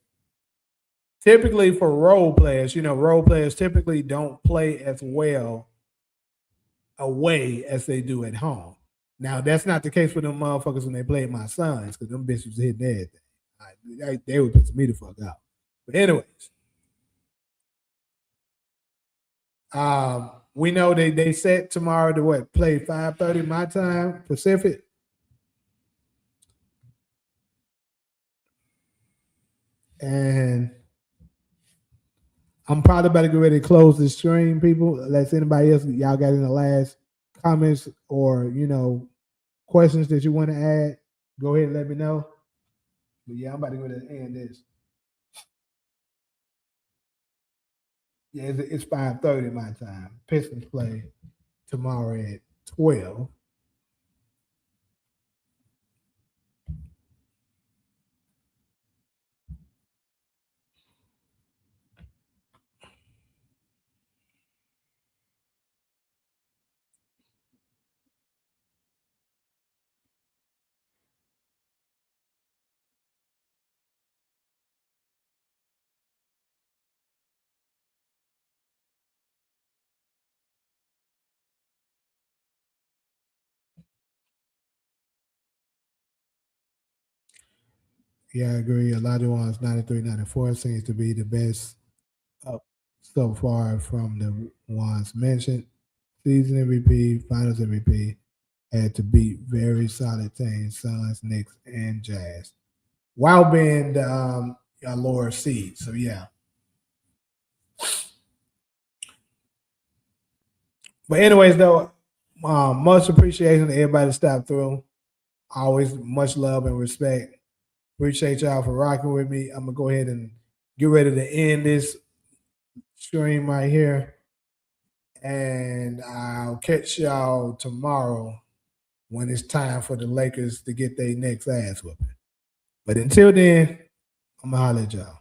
typically for role players, role players typically don't play as well away as they do at home. Now, that's not the case for them motherfuckers when they played my sons, because them bitches was hitting everything. They would piss me the fuck out. But anyways, we know they set tomorrow to play 5:30 my time, Pacific. And I'm probably about to get ready to close the stream, people. Unless anybody else, y'all got any last comments or, questions that you want to add, go ahead and let me know. But yeah, I'm about to go ahead and end this. Yeah, it's 5:30 my time. Pistons play tomorrow at 12. Yeah, I agree. Olajuwon's 93-94 seems to be the best up so far from the ones mentioned. Season MVP, Finals MVP, had to beat very solid teams, Suns, Knicks, and Jazz, while being the lower seed. So yeah. But anyways, though, much appreciation to everybody that stopped through. Always much love and respect. Appreciate y'all for rocking with me. I'm gonna go ahead and get ready to end this stream right here. And I'll catch y'all tomorrow when it's time for the Lakers to get their next ass whooping. But until then, I'm gonna holler at y'all.